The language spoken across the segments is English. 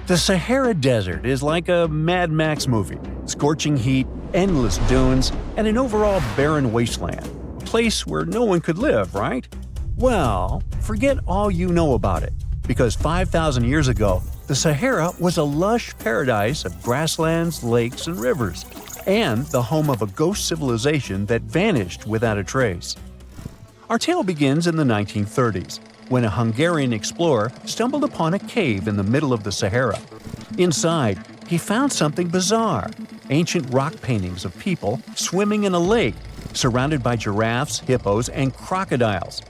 The Sahara Desert is like a Mad Max movie. Scorching heat, endless dunes, and an overall barren wasteland. A place where no one could live, right? Well, forget all you know about it. Because 5,000 years ago, the Sahara was a lush paradise of grasslands, lakes, and rivers, and the home of a ghost civilization that vanished without a trace. Our tale begins in the 1930s, when a Hungarian explorer stumbled upon a cave in the middle of the Sahara. Inside, he found something bizarre: ancient rock paintings of people swimming in a lake, surrounded by giraffes, hippos, and crocodiles.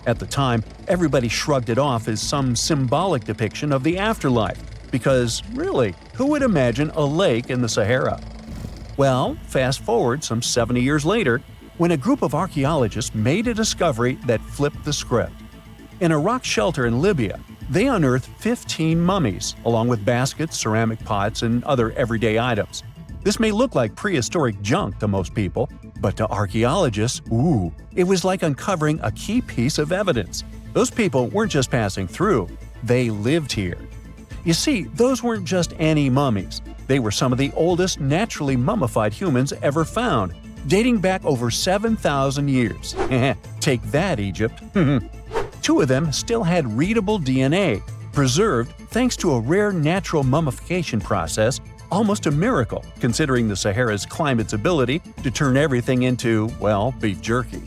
At the time, everybody shrugged it off as some symbolic depiction of the afterlife, because, really, who would imagine a lake in the Sahara? Well, fast forward some 70 years later, when a group of archaeologists made a discovery that flipped the script. In a rock shelter in Libya, they unearthed 15 mummies, along with baskets, ceramic pots, and other everyday items. This may look like prehistoric junk to most people, but to archaeologists, it was like uncovering a key piece of evidence. Those people weren't just passing through, they lived here. You see, those weren't just any mummies. They were some of the oldest naturally mummified humans ever found, dating back over 7,000 years. Take that, Egypt. Two of them still had readable DNA, preserved thanks to a rare natural mummification process, almost a miracle considering the Sahara's climate's ability to turn everything into, well, beef jerky.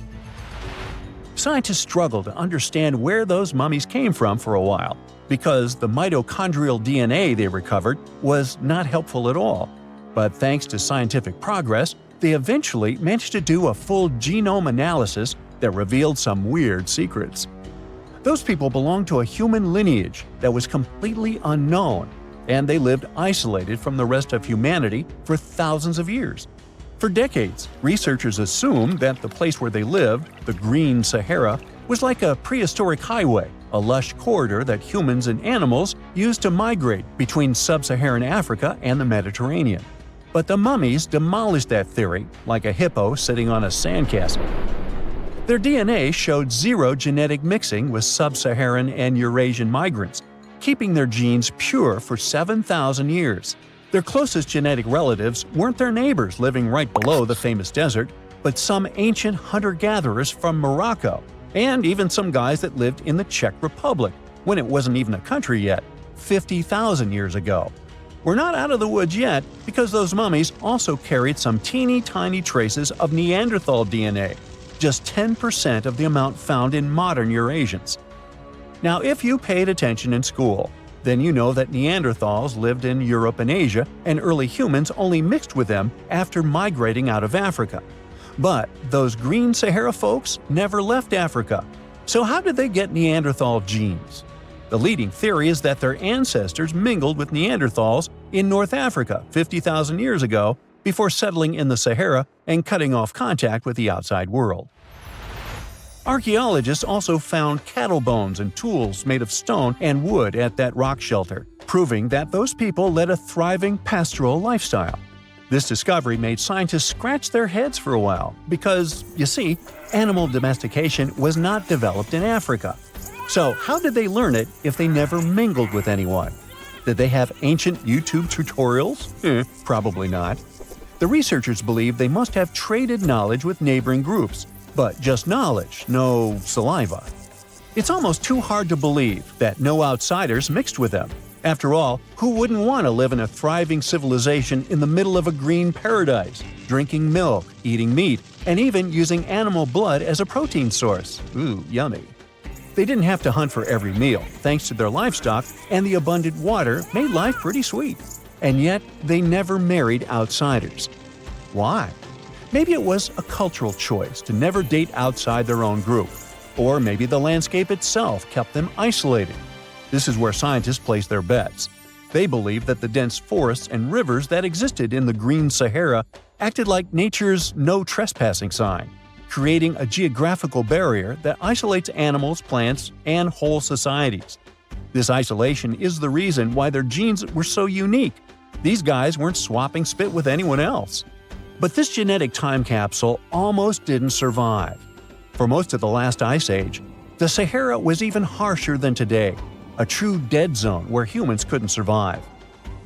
Scientists struggled to understand where those mummies came from for a while, because the mitochondrial DNA they recovered was not helpful at all. But thanks to scientific progress, they eventually managed to do a full genome analysis that revealed some weird secrets. Those people belonged to a human lineage that was completely unknown, and they lived isolated from the rest of humanity for thousands of years. For decades, researchers assumed that the place where they lived, the Green Sahara, was like a prehistoric highway, a lush corridor that humans and animals used to migrate between sub-Saharan Africa and the Mediterranean. But the mummies demolished that theory, like a hippo sitting on a sandcastle. Their DNA showed zero genetic mixing with sub-Saharan and Eurasian migrants, keeping their genes pure for 7,000 years. Their closest genetic relatives weren't their neighbors living right below the famous desert, but some ancient hunter-gatherers from Morocco, and even some guys that lived in the Czech Republic, when it wasn't even a country yet, 50,000 years ago. We're not out of the woods yet, because those mummies also carried some teeny-tiny traces of Neanderthal DNA, just 10% of the amount found in modern Eurasians. Now, if you paid attention in school, then you know that Neanderthals lived in Europe and Asia, and early humans only mixed with them after migrating out of Africa. But those Green Sahara folks never left Africa. So how did they get Neanderthal genes? The leading theory is that their ancestors mingled with Neanderthals in North Africa 50,000 years ago before settling in the Sahara and cutting off contact with the outside world. Archaeologists also found cattle bones and tools made of stone and wood at that rock shelter, proving that those people led a thriving pastoral lifestyle. This discovery made scientists scratch their heads for a while because, you see, animal domestication was not developed in Africa. So how did they learn it if they never mingled with anyone? Did they have ancient YouTube tutorials? Probably not. The researchers believe they must have traded knowledge with neighboring groups, but just knowledge, no saliva. It's almost too hard to believe that no outsiders mixed with them. After all, who wouldn't want to live in a thriving civilization in the middle of a green paradise, drinking milk, eating meat, and even using animal blood as a protein source? Ooh, yummy. They didn't have to hunt for every meal, thanks to their livestock, and the abundant water made life pretty sweet. And yet, they never married outsiders. Why? Maybe it was a cultural choice to never date outside their own group. Or maybe the landscape itself kept them isolated. This is where scientists place their bets. They believe that the dense forests and rivers that existed in the Green Sahara acted like nature's no trespassing sign, creating a geographical barrier that isolates animals, plants, and whole societies. This isolation is the reason why their genes were so unique. These guys weren't swapping spit with anyone else. But this genetic time capsule almost didn't survive. For most of the last ice age, the Sahara was even harsher than today, a true dead zone where humans couldn't survive.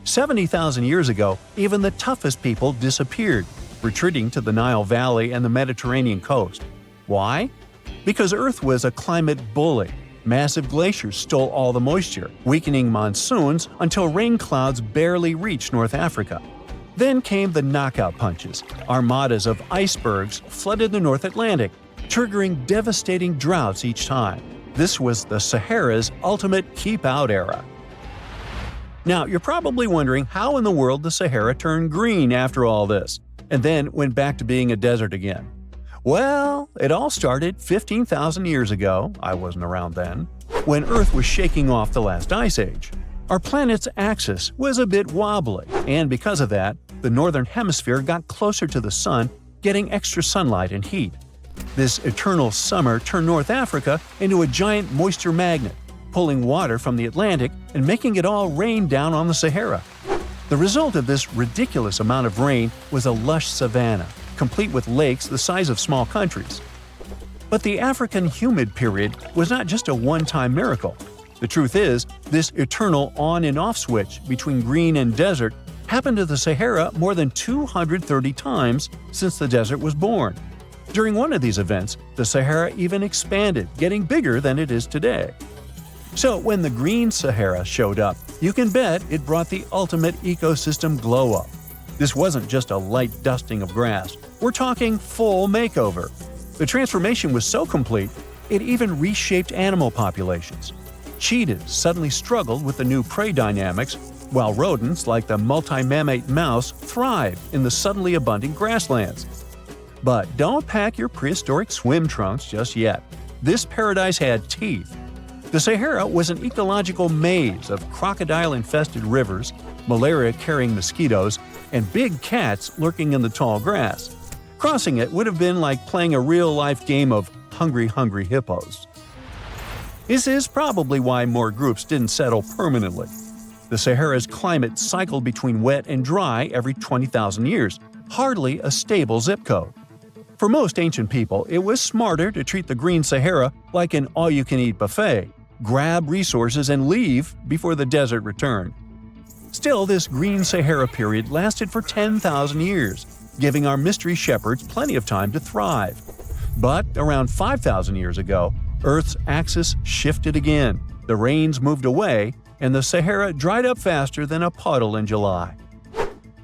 70,000 years ago, even the toughest people disappeared, retreating to the Nile Valley and the Mediterranean coast. Why? Because Earth was a climate bully. Massive glaciers stole all the moisture, weakening monsoons until rain clouds barely reached North Africa. Then came the knockout punches. Armadas of icebergs flooded the North Atlantic, triggering devastating droughts each time. This was the Sahara's ultimate keep-out era. Now, you're probably wondering how in the world the Sahara turned green after all this, and then went back to being a desert again. Well, it all started 15,000 years ago, I wasn't around then, when Earth was shaking off the last ice age. Our planet's axis was a bit wobbly, and because of that, the northern hemisphere got closer to the sun, getting extra sunlight and heat. This eternal summer turned North Africa into a giant moisture magnet, pulling water from the Atlantic and making it all rain down on the Sahara. The result of this ridiculous amount of rain was a lush savanna, complete with lakes the size of small countries. But the African humid period was not just a one-time miracle. The truth is, this eternal on and off switch between green and desert happened to the Sahara more than 230 times since the desert was born. During one of these events, the Sahara even expanded, getting bigger than it is today. So when the green Sahara showed up, you can bet it brought the ultimate ecosystem glow-up. This wasn't just a light dusting of grass. We're talking full makeover. The transformation was so complete, it even reshaped animal populations. Cheetahs suddenly struggled with the new prey dynamics, while rodents like the multi-mammate mouse thrived in the suddenly abundant grasslands. But don't pack your prehistoric swim trunks just yet. This paradise had teeth. The Sahara was an ecological maze of crocodile-infested rivers, malaria-carrying mosquitoes, and big cats lurking in the tall grass. Crossing it would have been like playing a real-life game of Hungry Hungry Hippos. This is probably why more groups didn't settle permanently. The Sahara's climate cycled between wet and dry every 20,000 years, hardly a stable zip code. For most ancient people, it was smarter to treat the green Sahara like an all-you-can-eat buffet, grab resources and leave before the desert returned. Still, this green Sahara period lasted for 10,000 years, giving our mystery shepherds plenty of time to thrive. But around 5,000 years ago, Earth's axis shifted again, the rains moved away, and the Sahara dried up faster than a puddle in July.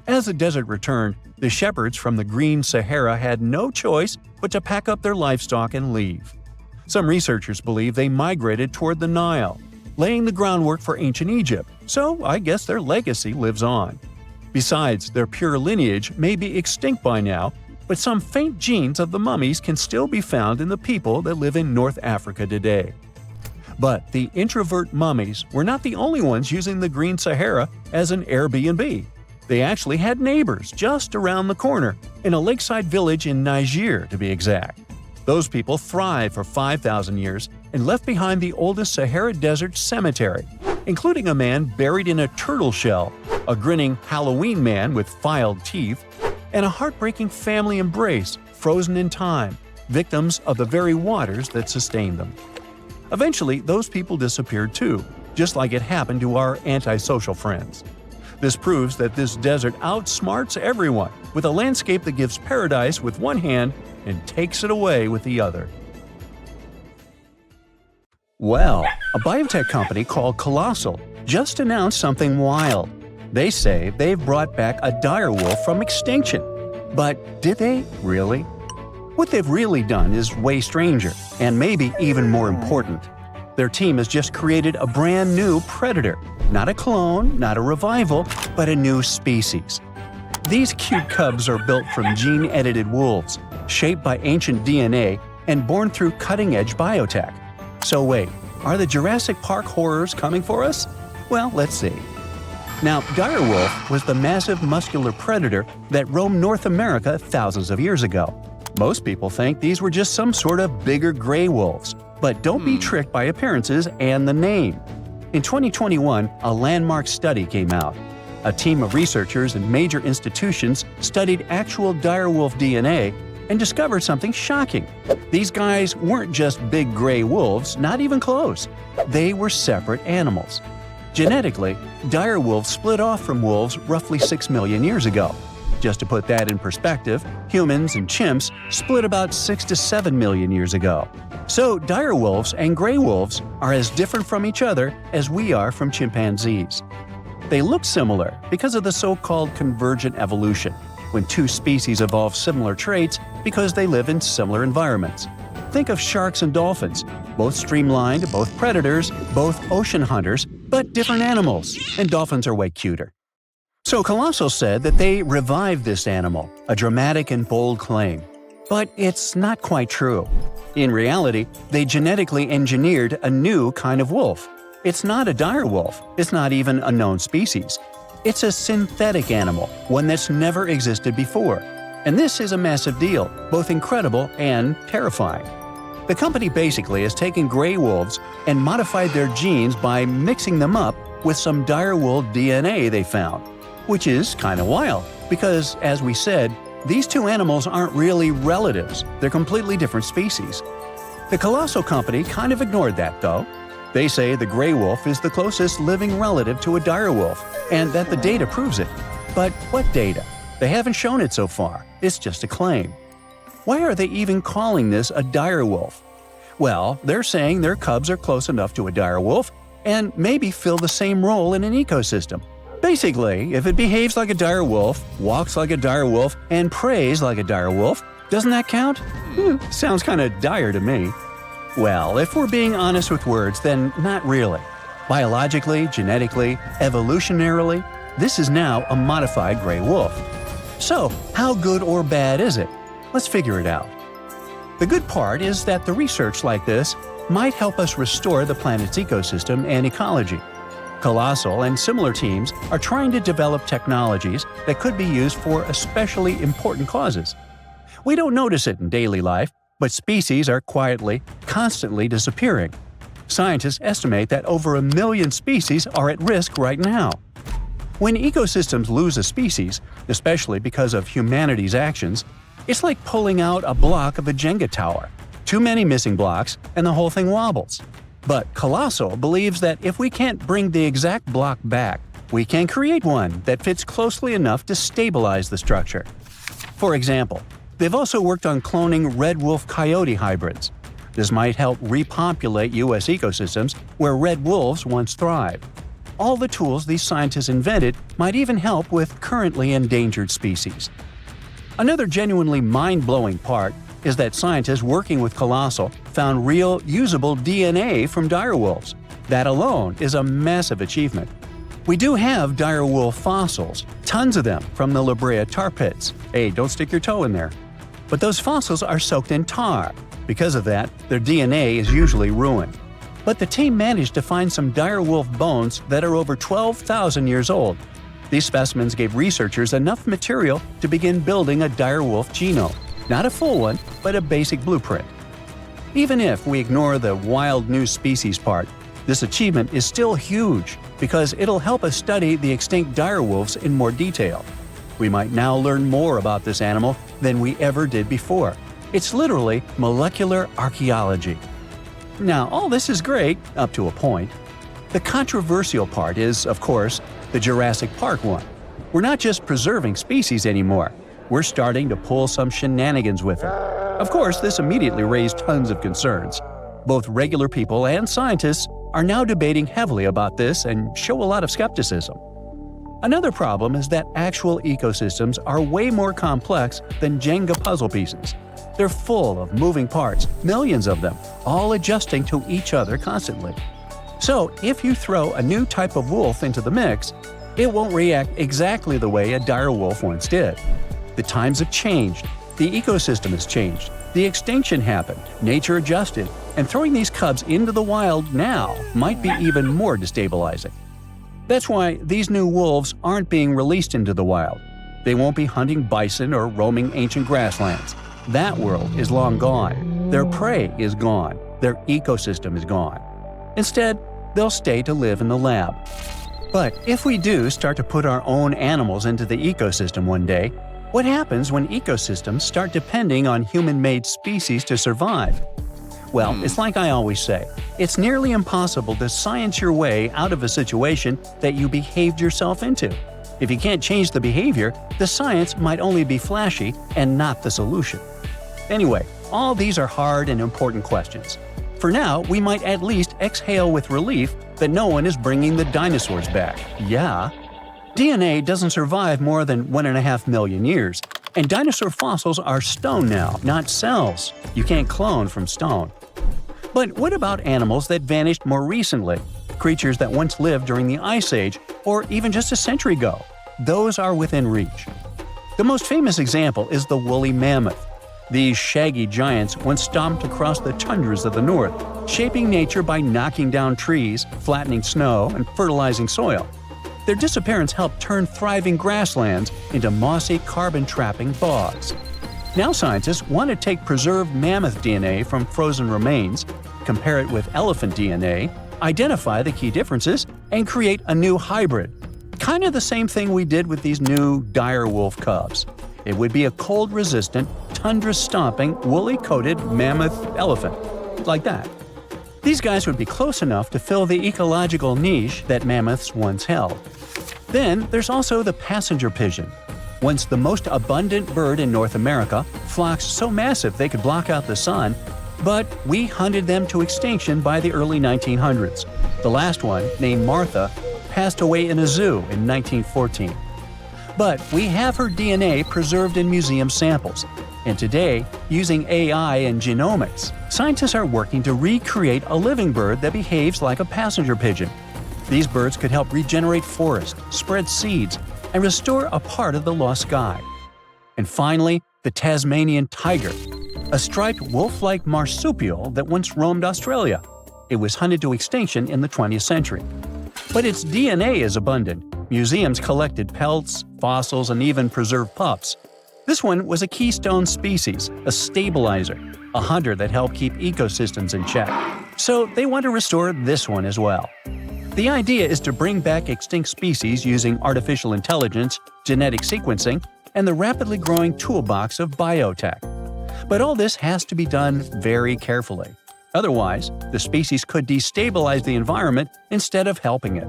As the desert returned, the shepherds from the green Sahara had no choice but to pack up their livestock and leave. Some researchers believe they migrated toward the Nile, laying the groundwork for ancient Egypt, so I guess their legacy lives on. Besides, their pure lineage may be extinct by now, but some faint genes of the mummies can still be found in the people that live in North Africa today. But the introvert mummies were not the only ones using the green Sahara as an Airbnb. They actually had neighbors just around the corner, in a lakeside village in Niger to be exact. Those people thrived for 5,000 years and left behind the oldest Sahara Desert cemetery, including a man buried in a turtle shell, a grinning Halloween man with filed teeth, and a heartbreaking family embrace frozen in time, victims of the very waters that sustained them. Eventually, those people disappeared too, just like it happened to our antisocial friends. This proves that this desert outsmarts everyone, with a landscape that gives paradise with one hand and takes it away with the other. Well, a biotech company called Colossal just announced something wild. They say they've brought back a direwolf from extinction. But did they really? What they've really done is way stranger, and maybe even more important. Their team has just created a brand new predator. Not a clone, not a revival, but a new species. These cute cubs are built from gene-edited wolves, shaped by ancient DNA and born through cutting-edge biotech. So wait, are the Jurassic Park horrors coming for us? Well, let's see. Now, direwolf was the massive muscular predator that roamed North America thousands of years ago. Most people think these were just some sort of bigger gray wolves, but don't be tricked by appearances and the name. In 2021, a landmark study came out. A team of researchers in major institutions studied actual direwolf DNA and discovered something shocking. These guys weren't just big gray wolves, not even close. They were separate animals. Genetically, direwolves split off from wolves roughly 6 million years ago. Just to put that in perspective, humans and chimps split about 6 to 7 million years ago. So direwolves and gray wolves are as different from each other as we are from chimpanzees. They look similar because of the so-called convergent evolution, when two species evolve similar traits because they live in similar environments. Think of sharks and dolphins, both streamlined, both predators, both ocean hunters, but different animals, and dolphins are way cuter. So Colossal said that they revived this animal, a dramatic and bold claim. But it's not quite true. In reality, they genetically engineered a new kind of wolf. It's not a direwolf, it's not even a known species. It's a synthetic animal, one that's never existed before. And this is a massive deal, both incredible and terrifying. The company basically has taken gray wolves and modified their genes by mixing them up with some direwolf DNA they found. Which is kinda wild, because, as we said, these two animals aren't really relatives, they're completely different species. The Colossal company kind of ignored that, though. They say the gray wolf is the closest living relative to a direwolf, and that the data proves it. But what data? They haven't shown it so far, it's just a claim. Why are they even calling this a direwolf? Well, they're saying their cubs are close enough to a direwolf and maybe fill the same role in an ecosystem. Basically, if it behaves like a direwolf, walks like a direwolf, and preys like a direwolf, doesn't that count? Sounds kinda dire to me. Well, if we're being honest with words, then not really. Biologically, genetically, evolutionarily, this is now a modified gray wolf. So, how good or bad is it? Let's figure it out. The good part is that the research like this might help us restore the planet's ecosystem and ecology. Colossal and similar teams are trying to develop technologies that could be used for especially important causes. We don't notice it in daily life, but species are quietly, constantly disappearing. Scientists estimate that over 1 million species are at risk right now. When ecosystems lose a species, especially because of humanity's actions, it's like pulling out a block of a Jenga tower. Too many missing blocks, and the whole thing wobbles. But Colossal believes that if we can't bring the exact block back, we can create one that fits closely enough to stabilize the structure. For example, they've also worked on cloning red wolf-coyote hybrids. This might help repopulate U.S. ecosystems where red wolves once thrived. All the tools these scientists invented might even help with currently endangered species. Another genuinely mind-blowing part is that scientists working with Colossal found real, usable DNA from direwolves. That alone is a massive achievement. We do have direwolf fossils, tons of them from the La Brea tar pits. Hey, don't stick your toe in there. But those fossils are soaked in tar. Because of that, their DNA is usually ruined. But the team managed to find some direwolf bones that are over 12,000 years old. These specimens gave researchers enough material to begin building a direwolf genome. Not a full one, but a basic blueprint. Even if we ignore the wild new species part, this achievement is still huge because it'll help us study the extinct direwolves in more detail. We might now learn more about this animal than we ever did before. It's literally molecular archaeology. Now, all this is great, up to a point. The controversial part is, of course, the Jurassic Park one. We're not just preserving species anymore. We're starting to pull some shenanigans with it. Of course, this immediately raised tons of concerns. Both regular people and scientists are now debating heavily about this and show a lot of skepticism. Another problem is that actual ecosystems are way more complex than Jenga puzzle pieces. They're full of moving parts, millions of them, all adjusting to each other constantly. So, if you throw a new type of wolf into the mix, it won't react exactly the way a direwolf once did. The times have changed, the ecosystem has changed, the extinction happened, nature adjusted, and throwing these cubs into the wild now might be even more destabilizing. That's why these new wolves aren't being released into the wild. They won't be hunting bison or roaming ancient grasslands. That world is long gone. Their prey is gone. Their ecosystem is gone. Instead, they'll stay to live in the lab. But if we do start to put our own animals into the ecosystem one day, what happens when ecosystems start depending on human-made species to survive? Well, it's like I always say, it's nearly impossible to science your way out of a situation that you behaved yourself into. If you can't change the behavior, the science might only be flashy and not the solution. Anyway, all these are hard and important questions. For now, we might at least exhale with relief that no one is bringing the dinosaurs back. Yeah. DNA doesn't survive more than 1.5 million years, and dinosaur fossils are stone now, not cells. You can't clone from stone. But what about animals that vanished more recently? Creatures that once lived during the Ice Age, or even just a century ago? Those are within reach. The most famous example is the woolly mammoth. These shaggy giants once stomped across the tundras of the north, shaping nature by knocking down trees, flattening snow, and fertilizing soil. Their disappearance helped turn thriving grasslands into mossy, carbon-trapping bogs. Now scientists want to take preserved mammoth DNA from frozen remains, compare it with elephant DNA, identify the key differences, and create a new hybrid. Kind of the same thing we did with these new direwolf cubs. It would be a cold-resistant, tundra-stomping, woolly-coated mammoth elephant. Like that. These guys would be close enough to fill the ecological niche that mammoths once held. Then there's also the passenger pigeon. Once the most abundant bird in North America, flocks so massive they could block out the sun, but we hunted them to extinction by the early 1900s. The last one, named Martha, passed away in a zoo in 1914. But we have her DNA preserved in museum samples. And today, using AI and genomics, scientists are working to recreate a living bird that behaves like a passenger pigeon. These birds could help regenerate forests, spread seeds, and restore a part of the lost sky. And finally, the Tasmanian tiger, a striped wolf-like marsupial that once roamed Australia. It was hunted to extinction in the 20th century. But its DNA is abundant. Museums collected pelts, fossils, and even preserved pups. This one was a keystone species, a stabilizer, a hunter that helped keep ecosystems in check. So they want to restore this one as well. The idea is to bring back extinct species using artificial intelligence, genetic sequencing, and the rapidly growing toolbox of biotech. But all this has to be done very carefully. Otherwise, the species could destabilize the environment instead of helping it.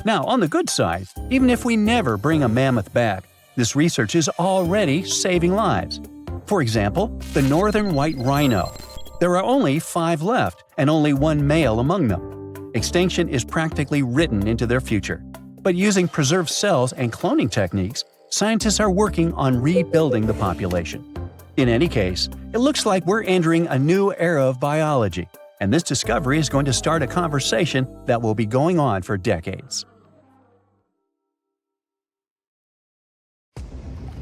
Now, on the good side, even if we never bring a mammoth back, this research is already saving lives. For example, the northern white rhino. There are only 5 left, and only 1 male among them. Extinction is practically written into their future. But using preserved cells and cloning techniques, scientists are working on rebuilding the population. In any case, it looks like we're entering a new era of biology, and this discovery is going to start a conversation that will be going on for decades.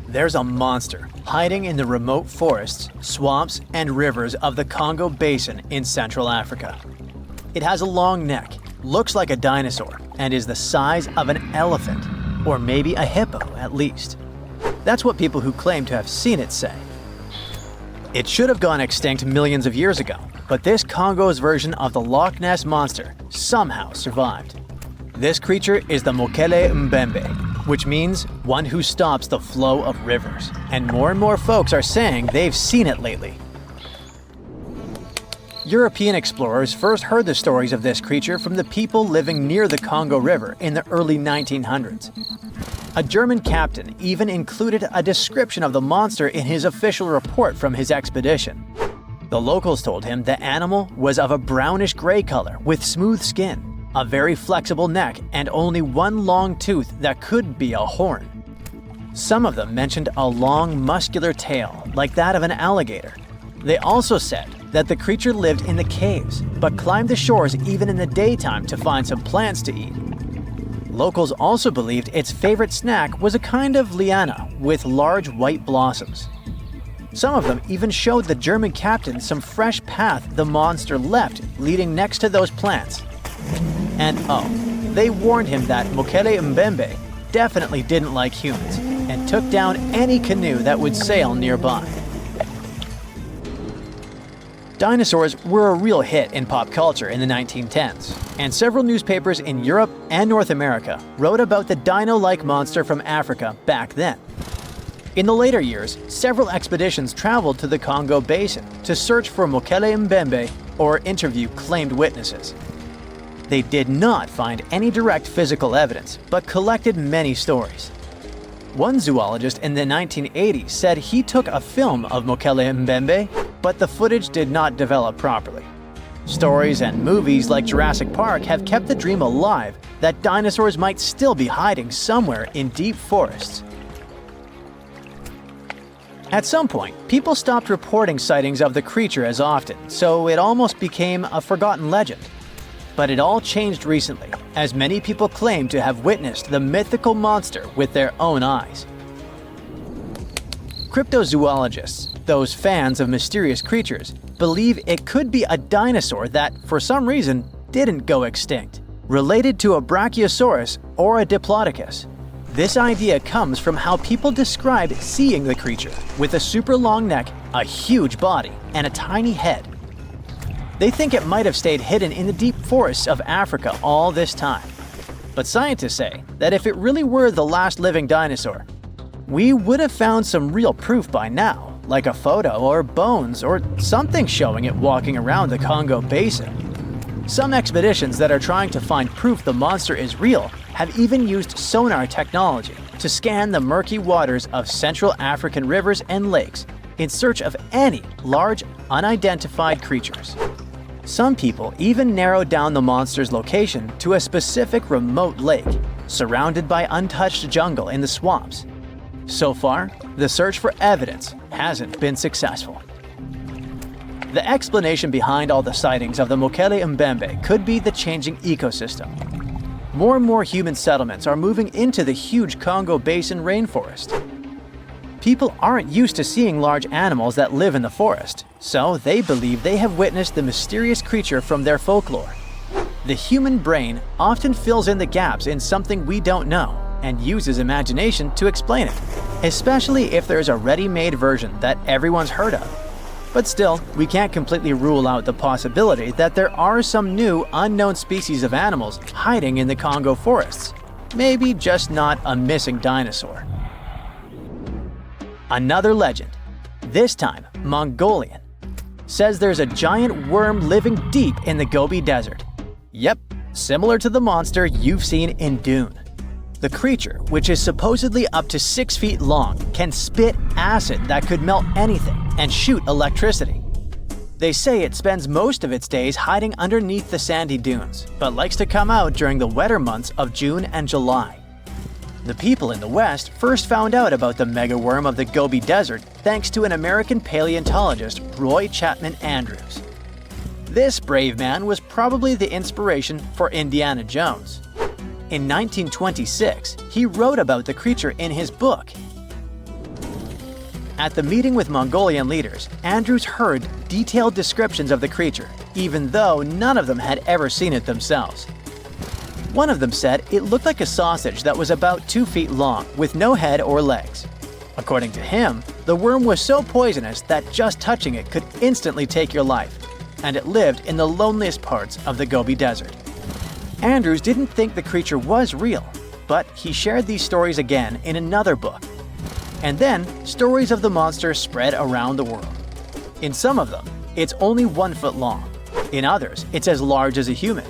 There's a monster hiding in the remote forests, swamps, and rivers of the Congo Basin in Central Africa. It has a long neck, looks like a dinosaur, and is the size of an elephant, or maybe a hippo at least. That's what people who claim to have seen it say. It should have gone extinct millions of years ago, but this Congo's version of the Loch Ness Monster somehow survived. This creature is the Mokele Mbembe, which means one who stops the flow of rivers, and more folks are saying they've seen it lately. European explorers first heard the stories of this creature from the people living near the Congo River in the early 1900s. A German captain even included a description of the monster in his official report from his expedition. The locals told him the animal was of a brownish-gray color with smooth skin, a very flexible neck, and only 1 long tooth that could be a horn. Some of them mentioned a long, muscular tail, like that of an alligator. They also said that the creature lived in the caves, but climbed the shores even in the daytime to find some plants to eat. Locals also believed its favorite snack was a kind of liana with large white blossoms. Some of them even showed the German captain some fresh path the monster left leading next to those plants. And they warned him that Mokele Mbembe definitely didn't like humans and took down any canoe that would sail nearby. Dinosaurs were a real hit in pop culture in the 1910s, and several newspapers in Europe and North America wrote about the dino-like monster from Africa back then. In the later years, several expeditions traveled to the Congo Basin to search for Mokele Mbembe or interview claimed witnesses. They did not find any direct physical evidence, but collected many stories. One zoologist in the 1980s said he took a film of Mokele Mbembe, but the footage did not develop properly. Stories and movies like Jurassic Park have kept the dream alive that dinosaurs might still be hiding somewhere in deep forests. At some point, people stopped reporting sightings of the creature as often, so it almost became a forgotten legend. But it all changed recently, as many people claim to have witnessed the mythical monster with their own eyes. Cryptozoologists, those fans of mysterious creatures, believe it could be a dinosaur that, for some reason, didn't go extinct, related to a brachiosaurus or a diplodocus. This idea comes from how people describe seeing the creature, with a super long neck, a huge body, and a tiny head. They think it might have stayed hidden in the deep forests of Africa all this time. But scientists say that if it really were the last living dinosaur, we would have found some real proof by now, like a photo or bones or something showing it walking around the Congo Basin. Some expeditions that are trying to find proof the monster is real have even used sonar technology to scan the murky waters of Central African rivers and lakes in search of any large, unidentified creatures. Some people even narrowed down the monster's location to a specific remote lake, surrounded by untouched jungle in the swamps. So far, the search for evidence hasn't been successful. The explanation behind all the sightings of the Mokele Mbembe could be the changing ecosystem. More and more human settlements are moving into the huge Congo Basin rainforest. People aren't used to seeing large animals that live in the forest, so they believe they have witnessed the mysterious creature from their folklore. The human brain often fills in the gaps in something we don't know and uses imagination to explain it, especially if there's a ready-made version that everyone's heard of. But still, we can't completely rule out the possibility that there are some new, unknown species of animals hiding in the Congo forests. Maybe just not a missing dinosaur. Another legend, this time Mongolian, says there's a giant worm living deep in the Gobi Desert. Yep, similar to the monster you've seen in Dune. The creature, which is supposedly up to 6 feet long, can spit acid that could melt anything and shoot electricity. They say it spends most of its days hiding underneath the sandy dunes, but likes to come out during the wetter months of June and July. The people in the West first found out about the megaworm of the Gobi Desert thanks to an American paleontologist, Roy Chapman Andrews. This brave man was probably the inspiration for Indiana Jones. In 1926, he wrote about the creature in his book. At the meeting with Mongolian leaders, Andrews heard detailed descriptions of the creature, even though none of them had ever seen it themselves. One of them said it looked like a sausage that was about 2 feet long, with no head or legs. According to him, the worm was so poisonous that just touching it could instantly take your life, and it lived in the loneliest parts of the Gobi Desert. Andrews didn't think the creature was real, but he shared these stories again in another book. And then, stories of the monster spread around the world. In some of them, it's only 1 foot long. In others, it's as large as a human.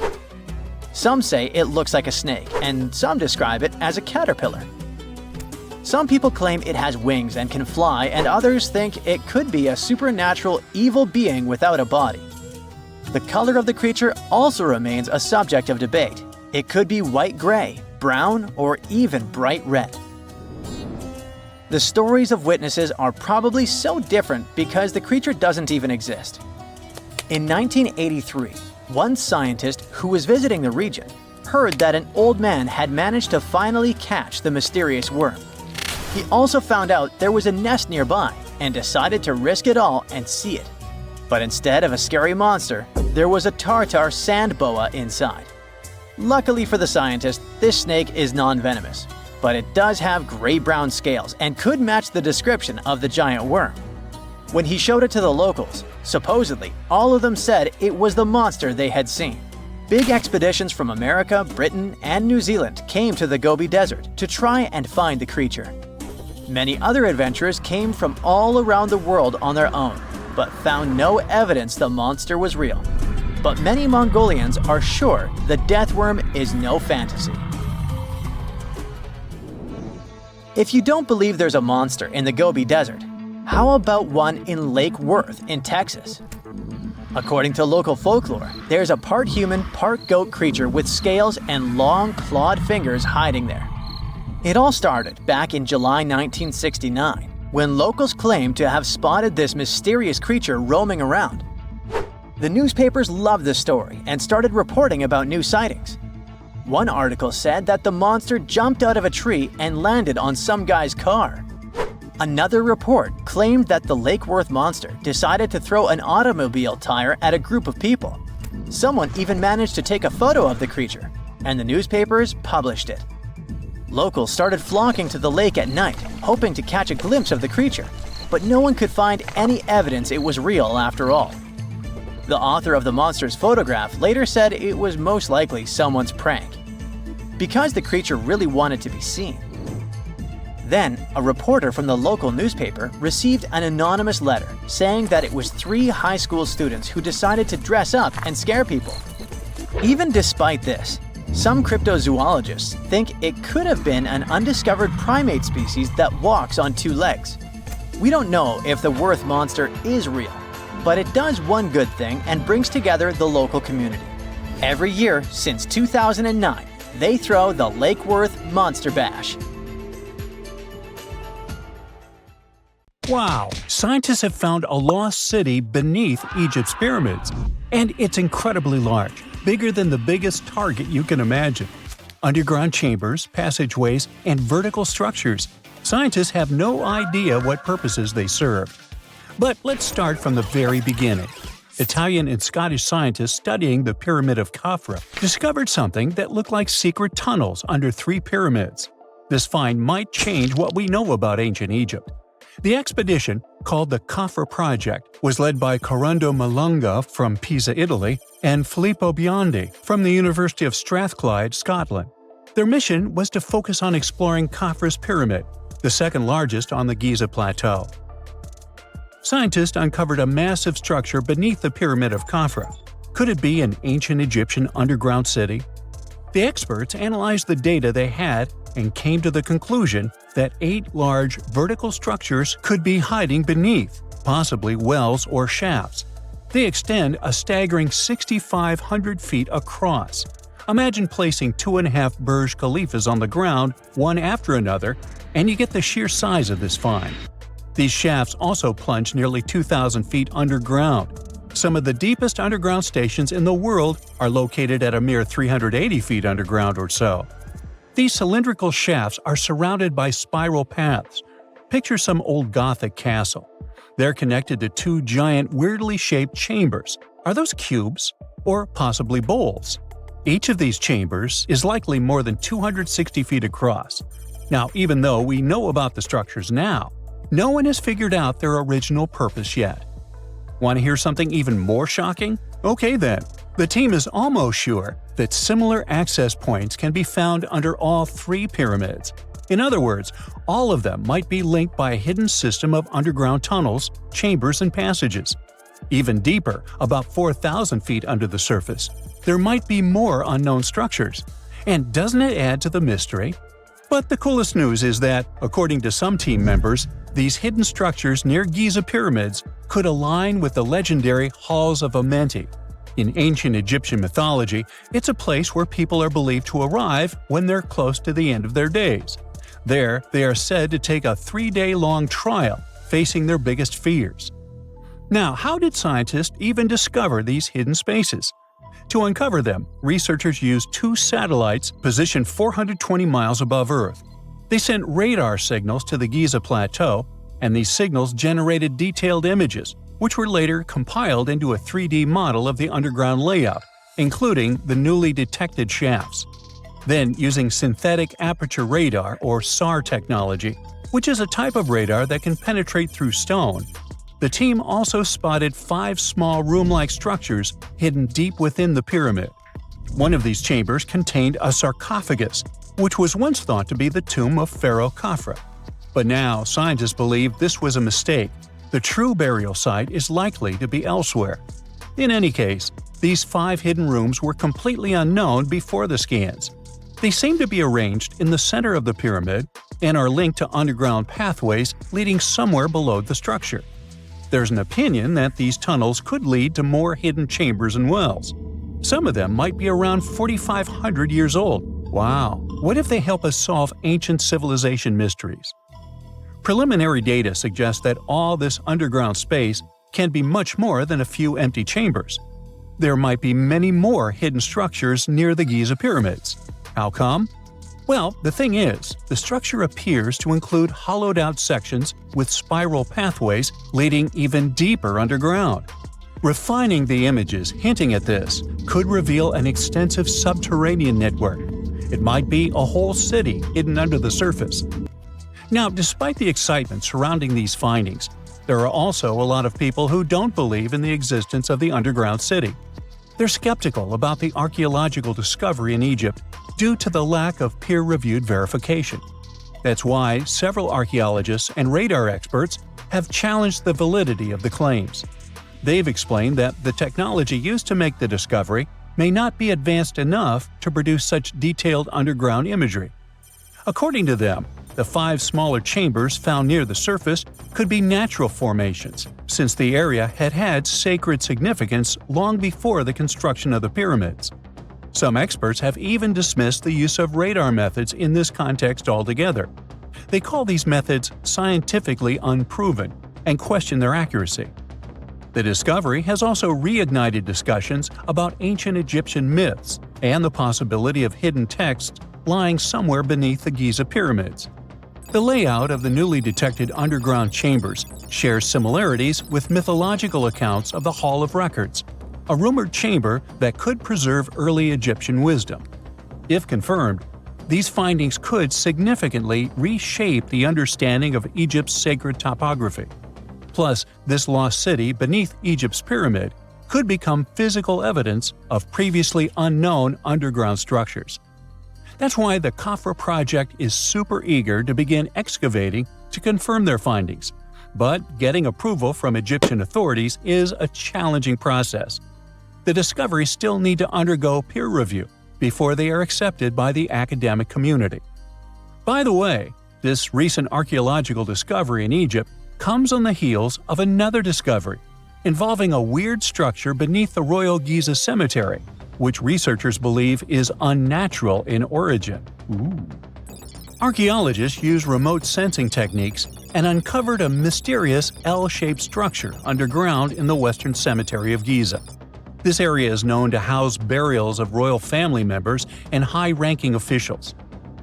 Some say it looks like a snake, and some describe it as a caterpillar. Some people claim it has wings and can fly, and others think it could be a supernatural evil being without a body. The color of the creature also remains a subject of debate. It could be white-gray, brown, or even bright red. The stories of witnesses are probably so different because the creature doesn't even exist. In 1983, one scientist who was visiting the region heard that an old man had managed to finally catch the mysterious worm. He also found out there was a nest nearby and decided to risk it all and see it. But instead of a scary monster, there was a tartar sand boa inside. Luckily for the scientist, this snake is non-venomous, but it does have gray-brown scales and could match the description of the giant worm. When he showed it to the locals, supposedly all of them said it was the monster they had seen. Big expeditions from America, Britain, and New Zealand came to the Gobi Desert to try and find the creature. Many other adventurers came from all around the world on their own, but found no evidence the monster was real. But many Mongolians are sure the death worm is no fantasy. If you don't believe there's a monster in the Gobi Desert, how about one in Lake Worth in Texas? According to local folklore, there's a part human, part goat creature with scales and long clawed fingers hiding there. It all started back in July 1969, when locals claimed to have spotted this mysterious creature roaming around. The newspapers loved the story and started reporting about new sightings. One article said that the monster jumped out of a tree and landed on some guy's car. Another report claimed that the Lake Worth monster decided to throw an automobile tire at a group of people. Someone even managed to take a photo of the creature, and the newspapers published it. Locals started flocking to the lake at night, hoping to catch a glimpse of the creature, but no one could find any evidence it was real after all. The author of the monster's photograph later said it was most likely someone's prank, because the creature really wanted to be seen. Then, a reporter from the local newspaper received an anonymous letter saying that it was 3 high school students who decided to dress up and scare people. Even despite this, some cryptozoologists think it could have been an undiscovered primate species that walks on 2 legs. We don't know if the Worth monster is real, but it does one good thing and brings together the local community. Every year since 2009, they throw the Lake Worth Monster Bash. Wow! Scientists have found a lost city beneath Egypt's pyramids. And it's incredibly large, bigger than the biggest target you can imagine. Underground chambers, passageways, and vertical structures. Scientists have no idea what purposes they serve. But let's start from the very beginning. Italian and Scottish scientists studying the Pyramid of Khafra discovered something that looked like secret tunnels under 3 pyramids. This find might change what we know about ancient Egypt. The expedition, called the Khafra Project, was led by Corrado Malunga from Pisa, Italy, and Filippo Biondi from the University of Strathclyde, Scotland. Their mission was to focus on exploring Khafra's pyramid, the second largest on the Giza Plateau. Scientists uncovered a massive structure beneath the Pyramid of Khafra. Could it be an ancient Egyptian underground city? The experts analyzed the data they had and came to the conclusion that 8 large vertical structures could be hiding beneath, possibly wells or shafts. They extend a staggering 6,500 feet across. Imagine placing 2.5 Burj Khalifas on the ground, one after another, and you get the sheer size of this find. These shafts also plunge nearly 2,000 feet underground. Some of the deepest underground stations in the world are located at a mere 380 feet underground or so. These cylindrical shafts are surrounded by spiral paths. Picture some old Gothic castle. They're connected to 2 giant, weirdly shaped chambers. Are those cubes? Or possibly bowls? Each of these chambers is likely more than 260 feet across. Now, even though we know about the structures now, no one has figured out their original purpose yet. Want to hear something even more shocking? Okay then. The team is almost sure that similar access points can be found under all 3 pyramids. In other words, all of them might be linked by a hidden system of underground tunnels, chambers, and passages. Even deeper, about 4,000 feet under the surface, there might be more unknown structures. And doesn't it add to the mystery? But the coolest news is that, according to some team members, these hidden structures near Giza pyramids could align with the legendary Halls of Amenti. In ancient Egyptian mythology, it's a place where people are believed to arrive when they're close to the end of their days. There, they are said to take a 3-day-long trial, facing their biggest fears. Now, how did scientists even discover these hidden spaces? To uncover them, researchers used 2 satellites positioned 420 miles above Earth. They sent radar signals to the Giza Plateau, and these signals generated detailed images, which were later compiled into a 3D model of the underground layout, including the newly detected shafts. Then, using synthetic aperture radar or SAR technology, which is a type of radar that can penetrate through stone, the team also spotted 5 small room-like structures hidden deep within the pyramid. One of these chambers contained a sarcophagus, which was once thought to be the tomb of Pharaoh Khafra. But now scientists believe this was a mistake. The true burial site is likely to be elsewhere. In any case, these 5 hidden rooms were completely unknown before the scans. They seem to be arranged in the center of the pyramid and are linked to underground pathways leading somewhere below the structure. There's an opinion that these tunnels could lead to more hidden chambers and wells. Some of them might be around 4,500 years old. Wow! What if they help us solve ancient civilization mysteries? Preliminary data suggests that all this underground space can be much more than a few empty chambers. There might be many more hidden structures near the Giza pyramids. How come? Well, the thing is, the structure appears to include hollowed-out sections with spiral pathways leading even deeper underground. Refining the images hinting at this could reveal an extensive subterranean network. It might be a whole city hidden under the surface. Now, despite the excitement surrounding these findings, there are also a lot of people who don't believe in the existence of the underground city. They're skeptical about the archaeological discovery in Egypt due to the lack of peer-reviewed verification. That's why several archaeologists and radar experts have challenged the validity of the claims. They've explained that the technology used to make the discovery may not be advanced enough to produce such detailed underground imagery. According to them, the 5 smaller chambers found near the surface could be natural formations, since the area had had sacred significance long before the construction of the pyramids. Some experts have even dismissed the use of radar methods in this context altogether. They call these methods scientifically unproven and question their accuracy. The discovery has also reignited discussions about ancient Egyptian myths and the possibility of hidden texts lying somewhere beneath the Giza pyramids. The layout of the newly detected underground chambers shares similarities with mythological accounts of the Hall of Records, a rumored chamber that could preserve early Egyptian wisdom. If confirmed, these findings could significantly reshape the understanding of Egypt's sacred topography. Plus, this lost city beneath Egypt's pyramid could become physical evidence of previously unknown underground structures. That's why the Khafra project is super eager to begin excavating to confirm their findings. But getting approval from Egyptian authorities is a challenging process. The discoveries still need to undergo peer review before they are accepted by the academic community. By the way, this recent archaeological discovery in Egypt comes on the heels of another discovery involving a weird structure beneath the Royal Giza Cemetery, which researchers believe is unnatural in origin. Archaeologists use remote sensing techniques and uncovered a mysterious L-shaped structure underground in the Western Cemetery of Giza. This area is known to house burials of royal family members and high-ranking officials.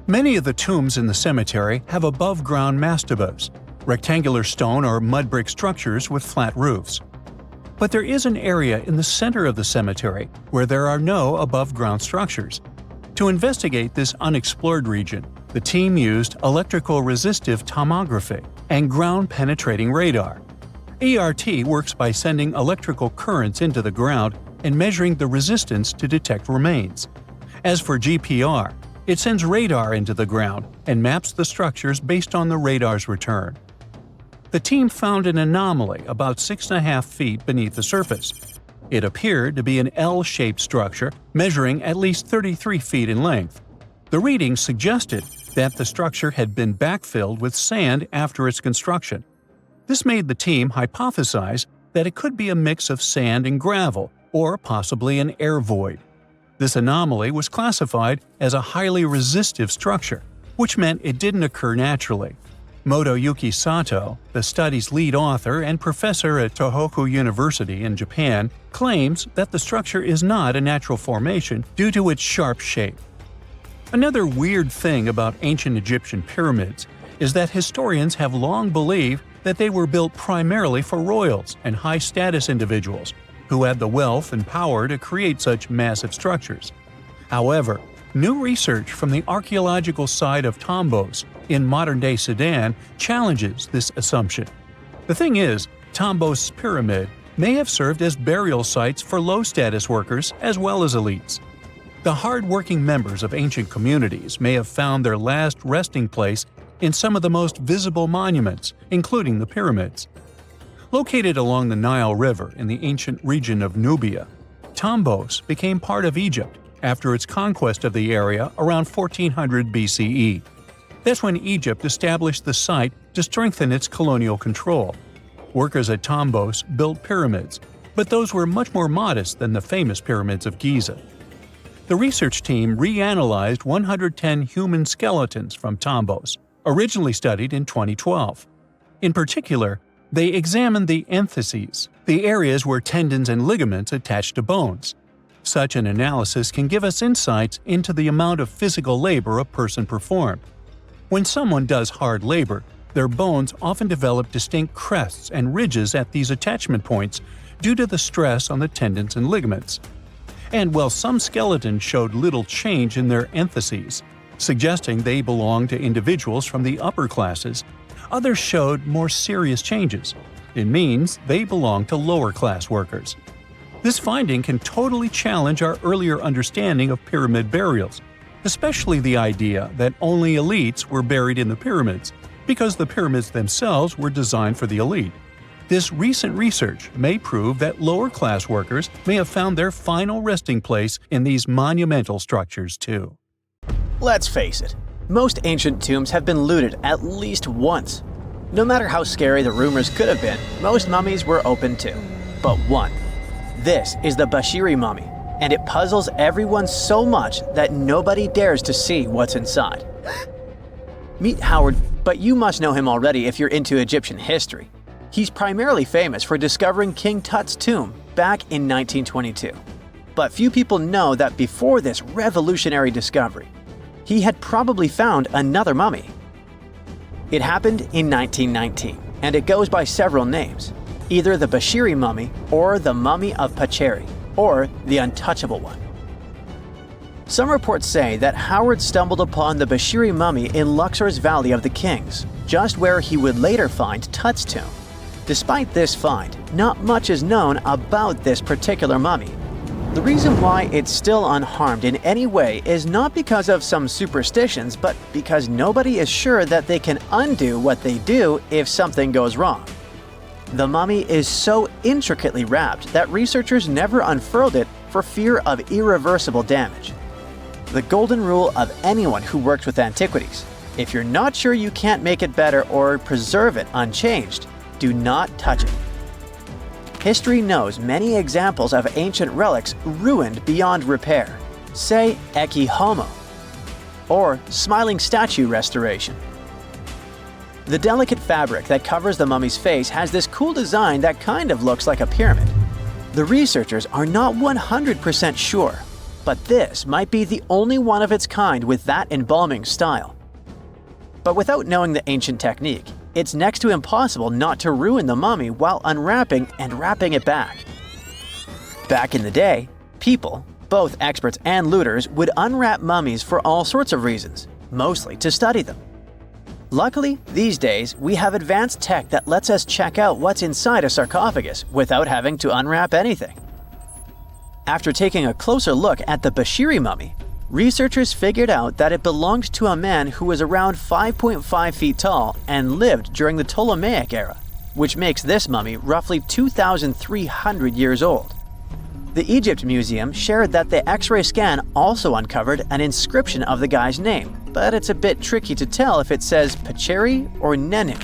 Many of the tombs in the cemetery have above-ground mastabas, rectangular stone or mud brick structures with flat roofs. But there is an area in the center of the cemetery where there are no above-ground structures. To investigate this unexplored region, the team used electrical resistive tomography and ground-penetrating radar. ERT works by sending electrical currents into the ground and measuring the resistance to detect remains. As for GPR, it sends radar into the ground and maps the structures based on the radar's return. The team found an anomaly about 6.5 feet beneath the surface. It appeared to be an L-shaped structure measuring at least 33 feet in length. The readings suggested that the structure had been backfilled with sand after its construction. This made the team hypothesize that it could be a mix of sand and gravel, or possibly an air void. This anomaly was classified as a highly resistive structure, which meant it didn't occur naturally. Motoyuki Sato, the study's lead author and professor at Tohoku University in Japan, claims that the structure is not a natural formation due to its sharp shape. Another weird thing about ancient Egyptian pyramids is that historians have long believed that they were built primarily for royals and high-status individuals who had the wealth and power to create such massive structures. However, new research from the archaeological site of Tombos in modern-day Sudan challenges this assumption. The thing is, Tombos' pyramid may have served as burial sites for low-status workers as well as elites. The hard-working members of ancient communities may have found their last resting place in some of the most visible monuments, including the pyramids. Located along the Nile River in the ancient region of Nubia, Tombos became part of Egypt after its conquest of the area around 1400 BCE. That's when Egypt established the site to strengthen its colonial control. Workers at Tombos built pyramids, but those were much more modest than the famous pyramids of Giza. The research team reanalyzed 110 human skeletons from Tombos, originally studied in 2012. In particular, they examined the entheses, the areas where tendons and ligaments attach to bones. Such an analysis can give us insights into the amount of physical labor a person performed. When someone does hard labor, their bones often develop distinct crests and ridges at these attachment points due to the stress on the tendons and ligaments. And while some skeletons showed little change in their entheses, suggesting they belonged to individuals from the upper classes, others showed more serious changes. It means they belong to lower-class workers. This finding can totally challenge our earlier understanding of pyramid burials, especially the idea that only elites were buried in the pyramids, because the pyramids themselves were designed for the elite. This recent research may prove that lower-class workers may have found their final resting place in these monumental structures too. Let's face it, most ancient tombs have been looted at least once. No matter how scary the rumors could have been, most mummies were open too. But one. This is the Bashiri mummy, and it puzzles everyone so much that nobody dares to see what's inside. Meet Howard, but you must know him already if you're into Egyptian history. He's primarily famous for discovering King Tut's tomb back in 1922. But few people know that before this revolutionary discovery, he had probably found another mummy. It happened in 1919, and it goes by several names, either the Bashiri mummy or the Mummy of Pacheri, or the Untouchable One. Some reports say that Howard stumbled upon the Bashiri mummy in Luxor's Valley of the Kings, just where he would later find Tut's tomb. Despite this find, not much is known about this particular mummy. The reason why it's still unharmed in any way is not because of some superstitions, but because nobody is sure that they can undo what they do if something goes wrong. The mummy is so intricately wrapped that researchers never unfurled it for fear of irreversible damage. The golden rule of anyone who works with antiquities: if you're not sure you can't make it better or preserve it unchanged, do not touch it. History knows many examples of ancient relics ruined beyond repair, say Ecce Homo, or smiling statue restoration. The delicate fabric that covers the mummy's face has this cool design that kind of looks like a pyramid. The researchers are not 100% sure, but this might be the only one of its kind with that embalming style. But without knowing the ancient technique, it's next to impossible not to ruin the mummy while unwrapping and wrapping it back. Back in the day, people, both experts and looters, would unwrap mummies for all sorts of reasons, mostly to study them. Luckily, these days, we have advanced tech that lets us check out what's inside a sarcophagus without having to unwrap anything. After taking a closer look at the Bashiri mummy, researchers figured out that it belonged to a man who was around 5.5 feet tall and lived during the Ptolemaic era, which makes this mummy roughly 2,300 years old. The Egypt Museum shared that the X-ray scan also uncovered an inscription of the guy's name, but it's a bit tricky to tell if it says Pacheri or Nenu,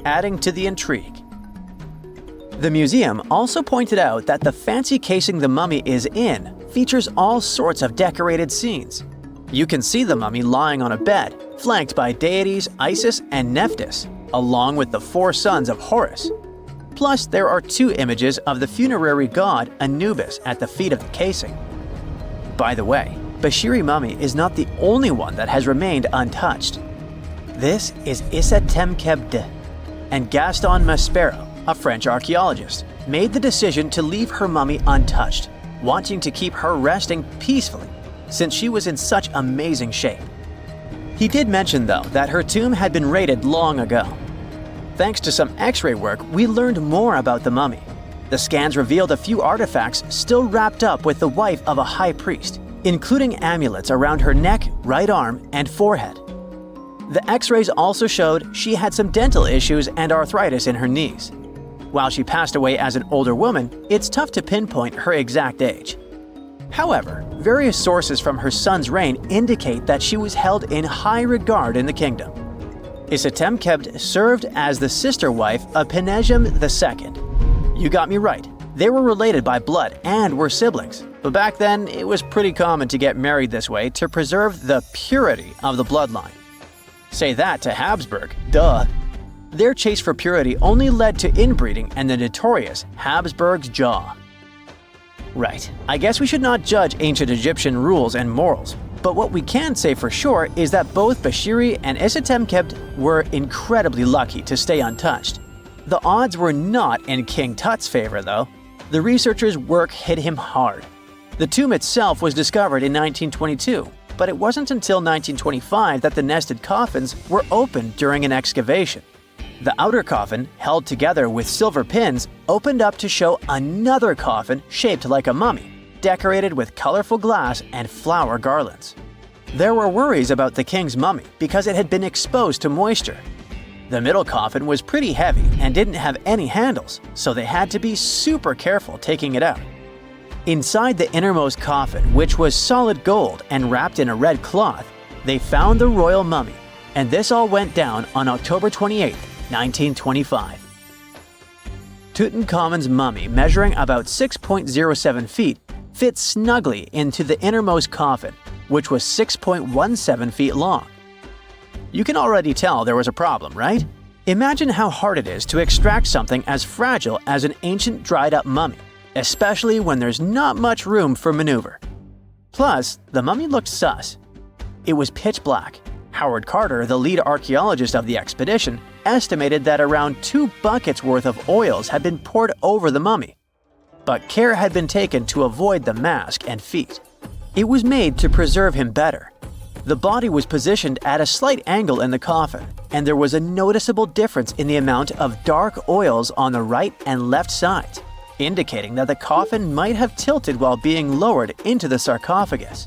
adding to the intrigue. The museum also pointed out that the fancy casing the mummy is in features all sorts of decorated scenes. You can see the mummy lying on a bed, flanked by deities Isis and Nephthys, along with the 4 sons of Horus. Plus, there are 2 images of the funerary god Anubis at the feet of the casing. By the way, Bashiri mummy is not the only one that has remained untouched. This is Issa Temkebde, and Gaston Maspero, a French archaeologist, made the decision to leave her mummy untouched, wanting to keep her resting peacefully since she was in such amazing shape. He did mention, though, that her tomb had been raided long ago. Thanks to some X-ray work, we learned more about the mummy. The scans revealed a few artifacts still wrapped up with the wife of a high priest, including amulets around her neck, right arm, and forehead. The x-rays also showed she had some dental issues and arthritis in her knees. While she passed away as an older woman, it's tough to pinpoint her exact age. However, various sources from her son's reign indicate that she was held in high regard in the kingdom. Isitemkebt served as the sister wife of Penejam II. You got me right, they were related by blood and were siblings, but back then it was pretty common to get married this way to preserve the purity of the bloodline. Say that to Habsburg, duh. Their chase for purity only led to inbreeding and the notorious Habsburg's jaw. Right, I guess we should not judge ancient Egyptian rules and morals, but what we can say for sure is that both Bashiri and Isitemkebt were incredibly lucky to stay untouched. The odds were not in King Tut's favor, though. The researchers' work hit him hard. The tomb itself was discovered in 1922, but it wasn't until 1925 that the nested coffins were opened during an excavation. The outer coffin, held together with silver pins, opened up to show another coffin shaped like a mummy, decorated with colorful glass and flower garlands. There were worries about the king's mummy because it had been exposed to moisture. The middle coffin was pretty heavy and didn't have any handles, so they had to be super careful taking it out. Inside the innermost coffin, which was solid gold and wrapped in a red cloth, they found the royal mummy, and this all went down on October 28, 1925. Tutankhamun's mummy, measuring about 6.07 feet, fit snugly into the innermost coffin, which was 6.17 feet long. You can already tell there was a problem, right? Imagine how hard it is to extract something as fragile as an ancient dried-up mummy, especially when there's not much room for maneuver. Plus, the mummy looked sus. It was pitch black. Howard Carter, the lead archaeologist of the expedition, estimated that around 2 buckets worth of oils had been poured over the mummy. But care had been taken to avoid the mask and feet. It was made to preserve him better. The body was positioned at a slight angle in the coffin, and there was a noticeable difference in the amount of dark oils on the right and left sides, indicating that the coffin might have tilted while being lowered into the sarcophagus.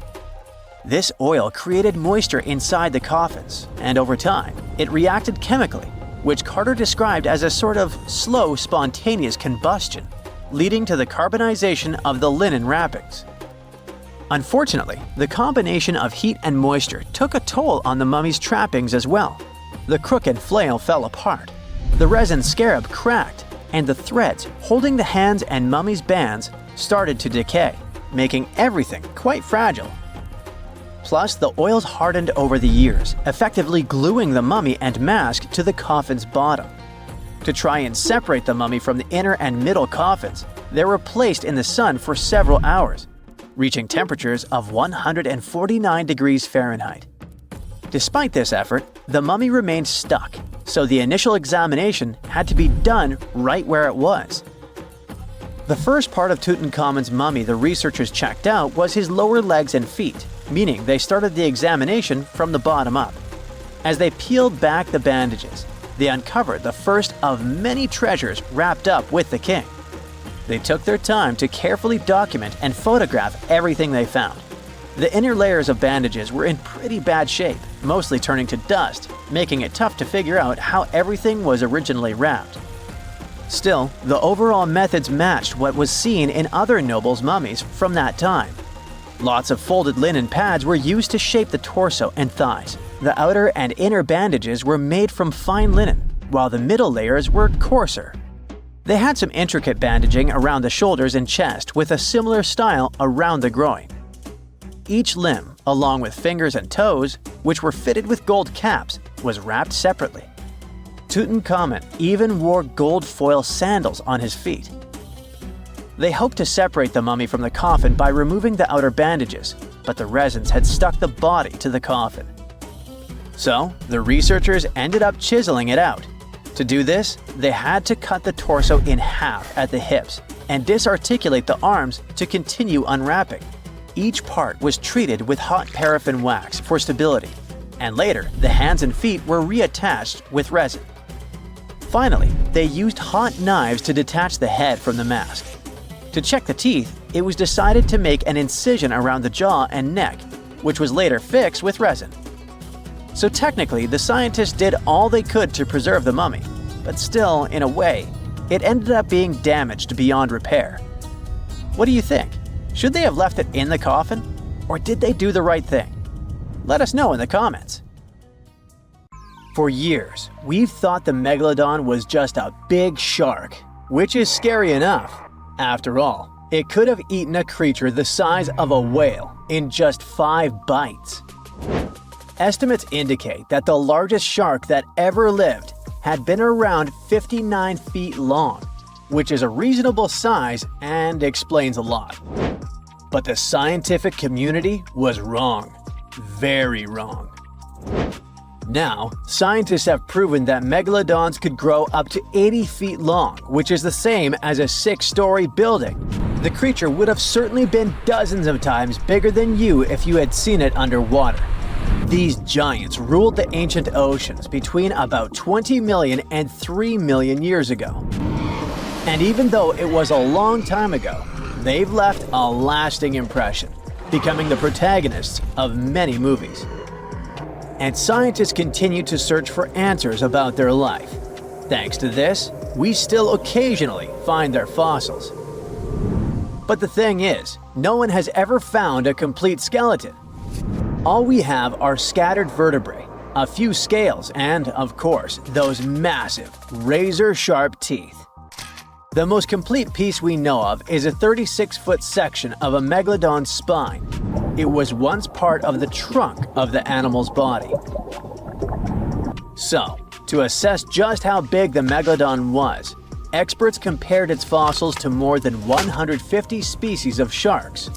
This oil created moisture inside the coffins, and over time, it reacted chemically, which Carter described as a sort of slow, spontaneous combustion, leading to the carbonization of the linen wrappings. Unfortunately, the combination of heat and moisture took a toll on the mummy's trappings as well. The crook and flail fell apart, the resin scarab cracked, and the threads holding the hands and mummy's bands started to decay, making everything quite fragile. Plus, the oils hardened over the years, effectively gluing the mummy and mask to the coffin's bottom. To try and separate the mummy from the inner and middle coffins, they were placed in the sun for several hours, reaching temperatures of 149 degrees Fahrenheit. Despite this effort, the mummy remained stuck, so the initial examination had to be done right where it was. The first part of Tutankhamun's mummy the researchers checked out was his lower legs and feet, meaning they started the examination from the bottom up. As they peeled back the bandages, they uncovered the first of many treasures wrapped up with the king. They took their time to carefully document and photograph everything they found. The inner layers of bandages were in pretty bad shape, mostly turning to dust, making it tough to figure out how everything was originally wrapped. Still, the overall methods matched what was seen in other nobles' mummies from that time. Lots of folded linen pads were used to shape the torso and thighs. The outer and inner bandages were made from fine linen, while the middle layers were coarser. They had some intricate bandaging around the shoulders and chest with a similar style around the groin. Each limb, along with fingers and toes, which were fitted with gold caps, was wrapped separately. Tutankhamun even wore gold foil sandals on his feet. They hoped to separate the mummy from the coffin by removing the outer bandages, but the resins had stuck the body to the coffin. So, the researchers ended up chiseling it out. To do this, they had to cut the torso in half at the hips and disarticulate the arms to continue unwrapping. Each part was treated with hot paraffin wax for stability, and later the hands and feet were reattached with resin. Finally, they used hot knives to detach the head from the mask. To check the teeth, it was decided to make an incision around the jaw and neck, which was later fixed with resin. So technically, the scientists did all they could to preserve the mummy, but still, in a way, it ended up being damaged beyond repair. What do you think? Should they have left it in the coffin? Or did they do the right thing? Let us know in the comments. For years, we've thought the megalodon was just a big shark, which is scary enough. After all, it could have eaten a creature the size of a whale in just 5 bites. Estimates indicate that the largest shark that ever lived had been around 59 feet long, which is a reasonable size and explains a lot. But the scientific community was wrong. Very wrong. Now, scientists have proven that megalodons could grow up to 80 feet long, which is the same as a 6-story building. The creature would have certainly been dozens of times bigger than you if you had seen it underwater. These giants ruled the ancient oceans between about 20 million and 3 million years ago. And even though it was a long time ago, they've left a lasting impression, becoming the protagonists of many movies. And scientists continue to search for answers about their life. Thanks to this, we still occasionally find their fossils. But the thing is, no one has ever found a complete skeleton. All we have are scattered vertebrae, a few scales, and, of course, those massive, razor-sharp teeth. The most complete piece we know of is a 36-foot section of a megalodon's spine. It was once part of the trunk of the animal's body. So, to assess just how big the megalodon was, experts compared its fossils to more than 150 species of sharks,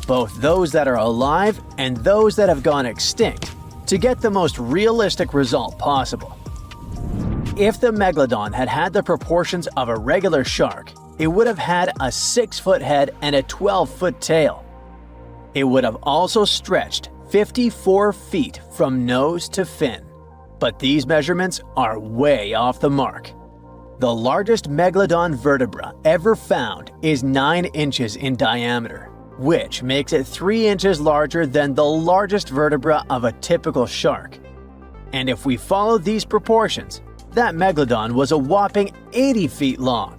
both those that are alive and those that have gone extinct, to get the most realistic result possible. If the megalodon had had the proportions of a regular shark, it would have had a 6-foot head and a 12-foot tail. It would have also stretched 54 feet from nose to fin. But these measurements are way off the mark. The largest megalodon vertebra ever found is 9 inches in diameter, which makes it 3 inches larger than the largest vertebra of a typical shark. And if we follow these proportions, that megalodon was a whopping 80 feet long.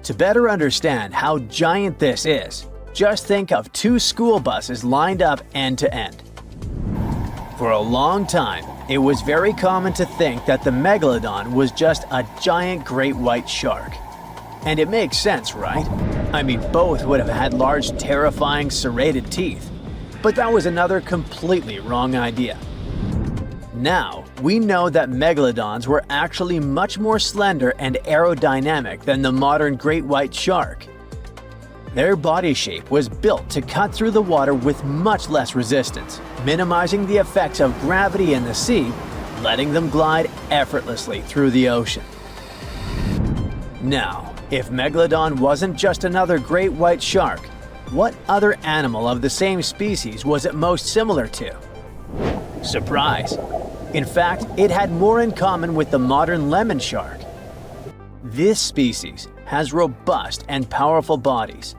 To better understand how giant this is, just think of 2 school buses lined up end to end. For a long time, it was very common to think that the megalodon was just a giant great white shark. And it makes sense, right? I mean, both would have had large, terrifying, serrated teeth. But that was another completely wrong idea. Now, we know that megalodons were actually much more slender and aerodynamic than the modern great white shark. Their body shape was built to cut through the water with much less resistance, minimizing the effects of gravity in the sea, letting them glide effortlessly through the ocean. Now, if Megalodon wasn't just another great white shark, what other animal of the same species was it most similar to? Surprise! In fact, it had more in common with the modern lemon shark. This species has robust and powerful bodies,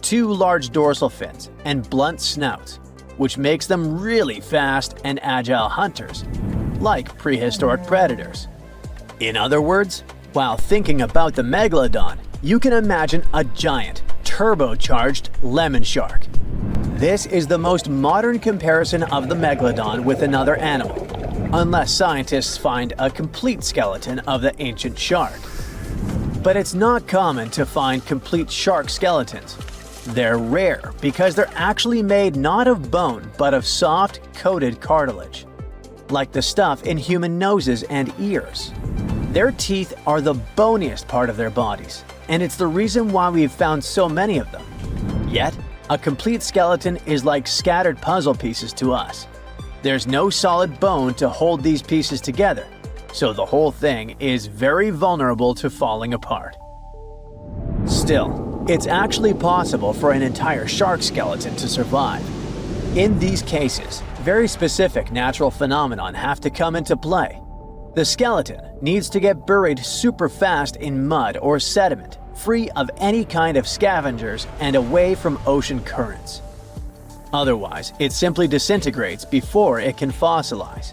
2 large dorsal fins, and blunt snouts, which makes them really fast and agile hunters, like prehistoric predators. In other words, while thinking about the megalodon, you can imagine a giant, turbocharged lemon shark. This is the most modern comparison of the megalodon with another animal, unless scientists find a complete skeleton of the ancient shark. But it's not common to find complete shark skeletons. They're rare because they're actually made not of bone but of soft, coated cartilage, like the stuff in human noses and ears. Their teeth are the boniest part of their bodies, and it's the reason why we've found so many of them. Yet, a complete skeleton is like scattered puzzle pieces to us. There's no solid bone to hold these pieces together, so the whole thing is very vulnerable to falling apart. Still, it's actually possible for an entire shark skeleton to survive. In these cases, very specific natural phenomena have to come into play. The skeleton needs to get buried super fast in mud or sediment, free of any kind of scavengers and away from ocean currents. Otherwise, it simply disintegrates before it can fossilize.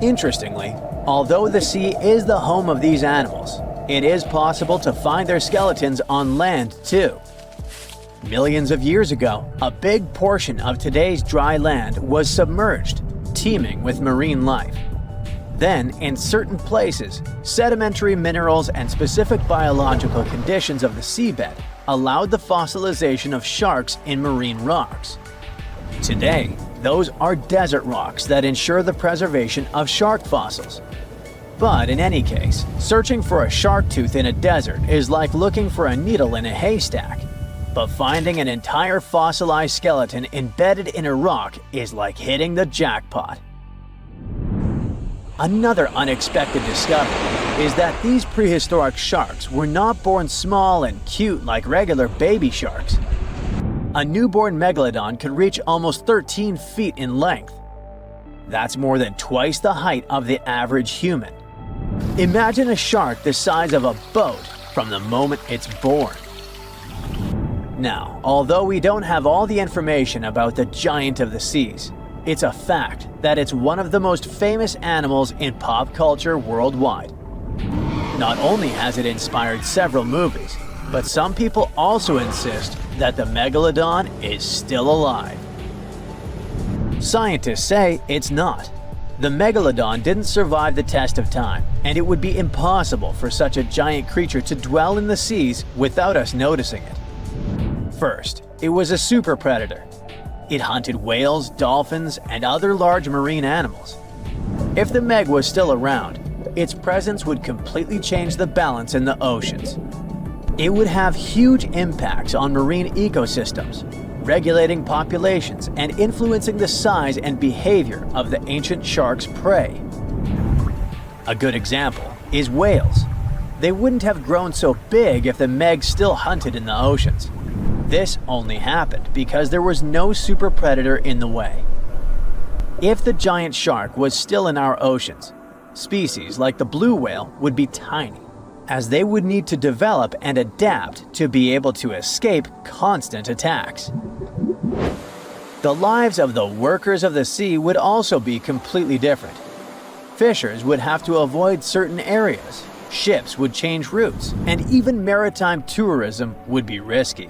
Interestingly, although the sea is the home of these animals, it is possible to find their skeletons on land too. Millions of years ago, a big portion of today's dry land was submerged, teeming with marine life. Then, in certain places, sedimentary minerals and specific biological conditions of the seabed allowed the fossilization of sharks in marine rocks. Today, those are desert rocks that ensure the preservation of shark fossils. But in any case, searching for a shark tooth in a desert is like looking for a needle in a haystack. But finding an entire fossilized skeleton embedded in a rock is like hitting the jackpot. Another unexpected discovery is that these prehistoric sharks were not born small and cute like regular baby sharks. A newborn megalodon could reach almost 13 feet in length. That's more than twice the height of the average human. Imagine a shark the size of a boat from the moment it's born. Now, although we don't have all the information about the giant of the seas, it's a fact that it's one of the most famous animals in pop culture worldwide. Not only has it inspired several movies, but some people also insist that the megalodon is still alive. Scientists say it's not. The megalodon didn't survive the test of time, and it would be impossible for such a giant creature to dwell in the seas without us noticing it. First, it was a super predator. It hunted whales, dolphins, and other large marine animals. If the meg was still around, its presence would completely change the balance in the oceans. It would have huge impacts on marine ecosystems, regulating populations and influencing the size and behavior of the ancient shark's prey. A good example is whales. They wouldn't have grown so big if the meg still hunted in the oceans. This only happened because there was no super predator in the way. If the giant shark was still in our oceans, species like the blue whale would be tiny, as they would need to develop and adapt to be able to escape constant attacks. The lives of the workers of the sea would also be completely different. Fishers would have to avoid certain areas, ships would change routes, and even maritime tourism would be risky.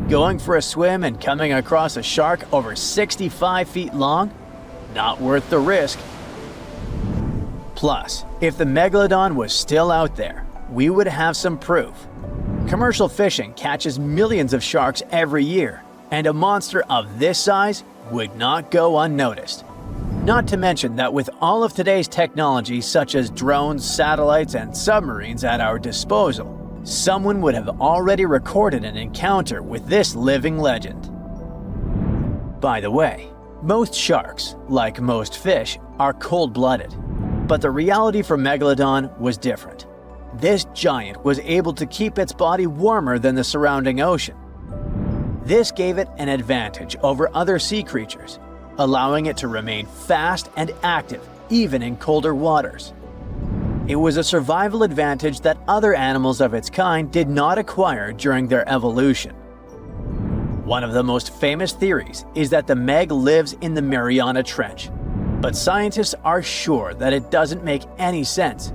Going for a swim and coming across a shark over 65 feet long? Not worth the risk. Plus, if the megalodon was still out there, we would have some proof. Commercial fishing catches millions of sharks every year, and a monster of this size would not go unnoticed. Not to mention that with all of today's technology such as drones, satellites, and submarines at our disposal, someone would have already recorded an encounter with this living legend. By the way, most sharks, like most fish, are cold-blooded. But the reality for Megalodon was different. This giant was able to keep its body warmer than the surrounding ocean. This gave it an advantage over other sea creatures, allowing it to remain fast and active even in colder waters. It was a survival advantage that other animals of its kind did not acquire during their evolution. One of the most famous theories is that the Meg lives in the Mariana Trench, but scientists are sure that it doesn't make any sense.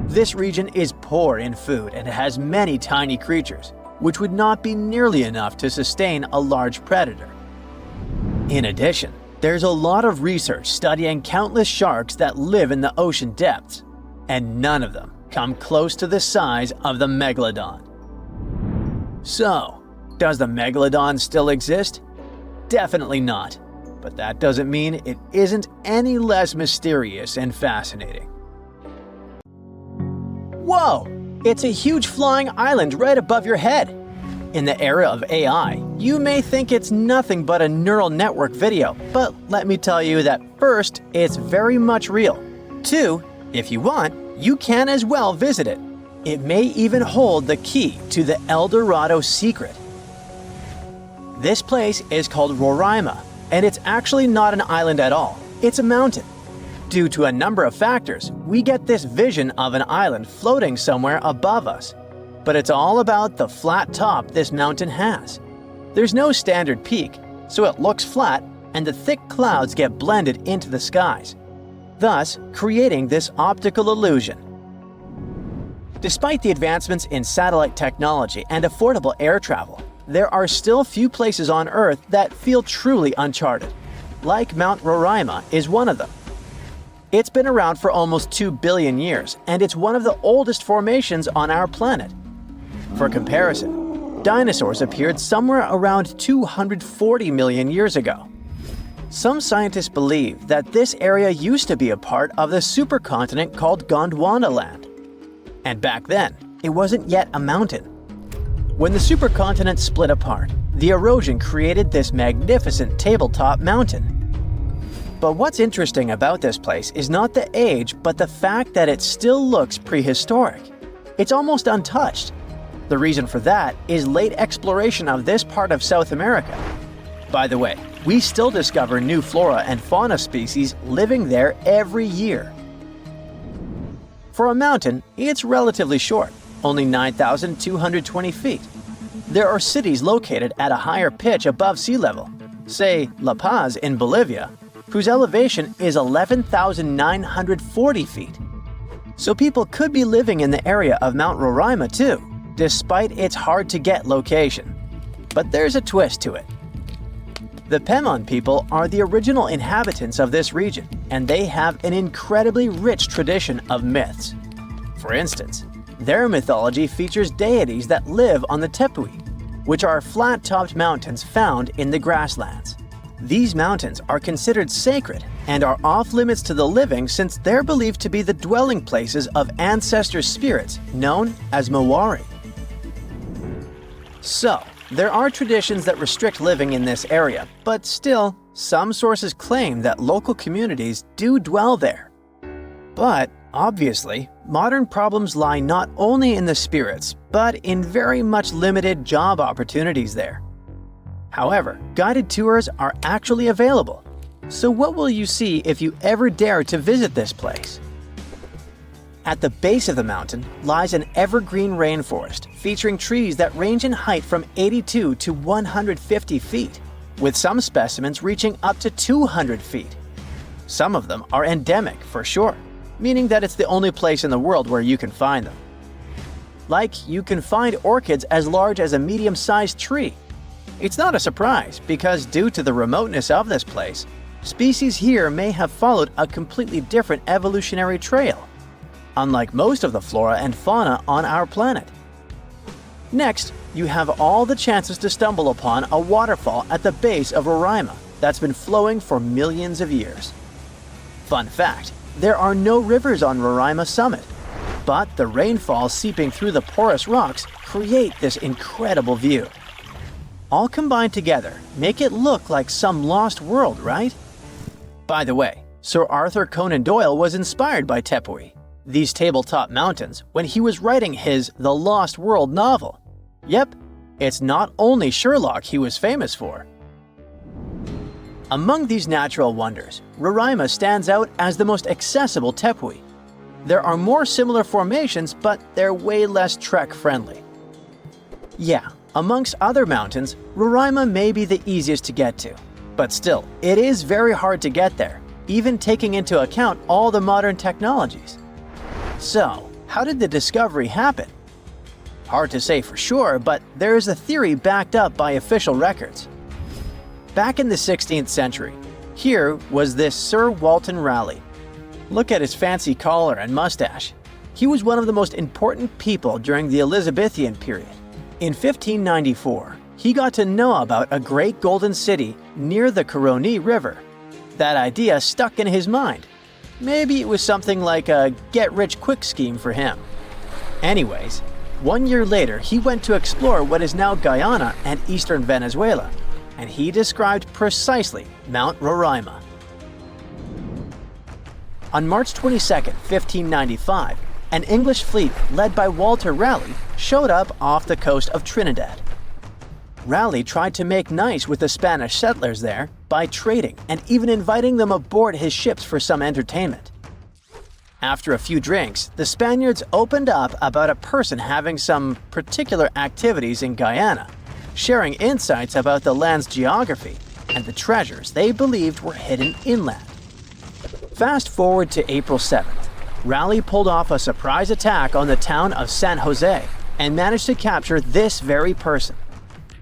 This region is poor in food and has many tiny creatures, which would not be nearly enough to sustain a large predator. In addition, there's a lot of research studying countless sharks that live in the ocean depths, and none of them come close to the size of the Megalodon. So, does the Megalodon still exist? Definitely not, but that doesn't mean it isn't any less mysterious and fascinating. Whoa! It's a huge flying island right above your head. In the era of AI, you may think it's nothing but a neural network video, but let me tell you that first, it's very much real. Two, if you want, you can as well visit it. It may even hold the key to the El Dorado secret. This place is called Roraima, and it's actually not an island at all. It's a mountain. Due to a number of factors, we get this vision of an island floating somewhere above us. But it's all about the flat top this mountain has. There's no standard peak, so it looks flat and the thick clouds get blended into the skies. thus creating this optical illusion. Despite the advancements in satellite technology and affordable air travel, there are still few places on Earth that feel truly uncharted. Like Mount Roraima is one of them. It's been around for almost 2 billion years, and it's one of the oldest formations on our planet. For comparison, dinosaurs appeared somewhere around 240 million years ago. Some scientists believe that this area used to be a part of the supercontinent called Gondwana land. And back then, it wasn't yet a mountain. When the supercontinent split apart, the erosion created this magnificent tabletop mountain. But what's interesting about this place is not the age, but the fact that it still looks prehistoric. It's almost untouched. The reason for that is late exploration of this part of South America. By the way, we still discover new flora and fauna species living there every year. For a mountain, it's relatively short, only 9,220 feet. There are cities located at a higher pitch above sea level, say La Paz in Bolivia, whose elevation is 11,940 feet. So people could be living in the area of Mount Roraima too, despite its hard-to-get location. But there's a twist to it. The Pemon people are the original inhabitants of this region, and they have an incredibly rich tradition of myths. For instance, their mythology features deities that live on the tepui, which are flat-topped mountains found in the grasslands. These mountains are considered sacred and are off-limits to the living since they're believed to be the dwelling places of ancestor spirits known as Mawari. So, there are traditions that restrict living in this area, but still, some sources claim that local communities do dwell there. But, obviously, modern problems lie not only in the spirits, but in very much limited job opportunities there. However, guided tours are actually available. So what will you see if you ever dare to visit this place? At the base of the mountain lies an evergreen rainforest featuring trees that range in height from 82 to 150 feet, with some specimens reaching up to 200 feet. Some of them are endemic for sure, meaning that it's the only place in the world where you can find them. Like, you can find orchids as large as a medium-sized tree. It's not a surprise because due to the remoteness of this place, species here may have followed a completely different evolutionary trail, unlike most of the flora and fauna on our planet. Next, you have all the chances to stumble upon a waterfall at the base of Roraima that's been flowing for millions of years. Fun fact, there are no rivers on Roraima summit, but the rainfall seeping through the porous rocks create this incredible view. All combined together make it look like some lost world, right? By the way, Sir Arthur Conan Doyle was inspired by Tepui, these tabletop mountains, when he was writing his The Lost World novel. Yep, it's not only Sherlock he was famous for. Among these natural wonders, Roraima stands out as the most accessible tepui. There are more similar formations, but they're way less trek-friendly. Yeah, amongst other mountains, Roraima may be the easiest to get to, but still, it is very hard to get there, even taking into account all the modern technologies. So, how did the discovery happen? Hard to say for sure, but there is a theory backed up by official records. Back in the 16th century, here was this Sir Walter Raleigh. Look at his fancy collar and mustache. He was one of the most important people during the Elizabethan period. In 1594, he got to know about a great golden city near the Caroni River. That idea stuck in his mind. Maybe it was something like a get-rich-quick scheme for him. Anyways, 1 year later, he went to explore what is now Guyana and eastern Venezuela, and he described precisely Mount Roraima. On March 22, 1595, an English fleet led by Walter Raleigh showed up off the coast of Trinidad. Raleigh tried to make nice with the Spanish settlers there by trading and even inviting them aboard his ships for some entertainment. After a few drinks, the Spaniards opened up about a person having some particular activities in Guyana, sharing insights about the land's geography and the treasures they believed were hidden inland. Fast forward to April 7th. Raleigh pulled off a surprise attack on the town of San Jose and managed to capture this very person.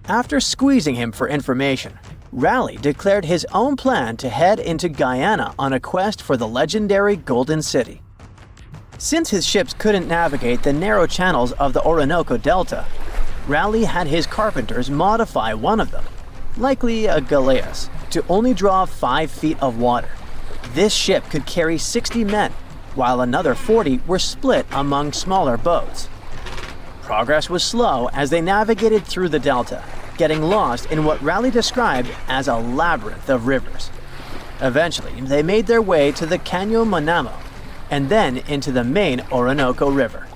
After squeezing him for information, Raleigh declared his own plan to head into Guyana on a quest for the legendary Golden City. Since his ships couldn't navigate the narrow channels of the Orinoco Delta, Raleigh had his carpenters modify one of them, likely a galleass, to only draw 5 feet of water. This ship could carry 60 men, while another 40 were split among smaller boats. Progress was slow as they navigated through the delta, getting lost in what Raleigh described as a labyrinth of rivers. Eventually, they made their way to the Caño Manamo, and then into the main Orinoco River.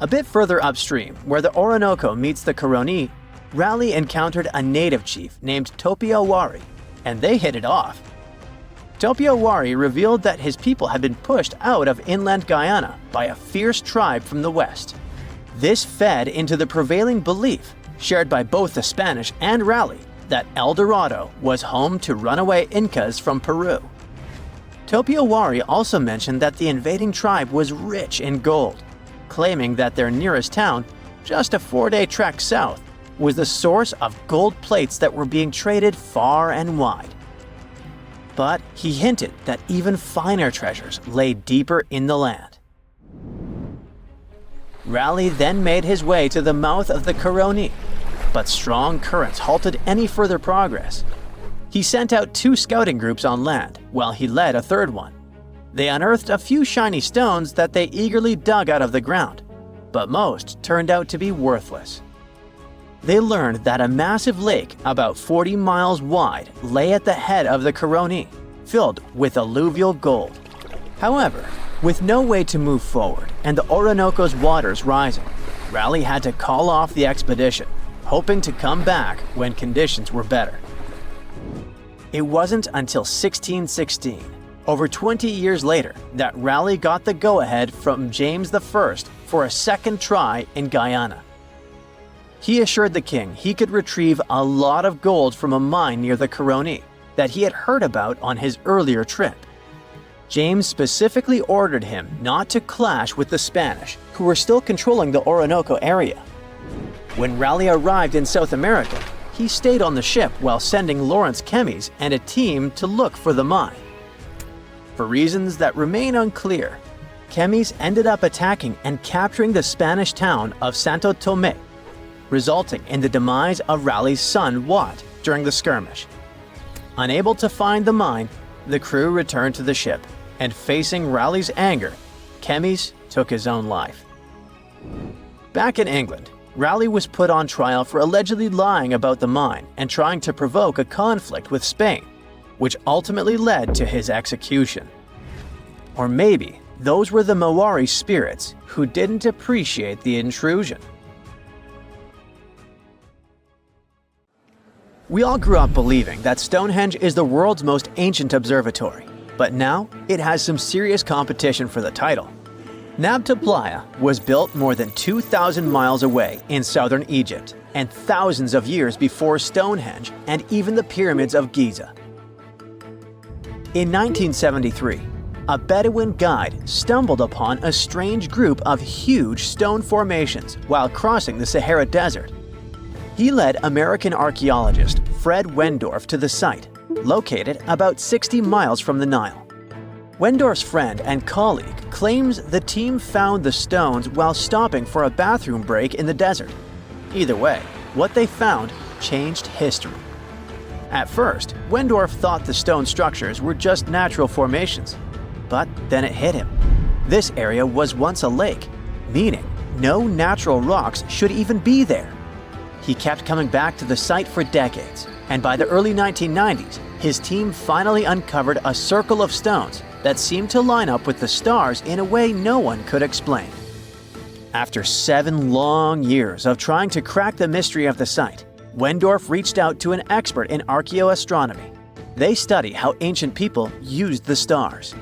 A bit further upstream, where the Orinoco meets the Caroni, Raleigh encountered a native chief named Topiawari, and they hit it off. Topiawari revealed that his people had been pushed out of inland Guyana by a fierce tribe from the west. This fed into the prevailing belief, shared by both the Spanish and Raleigh, that El Dorado was home to runaway Incas from Peru. Topiawari also mentioned that the invading tribe was rich in gold, claiming that their nearest town, just a 4-day trek south, was the source of gold plates that were being traded far and wide. But he hinted that even finer treasures lay deeper in the land. Raleigh then made his way to the mouth of the Caroni, but strong currents halted any further progress. He sent out 2 scouting groups on land, while he led a third one. They unearthed a few shiny stones that they eagerly dug out of the ground, but most turned out to be worthless. They learned that a massive lake about 40 miles wide lay at the head of the Caroni, filled with alluvial gold. However, with no way to move forward and the Orinoco's waters rising, Raleigh had to call off the expedition, hoping to come back when conditions were better. It wasn't until 1616, over 20 years later, that Raleigh got the go-ahead from James I for a second try in Guyana. He assured the king he could retrieve a lot of gold from a mine near the Caroni that he had heard about on his earlier trip. James specifically ordered him not to clash with the Spanish, who were still controlling the Orinoco area. When Raleigh arrived in South America, he stayed on the ship while sending Lawrence Kemmys and a team to look for the mine. For reasons that remain unclear, Kemmys ended up attacking and capturing the Spanish town of Santo Tomé, resulting in the demise of Raleigh's son Wat during the skirmish. Unable to find the mine, the crew returned to the ship, and facing Raleigh's anger, Kemmys took his own life. Back in England, Raleigh was put on trial for allegedly lying about the mine and trying to provoke a conflict with Spain, which ultimately led to his execution. Or maybe those were the Maori spirits who didn't appreciate the intrusion. We all grew up believing that Stonehenge is the world's most ancient observatory, but now it has some serious competition for the title. Nabta Playa was built more than 2,000 miles away in southern Egypt and thousands of years before Stonehenge and even the pyramids of Giza. In 1973, a Bedouin guide stumbled upon a strange group of huge stone formations while crossing the Sahara Desert. He led American archaeologist Fred Wendorf to the site, located about 60 miles from the Nile. Wendorf's friend and colleague claims the team found the stones while stopping for a bathroom break in the desert. Either way, what they found changed history. At first, Wendorf thought the stone structures were just natural formations, but then it hit him. This area was once a lake, meaning no natural rocks should even be there. He kept coming back to the site for decades, and by the early 1990s, his team finally uncovered a circle of stones that seemed to line up with the stars in a way no one could explain. After 7 long years of trying to crack the mystery of the site, Wendorf reached out to an expert in archaeoastronomy. They study how ancient people used the stars.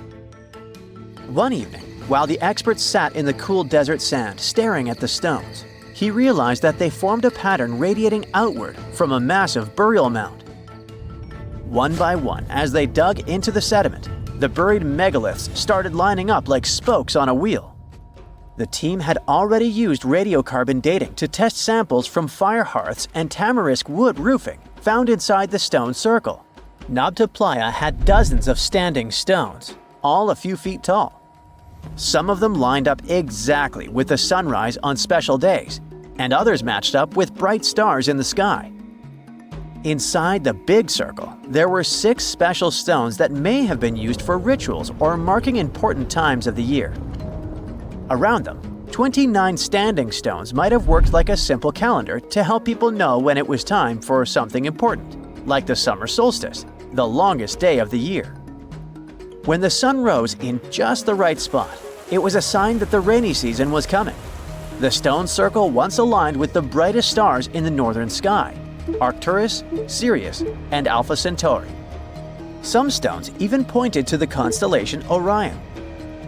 One evening, while the expert sat in the cool desert sand staring at the stones, he realized that they formed a pattern radiating outward from a massive burial mound. One by one, as they dug into the sediment, the buried megaliths started lining up like spokes on a wheel. The team had already used radiocarbon dating to test samples from fire hearths and tamarisk wood roofing found inside the stone circle. Nabta Playa had dozens of standing stones, all a few feet tall. Some of them lined up exactly with the sunrise on special days, and others matched up with bright stars in the sky. Inside the big circle, there were 6 special stones that may have been used for rituals or marking important times of the year. Around them, 29 standing stones might have worked like a simple calendar to help people know when it was time for something important, like the summer solstice, the longest day of the year. When the sun rose in just the right spot, it was a sign that the rainy season was coming. The stone circle once aligned with the brightest stars in the northern sky: Arcturus, Sirius, and Alpha Centauri. Some stones even pointed to the constellation Orion.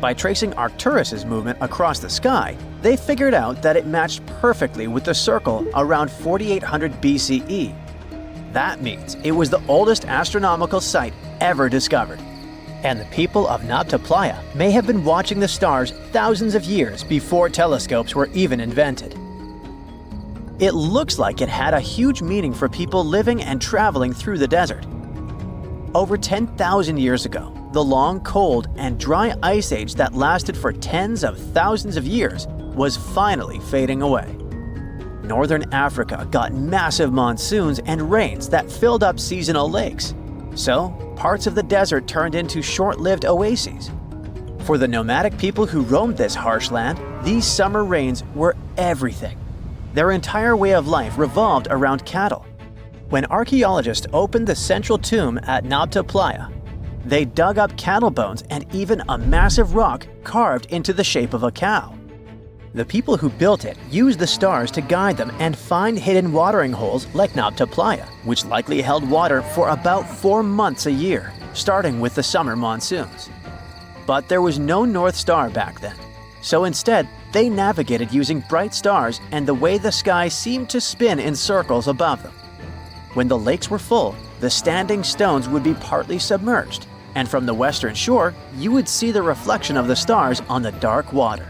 By tracing Arcturus's movement across the sky, they figured out that it matched perfectly with the circle around 4800 BCE. That means it was the oldest astronomical site ever discovered. And the people of Nabta Playa may have been watching the stars thousands of years before telescopes were even invented. It looks like it had a huge meaning for people living and traveling through the desert. Over 10,000 years ago, the long, cold, and dry ice age that lasted for tens of thousands of years was finally fading away. Northern Africa got massive monsoons and rains that filled up seasonal lakes. So, parts of the desert turned into short-lived oases. For the nomadic people who roamed this harsh land, these summer rains were everything. Their entire way of life revolved around cattle. When archaeologists opened the central tomb at Nabta Playa, they dug up cattle bones and even a massive rock carved into the shape of a cow. The people who built it used the stars to guide them and find hidden watering holes like Nabta Playa, which likely held water for about 4 months a year, starting with the summer monsoons. But there was no North Star back then, so instead they navigated using bright stars and the way the sky seemed to spin in circles above them. When the lakes were full, the standing stones would be partly submerged, and from the western shore, you would see the reflection of the stars on the dark water.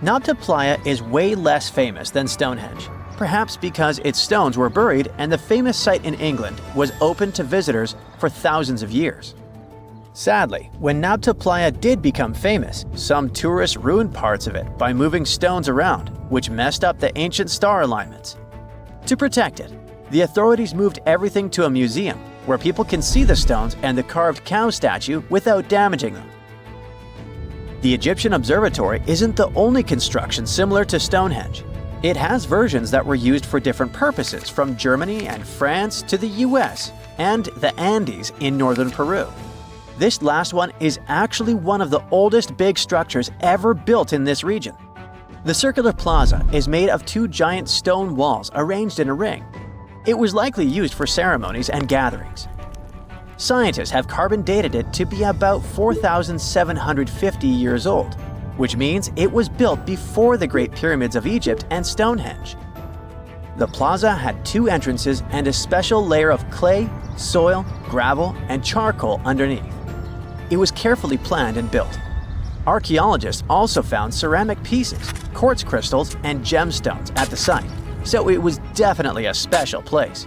Nabta Playa is way less famous than Stonehenge, perhaps because its stones were buried and the famous site in England was open to visitors for thousands of years. Sadly, when Nabta Playa did become famous, some tourists ruined parts of it by moving stones around, which messed up the ancient star alignments. To protect it, the authorities moved everything to a museum where people can see the stones and the carved cow statue without damaging them. The Egyptian observatory isn't the only construction similar to Stonehenge. It has versions that were used for different purposes, from Germany and France to the US and the Andes in northern Peru. This last one is actually one of the oldest big structures ever built in this region. The circular plaza is made of 2 giant stone walls arranged in a ring. It was likely used for ceremonies and gatherings. Scientists have carbon dated it to be about 4,750 years old, which means it was built before the Great Pyramids of Egypt and Stonehenge. The plaza had 2 entrances and a special layer of clay, soil, gravel, and charcoal underneath. It was carefully planned and built. Archaeologists also found ceramic pieces, quartz crystals, and gemstones at the site, so it was definitely a special place.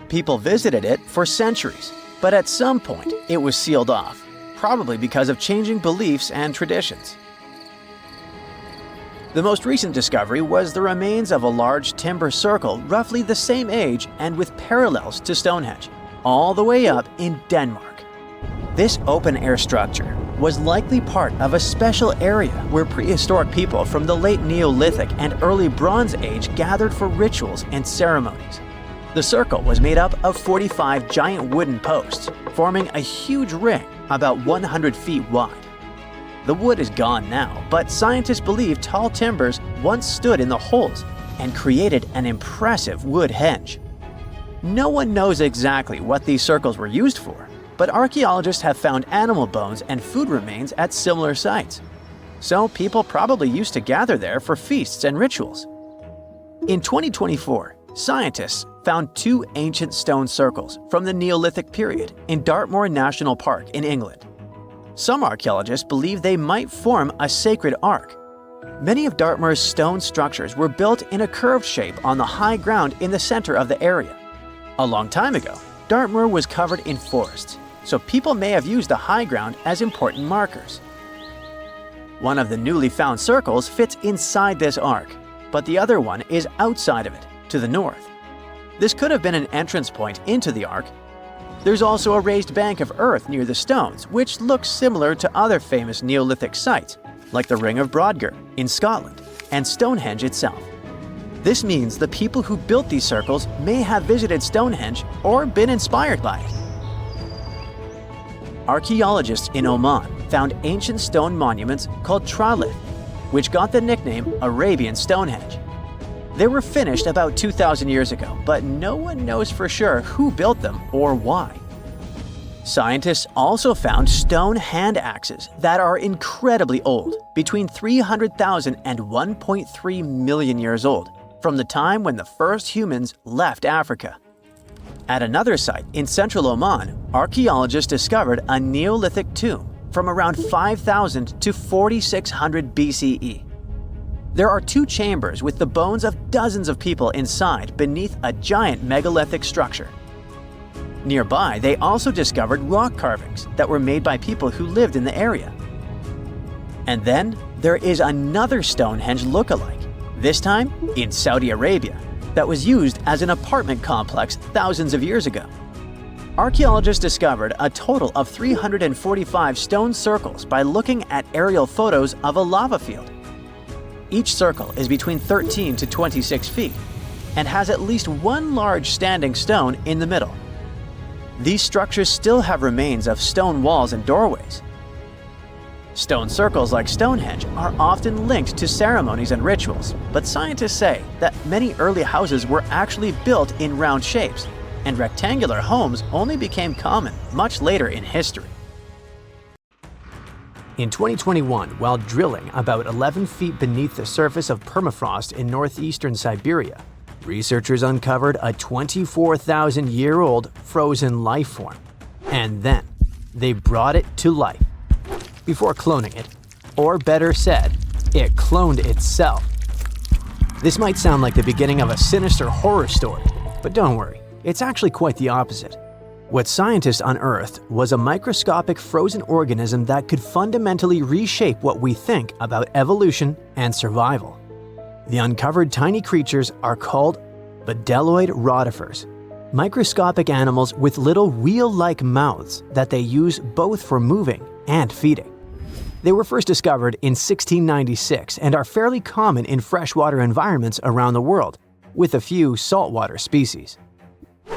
People visited it for centuries, but at some point it was sealed off, probably because of changing beliefs and traditions. The most recent discovery was the remains of a large timber circle roughly the same age and with parallels to Stonehenge, all the way up in Denmark. This open-air structure was likely part of a special area where prehistoric people from the late Neolithic and early Bronze Age gathered for rituals and ceremonies. The circle was made up of 45 giant wooden posts, forming a huge ring about 100 feet wide. The wood is gone now, but scientists believe tall timbers once stood in the holes and created an impressive wood henge. No one knows exactly what these circles were used for, but archaeologists have found animal bones and food remains at similar sites. So people probably used to gather there for feasts and rituals. In 2024, Scientists found two ancient stone circles from the Neolithic period in Dartmoor National Park in England. Some archaeologists believe they might form a sacred ark. Many of Dartmoor's stone structures were built in a curved shape on the high ground in the center of the area. A long time ago, Dartmoor was covered in forests, so people may have used the high ground as important markers. One of the newly found circles fits inside this ark, but the other one is outside of it, to the north. This could have been an entrance point into the ark. There's also a raised bank of earth near the stones, which looks similar to other famous Neolithic sites, like the Ring of Brodgar in Scotland and Stonehenge itself. This means the people who built these circles may have visited Stonehenge or been inspired by it. Archaeologists in Oman found ancient stone monuments called tralith, which got the nickname Arabian Stonehenge. They were finished about 2,000 years ago, but no one knows for sure who built them or why. Scientists also found stone hand axes that are incredibly old, between 300,000 and 1.3 million years old, from the time when the first humans left Africa. At another site in central Oman, archaeologists discovered a Neolithic tomb from around 5,000 to 4,600 BCE. There are two chambers with the bones of dozens of people inside beneath a giant megalithic structure. Nearby, they also discovered rock carvings that were made by people who lived in the area. And then there is another Stonehenge look-alike, this time in Saudi Arabia, that was used as an apartment complex thousands of years ago. Archaeologists discovered a total of 345 stone circles by looking at aerial photos of a lava field. Each circle is between 13 to 26 feet and has at least one large standing stone in the middle. These structures still have remains of stone walls and doorways. Stone circles like Stonehenge are often linked to ceremonies and rituals, but scientists say that many early houses were actually built in round shapes, and rectangular homes only became common much later in history. In 2021, while drilling about 11 feet beneath the surface of permafrost in northeastern Siberia, researchers uncovered a 24,000-year-old frozen life form. And then, they brought it to life. Before cloning it, or better said, it cloned itself. This might sound like the beginning of a sinister horror story, but don't worry, it's actually quite the opposite. What scientists unearthed was a microscopic frozen organism that could fundamentally reshape what we think about evolution and survival. The uncovered tiny creatures are called bdelloid rotifers, microscopic animals with little wheel-like mouths that they use both for moving and feeding. They were first discovered in 1696 and are fairly common in freshwater environments around the world, with a few saltwater species.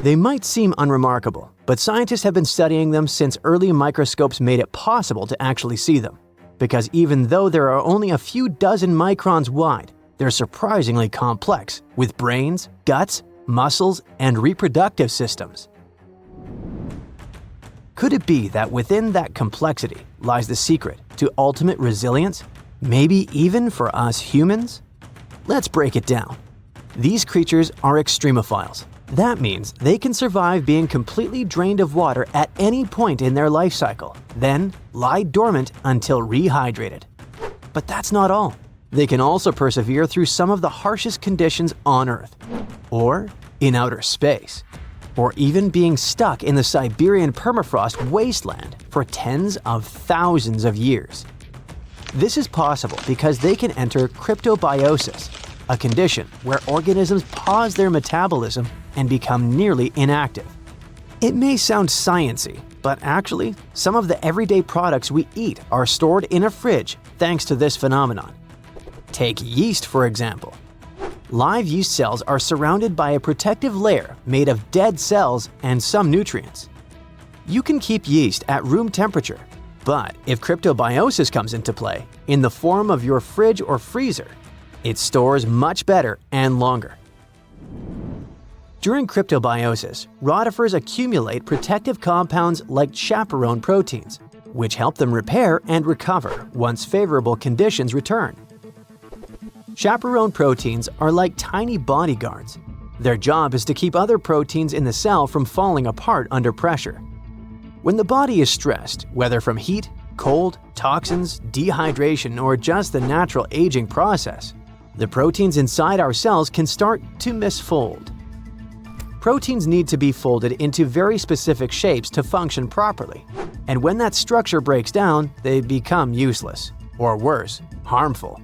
They might seem unremarkable, but scientists have been studying them since early microscopes made it possible to actually see them. Because even though there are only a few dozen microns wide, they're surprisingly complex, with brains, guts, muscles, and reproductive systems. Could it be that within that complexity lies the secret to ultimate resilience, maybe even for us humans? Let's break it down. These creatures are extremophiles. That means they can survive being completely drained of water at any point in their life cycle, then lie dormant until rehydrated. But that's not all. They can also persevere through some of the harshest conditions on Earth, or in outer space, or even being stuck in the Siberian permafrost wasteland for tens of thousands of years. This is possible because they can enter cryptobiosis, a condition where organisms pause their metabolism and become nearly inactive. It may sound sciencey, but actually, some of the everyday products we eat are stored in a fridge thanks to this phenomenon. Take yeast, for example. Live yeast cells are surrounded by a protective layer made of dead cells and some nutrients. You can keep yeast at room temperature, but if cryptobiosis comes into play, in the form of your fridge or freezer, it stores much better and longer. During cryptobiosis, rotifers accumulate protective compounds like chaperone proteins, which help them repair and recover once favorable conditions return. Chaperone proteins are like tiny bodyguards. Their job is to keep other proteins in the cell from falling apart under pressure. When the body is stressed, whether from heat, cold, toxins, dehydration, or just the natural aging process, the proteins inside our cells can start to misfold. Proteins need to be folded into very specific shapes to function properly, and when that structure breaks down, they become useless, or worse, harmful.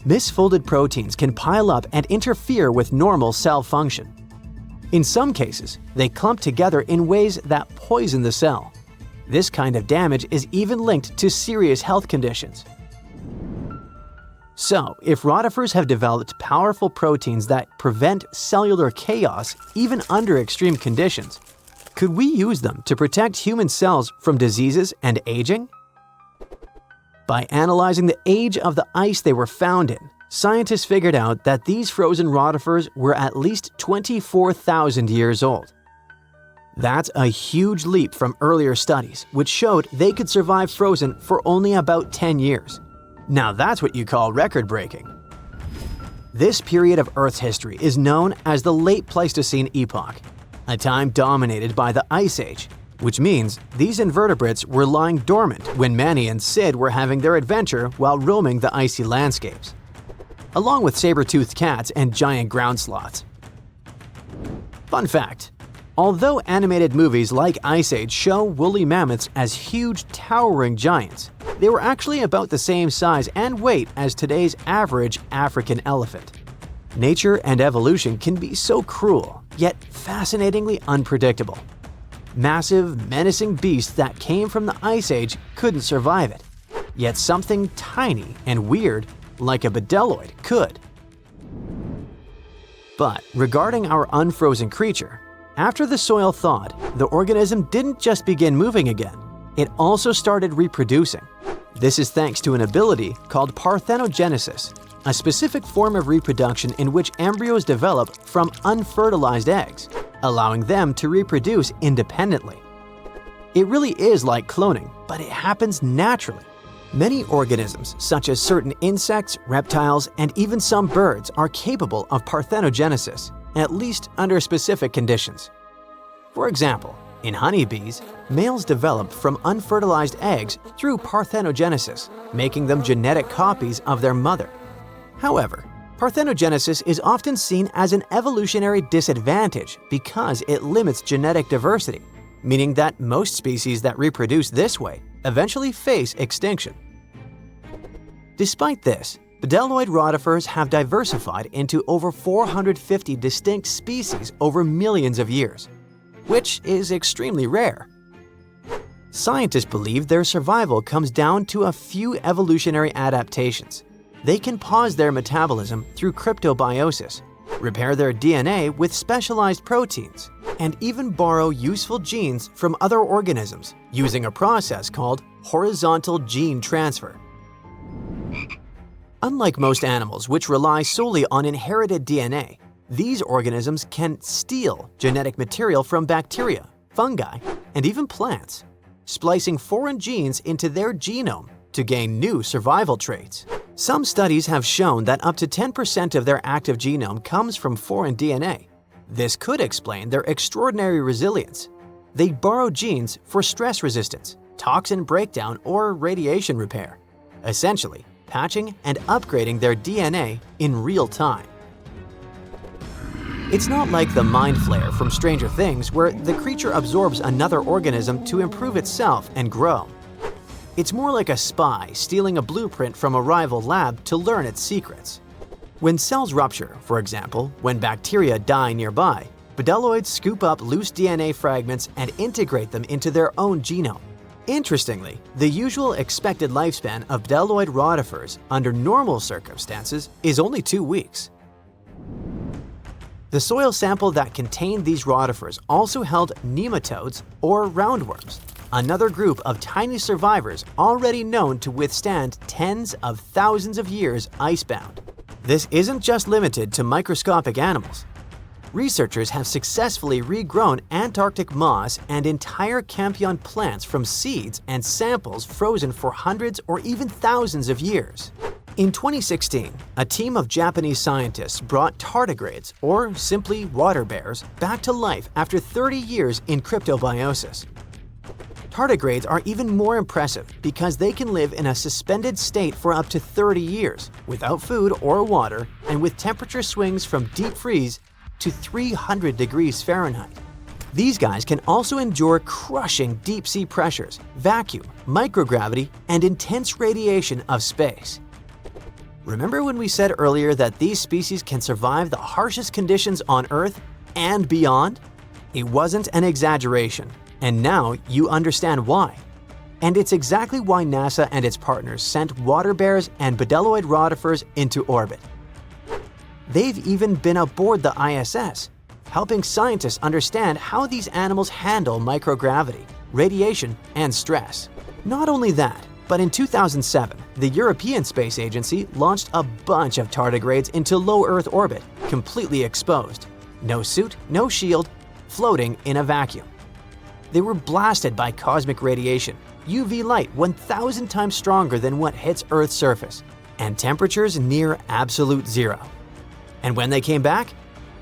Misfolded proteins can pile up and interfere with normal cell function. In some cases, they clump together in ways that poison the cell. This kind of damage is even linked to serious health conditions. So, if rotifers have developed powerful proteins that prevent cellular chaos even under extreme conditions, could we use them to protect human cells from diseases and aging? By analyzing the age of the ice they were found in, scientists figured out that these frozen rotifers were at least 24,000 years old. That's a huge leap from earlier studies, which showed they could survive frozen for only about 10 years. Now that's what you call record-breaking. This period of Earth's history is known as the Late Pleistocene Epoch, a time dominated by the Ice Age, which means these invertebrates were lying dormant when Manny and Sid were having their adventure while roaming the icy landscapes, along with saber-toothed cats and giant ground sloths. Fun fact: although animated movies like Ice Age show woolly mammoths as huge, towering giants, they were actually about the same size and weight as today's average African elephant. Nature and evolution can be so cruel, yet fascinatingly unpredictable. Massive, menacing beasts that came from the Ice Age couldn't survive it, yet something tiny and weird, like a bedeloid, could. But regarding our unfrozen creature, after the soil thawed, the organism didn't just begin moving again, it also started reproducing. This is thanks to an ability called parthenogenesis, a specific form of reproduction in which embryos develop from unfertilized eggs, allowing them to reproduce independently. It really is like cloning, but it happens naturally. Many organisms, such as certain insects, reptiles, and even some birds, are capable of parthenogenesis, at least under specific conditions. For example, in honeybees, males develop from unfertilized eggs through parthenogenesis, making them genetic copies of their mother. However, parthenogenesis is often seen as an evolutionary disadvantage because it limits genetic diversity, meaning that most species that reproduce this way eventually face extinction. Despite this, bedeloid rotifers have diversified into over 450 distinct species over millions of years, which is extremely rare. Scientists believe their survival comes down to a few evolutionary adaptations. They can pause their metabolism through cryptobiosis, repair their DNA with specialized proteins, and even borrow useful genes from other organisms using a process called horizontal gene transfer. Unlike most animals which rely solely on inherited DNA, these organisms can steal genetic material from bacteria, fungi, and even plants, splicing foreign genes into their genome to gain new survival traits. Some studies have shown that up to 10% of their active genome comes from foreign DNA. This could explain their extraordinary resilience. They borrow genes for stress resistance, toxin breakdown, or radiation repair, essentially patching and upgrading their DNA in real time. It's not like the Mind Flayer from Stranger Things, where the creature absorbs another organism to improve itself and grow. It's more like a spy stealing a blueprint from a rival lab to learn its secrets. When cells rupture, for example, when bacteria die nearby, bedeloids scoop up loose DNA fragments and integrate them into their own genome. Interestingly, the usual expected lifespan of bedeloid rotifers under normal circumstances is only 2 weeks. The soil sample that contained these rotifers also held nematodes or roundworms, another group of tiny survivors already known to withstand tens of thousands of years icebound. This isn't just limited to microscopic animals. Researchers have successfully regrown Antarctic moss and entire Campion plants from seeds and samples frozen for hundreds or even thousands of years. In 2016, a team of Japanese scientists brought tardigrades, or simply water bears, back to life after 30 years in cryptobiosis. Tardigrades are even more impressive because they can live in a suspended state for up to 30 years, without food or water and with temperature swings from deep freeze to 300 degrees Fahrenheit. These guys can also endure crushing deep-sea pressures, vacuum, microgravity, and intense radiation of space. Remember when we said earlier that these species can survive the harshest conditions on Earth and beyond? It wasn't an exaggeration, and now you understand why. And it's exactly why NASA and its partners sent water bears and bedeloid rotifers into orbit. They've even been aboard the ISS, helping scientists understand how these animals handle microgravity, radiation, and stress. Not only that, but in 2007, the European Space Agency launched a bunch of tardigrades into low Earth orbit, completely exposed. No suit, no shield, floating in a vacuum. They were blasted by cosmic radiation, UV light 1,000 times stronger than what hits Earth's surface, and temperatures near absolute zero. And when they came back,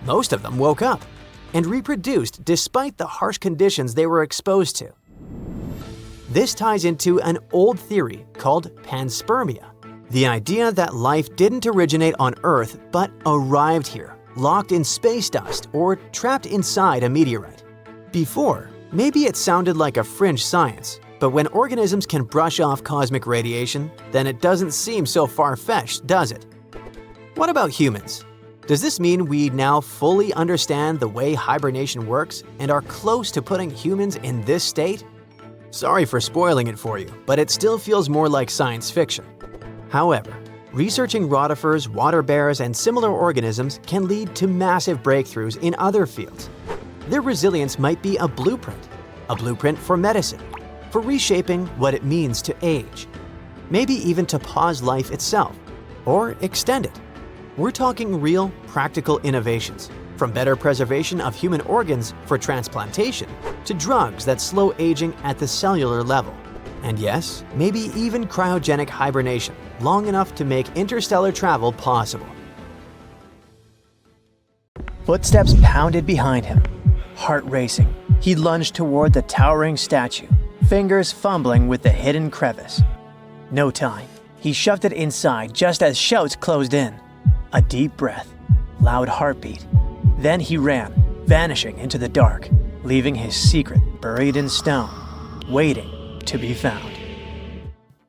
most of them woke up and reproduced despite the harsh conditions they were exposed to. This ties into an old theory called panspermia, the idea that life didn't originate on Earth but arrived here, locked in space dust or trapped inside a meteorite. Before, maybe it sounded like a fringe science, but when organisms can brush off cosmic radiation, then it doesn't seem so far-fetched, does it? What about humans? Does this mean we now fully understand the way hibernation works and are close to putting humans in this state? Sorry for spoiling it for you, but it still feels more like science fiction. However, researching rotifers, water bears, and similar organisms can lead to massive breakthroughs in other fields. Their resilience might be a blueprint for medicine, for reshaping what it means to age, maybe even to pause life itself, or extend it. We're talking real, practical innovations, from better preservation of human organs for transplantation to drugs that slow aging at the cellular level. And yes, maybe even cryogenic hibernation, long enough to make interstellar travel possible. Footsteps pounded behind him, heart racing. He lunged toward the towering statue, fingers fumbling with the hidden crevice. No time. He shoved it inside just as shouts closed in. A deep breath, loud heartbeat. Then he ran, vanishing into the dark, leaving his secret buried in stone, waiting to be found.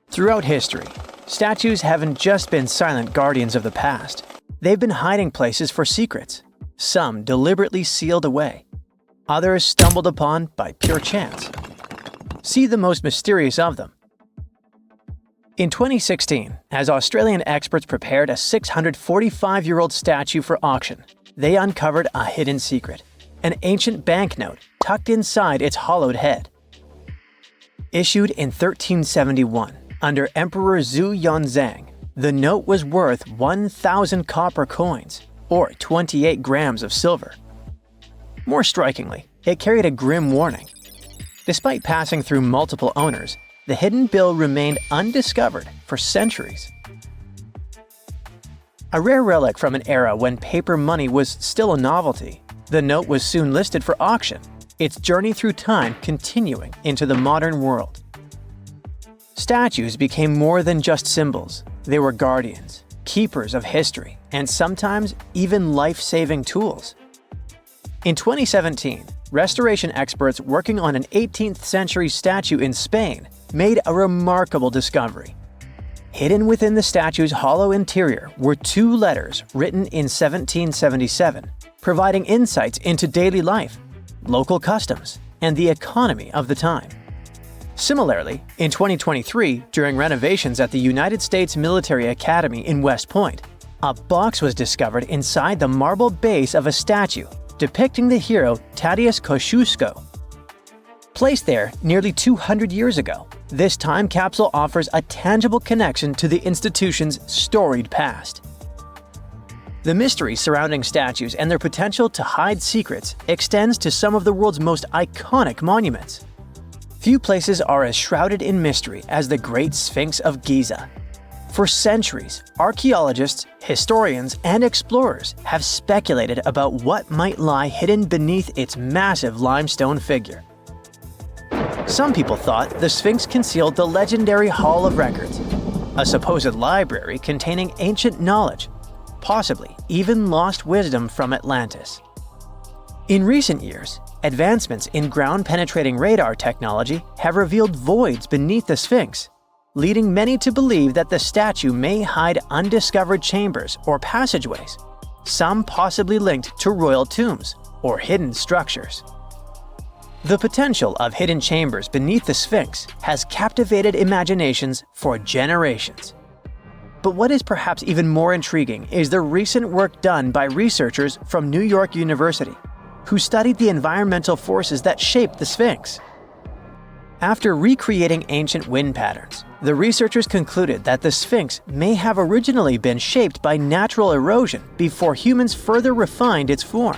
Throughout history, statues haven't just been silent guardians of the past. They've been hiding places for secrets, some deliberately sealed away, others stumbled upon by pure chance. See the most mysterious of them. In 2016, as Australian experts prepared a 645-year-old statue for auction, they uncovered a hidden secret, an ancient banknote tucked inside its hollowed head. Issued in 1371 under Emperor Zhu Yunzang, the note was worth 1,000 copper coins, or 28 grams of silver. More strikingly, it carried a grim warning. Despite passing through multiple owners, the hidden bill remained undiscovered for centuries. A rare relic from an era when paper money was still a novelty, the note was soon listed for auction, its journey through time continuing into the modern world. Statues became more than just symbols. They were guardians, keepers of history, and sometimes even life-saving tools. In 2017, restoration experts working on an 18th century statue in Spain made a remarkable discovery. Hidden within the statue's hollow interior were 2 letters written in 1777, providing insights into daily life, local customs, and the economy of the time. Similarly, in 2023, during renovations at the United States Military Academy in West Point, a box was discovered inside the marble base of a statue depicting the hero Tadeusz Kościuszko. Placed there nearly 200 years ago, this time capsule offers a tangible connection to the institution's storied past. The mystery surrounding statues and their potential to hide secrets extends to some of the world's most iconic monuments. Few places are as shrouded in mystery as the Great Sphinx of Giza. For centuries, archaeologists, historians, and explorers have speculated about what might lie hidden beneath its massive limestone figure. Some people thought the Sphinx concealed the legendary Hall of Records, a supposed library containing ancient knowledge, possibly even lost wisdom from Atlantis. In recent years, advancements in ground-penetrating radar technology have revealed voids beneath the Sphinx, leading many to believe that the statue may hide undiscovered chambers or passageways, some possibly linked to royal tombs or hidden structures. The potential of hidden chambers beneath the Sphinx has captivated imaginations for generations. But what is perhaps even more intriguing is the recent work done by researchers from New York University, who studied the environmental forces that shaped the Sphinx. After recreating ancient wind patterns, the researchers concluded that the Sphinx may have originally been shaped by natural erosion before humans further refined its form.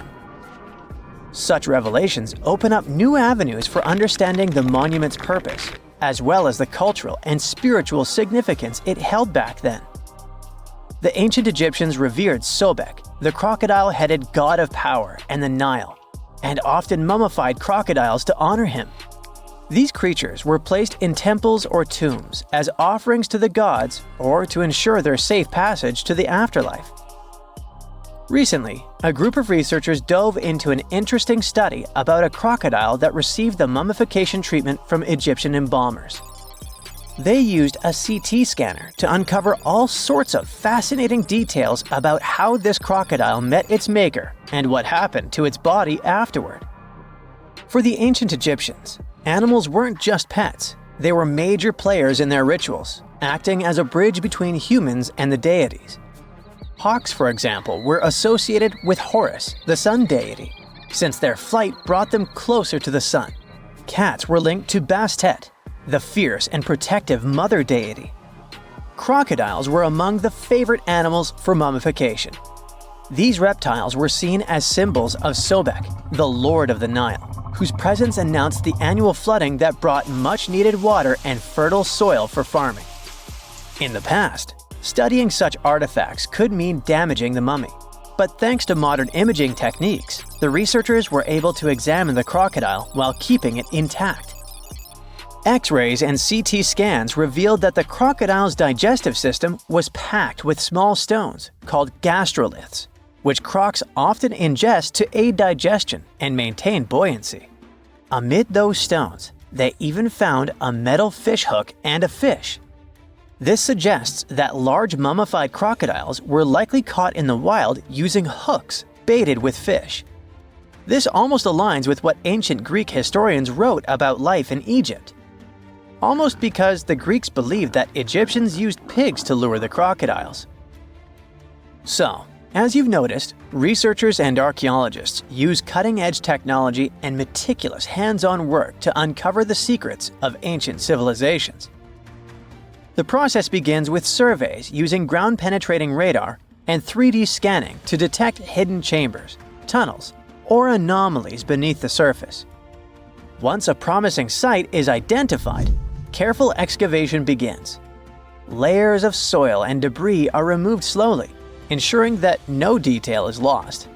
Such revelations open up new avenues for understanding the monument's purpose, as well as the cultural and spiritual significance it held back then. The ancient Egyptians revered Sobek, the crocodile-headed god of power and the Nile, and often mummified crocodiles to honor him. These creatures were placed in temples or tombs as offerings to the gods or to ensure their safe passage to the afterlife. Recently, a group of researchers dove into an interesting study about a crocodile that received the mummification treatment from Egyptian embalmers. They used a CT scanner to uncover all sorts of fascinating details about how this crocodile met its maker and what happened to its body afterward. For the ancient Egyptians, animals weren't just pets, they were major players in their rituals, acting as a bridge between humans and the deities. Hawks, for example, were associated with Horus, the sun deity, since their flight brought them closer to the sun. Cats were linked to Bastet, the fierce and protective mother deity. Crocodiles were among the favorite animals for mummification. These reptiles were seen as symbols of Sobek, the lord of the Nile, whose presence announced the annual flooding that brought much-needed water and fertile soil for farming. In the past, studying such artifacts could mean damaging the mummy, but thanks to modern imaging techniques, the researchers were able to examine the crocodile while keeping it intact. X-rays and CT scans revealed that the crocodile's digestive system was packed with small stones called gastroliths, which crocs often ingest to aid digestion and maintain buoyancy. Amid those stones, they even found a metal fishhook and a fish. This suggests that large mummified crocodiles were likely caught in the wild using hooks baited with fish. This almost aligns with what ancient Greek historians wrote about life in Egypt. Almost because the Greeks believed that Egyptians used pigs to lure the crocodiles. So, as you've noticed, researchers and archaeologists use cutting-edge technology and meticulous hands-on work to uncover the secrets of ancient civilizations. The process begins with surveys using ground-penetrating radar and 3D scanning to detect hidden chambers, tunnels, or anomalies beneath the surface. Once a promising site is identified, careful excavation begins. Layers of soil and debris are removed slowly, ensuring that no detail is lost.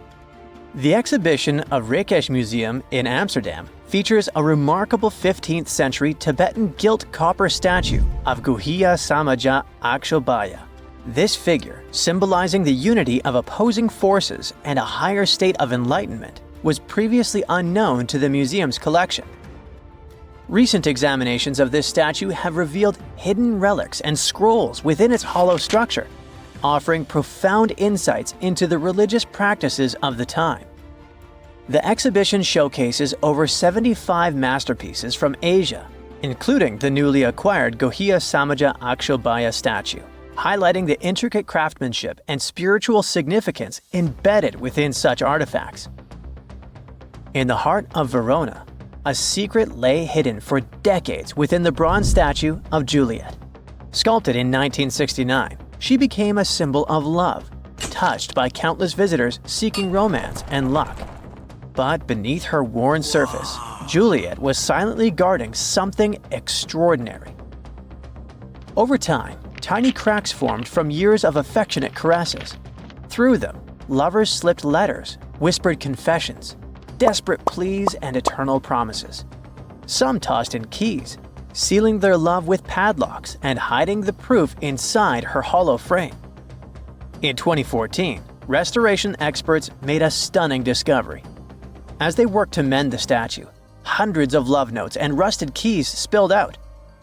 The exhibition of Rijksmuseum Museum in Amsterdam features a remarkable 15th century Tibetan gilt copper statue of Guhya Samaja Akshobhya. This figure, symbolizing the unity of opposing forces and a higher state of enlightenment, was previously unknown to the museum's collection. Recent examinations of this statue have revealed hidden relics and scrolls within its hollow structure, offering profound insights into the religious practices of the time. The exhibition showcases over 75 masterpieces from Asia, including the newly acquired Guhya Samaja Akshobhya statue, highlighting the intricate craftsmanship and spiritual significance embedded within such artifacts. In the heart of Verona, a secret lay hidden for decades within the bronze statue of Juliet. Sculpted in 1969, she became a symbol of love, touched by countless visitors seeking romance and luck. But beneath her worn surface, Juliet was silently guarding something extraordinary. Over time, tiny cracks formed from years of affectionate caresses. Through them, lovers slipped letters, whispered confessions, desperate pleas, and eternal promises. Some tossed in keys, sealing their love with padlocks and hiding the proof inside her hollow frame. In 2014, restoration experts made a stunning discovery. As they worked to mend the statue, hundreds of love notes and rusted keys spilled out,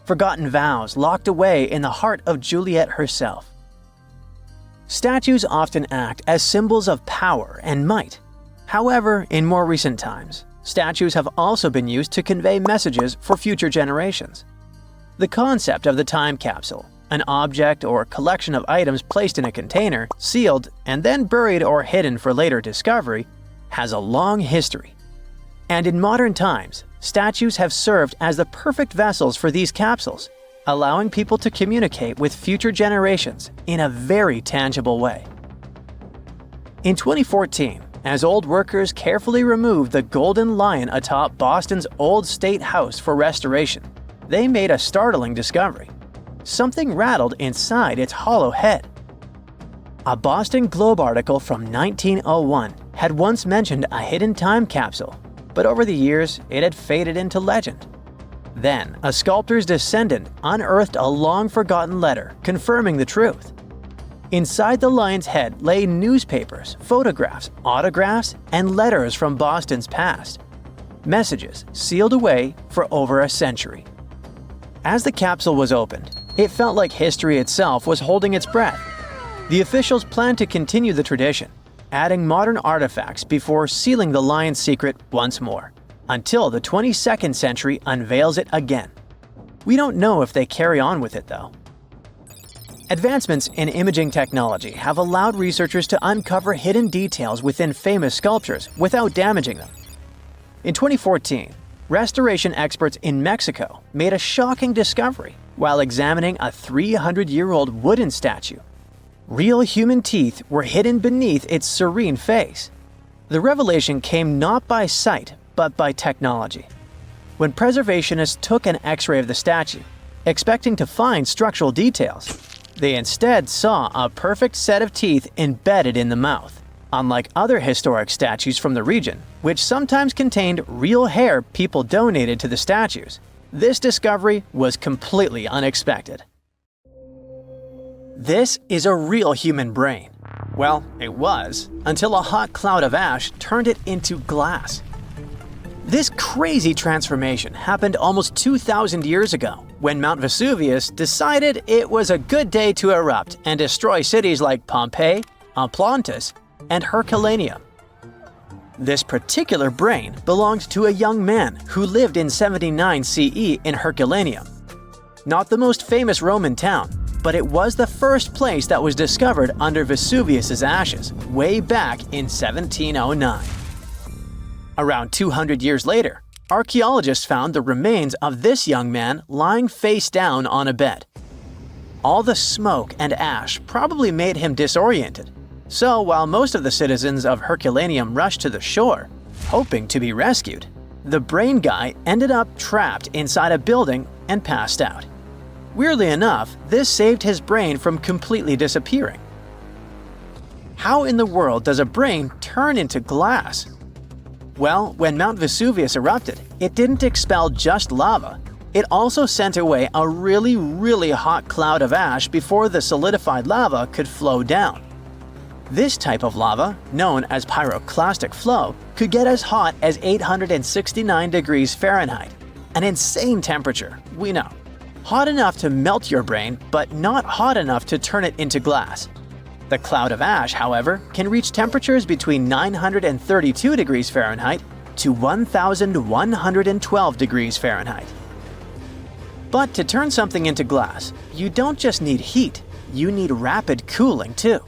forgotten vows locked away in the heart of Juliet herself. Statues often act as symbols of power and might. However, in more recent times, statues have also been used to convey messages for future generations. The concept of the time capsule, an object or collection of items placed in a container, sealed, and then buried or hidden for later discovery, has a long history. And in modern times, statues have served as the perfect vessels for these capsules, allowing people to communicate with future generations in a very tangible way. In 2014, as old workers carefully removed the golden lion atop Boston's Old State House for restoration, they made a startling discovery. Something rattled inside its hollow head. A Boston Globe article from 1901 had once mentioned a hidden time capsule, but over the years it had faded into legend. Then, a sculptor's descendant unearthed a long-forgotten letter confirming the truth. Inside the lion's head lay newspapers, photographs, autographs, and letters from Boston's past. Messages sealed away for over a century. As the capsule was opened, it felt like history itself was holding its breath. The officials planned to continue the tradition, adding modern artifacts before sealing the lion's secret once more, until the 22nd century unveils it again. We don't know if they carry on with it, though. Advancements in imaging technology have allowed researchers to uncover hidden details within famous sculptures without damaging them. In 2014, restoration experts in Mexico made a shocking discovery while examining a 300-year-old wooden statue. Real human teeth were hidden beneath its serene face. The revelation came not by sight, but by technology. When preservationists took an X-ray of the statue, expecting to find structural details, they instead saw a perfect set of teeth embedded in the mouth, unlike other historic statues from the region, which sometimes contained real hair people donated to the statues. This discovery was completely unexpected. This is a real human brain. Well, it was, until a hot cloud of ash turned it into glass. This crazy transformation happened almost 2,000 years ago, when Mount Vesuvius decided it was a good day to erupt and destroy cities like Pompeii, Atlantis, and Herculaneum. This particular brain belonged to a young man who lived in 79 CE in Herculaneum. Not the most famous Roman town, but it was the first place that was discovered under Vesuvius's ashes way back in 1709. Around 200 years later, archaeologists found the remains of this young man lying face down on a bed. All the smoke and ash probably made him disoriented, so while most of the citizens of Herculaneum rushed to the shore, hoping to be rescued, the brain guy ended up trapped inside a building and passed out. Weirdly enough, this saved his brain from completely disappearing. How in the world does a brain turn into glass? Well, when Mount Vesuvius erupted, it didn't expel just lava. It also sent away a really hot cloud of ash before the solidified lava could flow down. This type of lava, known as pyroclastic flow, could get as hot as 869 degrees Fahrenheit. An insane temperature, we know. Hot enough to melt your brain, but not hot enough to turn it into glass. The cloud of ash, however, can reach temperatures between 932 degrees Fahrenheit to 1,112 degrees Fahrenheit. But to turn something into glass, you don't just need heat, you need rapid cooling too.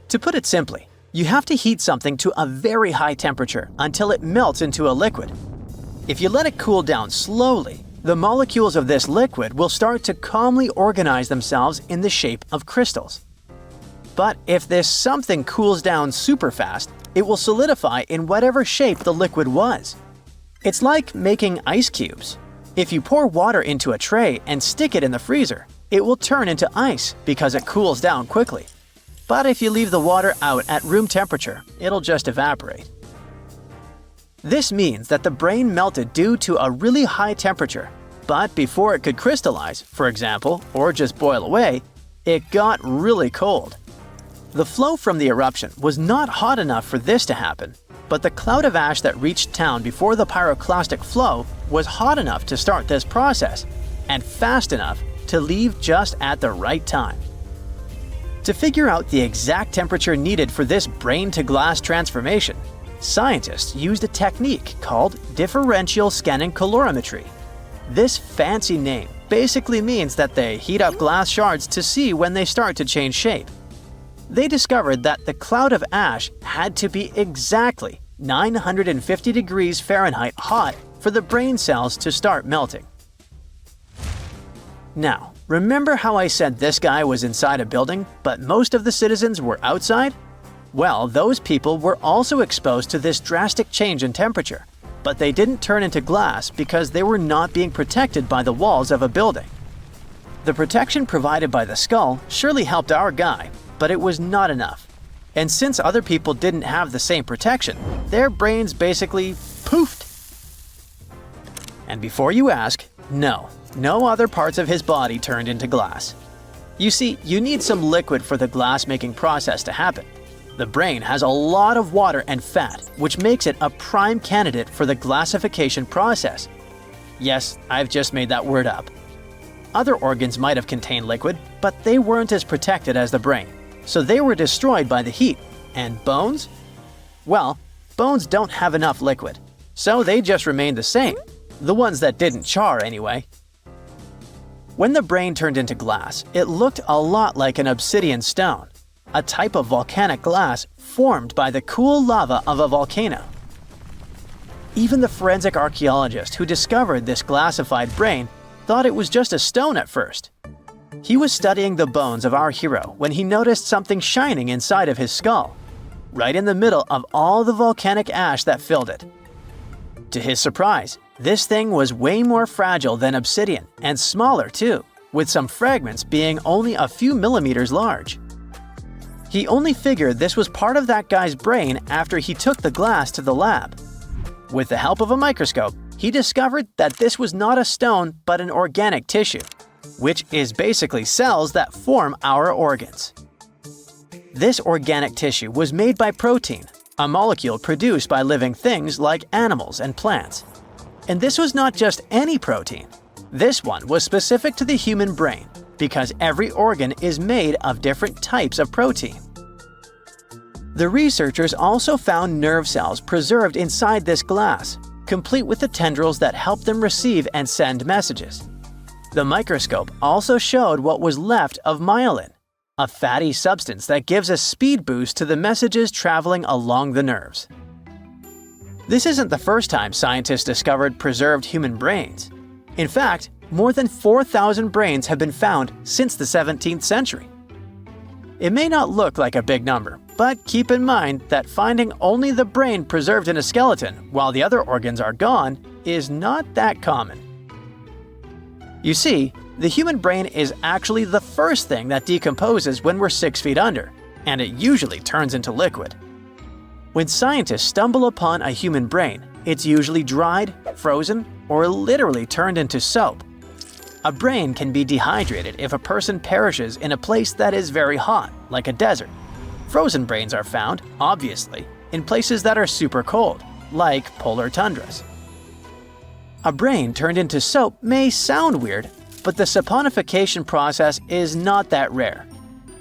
To put it simply, you have to heat something to a very high temperature until it melts into a liquid. If you let it cool down slowly, the molecules of this liquid will start to calmly organize themselves in the shape of crystals. But if this something cools down super fast, it will solidify in whatever shape the liquid was. It's like making ice cubes. If you pour water into a tray and stick it in the freezer, it will turn into ice because it cools down quickly. But if you leave the water out at room temperature, it'll just evaporate. This means that the brain melted due to a really high temperature, but before it could crystallize, for example, or just boil away, it got really cold. The flow from the eruption was not hot enough for this to happen, but the cloud of ash that reached town before the pyroclastic flow was hot enough to start this process, and fast enough to leave just at the right time. To figure out the exact temperature needed for this brain-to-glass transformation, scientists used a technique called differential scanning calorimetry. This fancy name basically means that they heat up glass shards to see when they start to change shape. They discovered that the cloud of ash had to be exactly 950 degrees Fahrenheit hot for the brain cells to start melting. Now, remember how I said this guy was inside a building, but most of the citizens were outside? Well, those people were also exposed to this drastic change in temperature, but they didn't turn into glass because they were not being protected by the walls of a building. The protection provided by the skull surely helped our guy, but it was not enough. And since other people didn't have the same protection, their brains basically poofed. And before you ask, no other parts of his body turned into glass. You see, you need some liquid for the glass-making process to happen. The brain has a lot of water and fat, which makes it a prime candidate for the glassification process. Yes, I've just made that word up. Other organs might have contained liquid, but they weren't as protected as the brain, so they were destroyed by the heat. And bones? Well, bones don't have enough liquid, so they just remained the same. The ones that didn't char, anyway. When the brain turned into glass, it looked a lot like an obsidian stone, a type of volcanic glass formed by the cool lava of a volcano. Even the forensic archaeologist who discovered this glassified brain thought it was just a stone at first. He was studying the bones of our hero when he noticed something shining inside of his skull, right in the middle of all the volcanic ash that filled it. To his surprise, this thing was way more fragile than obsidian and smaller too, with some fragments being only a few millimeters large. He only figured this was part of that guy's brain after he took the glass to the lab. With the help of a microscope, he discovered that this was not a stone but an organic tissue, which is basically cells that form our organs. This organic tissue was made by protein, a molecule produced by living things like animals and plants. And this was not just any protein. This one was specific to the human brain because every organ is made of different types of protein. The researchers also found nerve cells preserved inside this glass, complete with the tendrils that help them receive and send messages. The microscope also showed what was left of myelin, a fatty substance that gives a speed boost to the messages traveling along the nerves. This isn't the first time scientists discovered preserved human brains. In fact, more than 4,000 brains have been found since the 17th century. It may not look like a big number, but keep in mind that finding only the brain preserved in a skeleton while the other organs are gone is not that common. You see, the human brain is actually the first thing that decomposes when we're 6 feet under, and it usually turns into liquid. When scientists stumble upon a human brain, it's usually dried, frozen, or literally turned into soap. A brain can be dehydrated if a person perishes in a place that is very hot, like a desert. Frozen brains are found, obviously, in places that are super cold, like polar tundras. A brain turned into soap may sound weird, but the saponification process is not that rare.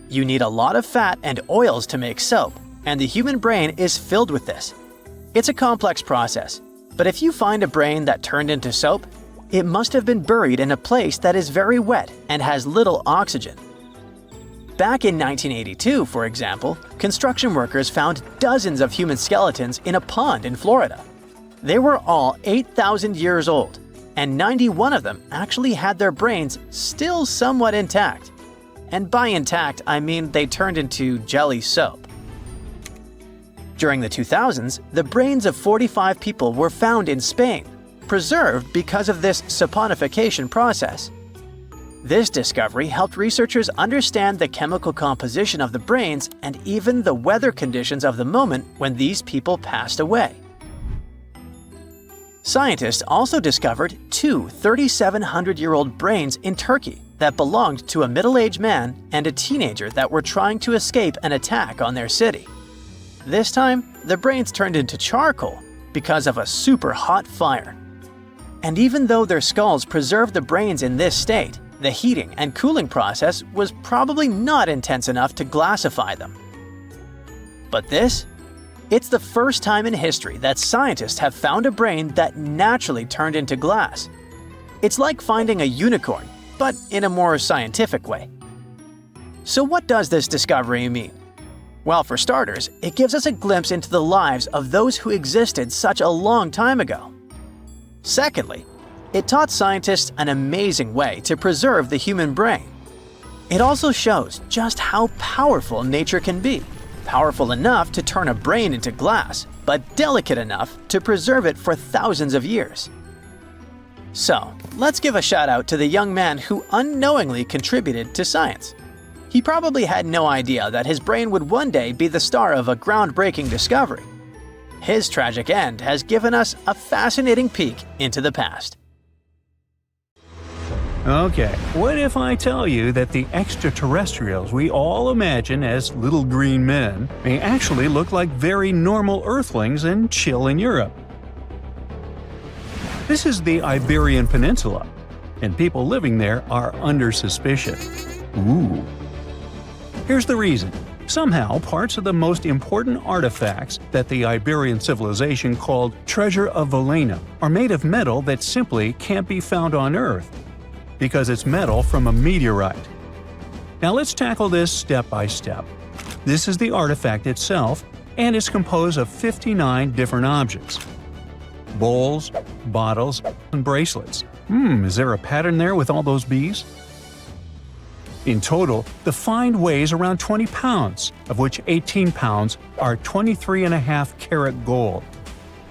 You need a lot of fat and oils to make soap, and the human brain is filled with this. It's a complex process, but if you find a brain that turned into soap, it must have been buried in a place that is very wet and has little oxygen. Back in 1982, for example, construction workers found dozens of human skeletons in a pond in Florida. They were all 8,000 years old, and 91 of them actually had their brains still somewhat intact. And by intact, I mean they turned into jelly soap. During the 2000s, the brains of 45 people were found in Spain, preserved because of this saponification process. This discovery helped researchers understand the chemical composition of the brains and even the weather conditions of the moment when these people passed away. Scientists also discovered two 3,700-year-old brains in Turkey that belonged to a middle-aged man and a teenager that were trying to escape an attack on their city. This time, the brains turned into charcoal because of a super hot fire. And even though their skulls preserved the brains in this state, the heating and cooling process was probably not intense enough to glassify them. But this? It's the first time in history that scientists have found a brain that naturally turned into glass. It's like finding a unicorn, but in a more scientific way. So what does this discovery mean? Well, for starters, it gives us a glimpse into the lives of those who existed such a long time ago. Secondly, it taught scientists an amazing way to preserve the human brain. It also shows just how powerful nature can be. Powerful enough to turn a brain into glass, but delicate enough to preserve it for thousands of years. So, let's give a shout out to the young man who unknowingly contributed to science. He probably had no idea that his brain would one day be the star of a groundbreaking discovery. His tragic end has given us a fascinating peek into the past. Okay, what if I tell you that the extraterrestrials we all imagine as little green men may actually look like very normal Earthlings and chill in Europe? This is the Iberian Peninsula, and people living there are under suspicion. Ooh. Here's the reason. Somehow, parts of the most important artifacts that the Iberian civilization called Treasure of Valena are made of metal that simply can't be found on Earth, because it's metal from a meteorite. Now let's tackle this step by step. This is the artifact itself, and it's composed of 59 different objects. Bowls, bottles, and bracelets. Is there a pattern there with all those bees? In total, the find weighs around 20 pounds, of which 18 pounds are 23.5 karat gold.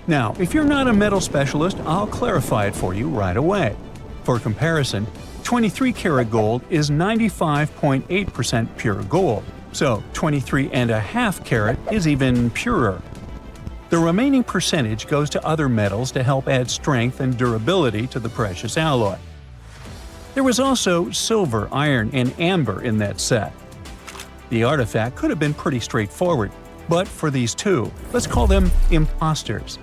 Now, if you're not a metal specialist, I'll clarify it for you right away. For comparison, 23 karat gold is 95.8% pure gold, so 23.5 karat is even purer. The remaining percentage goes to other metals to help add strength and durability to the precious alloy. There was also silver, iron, and amber in that set. The artifact could have been pretty straightforward, but for these two, let's call them imposters.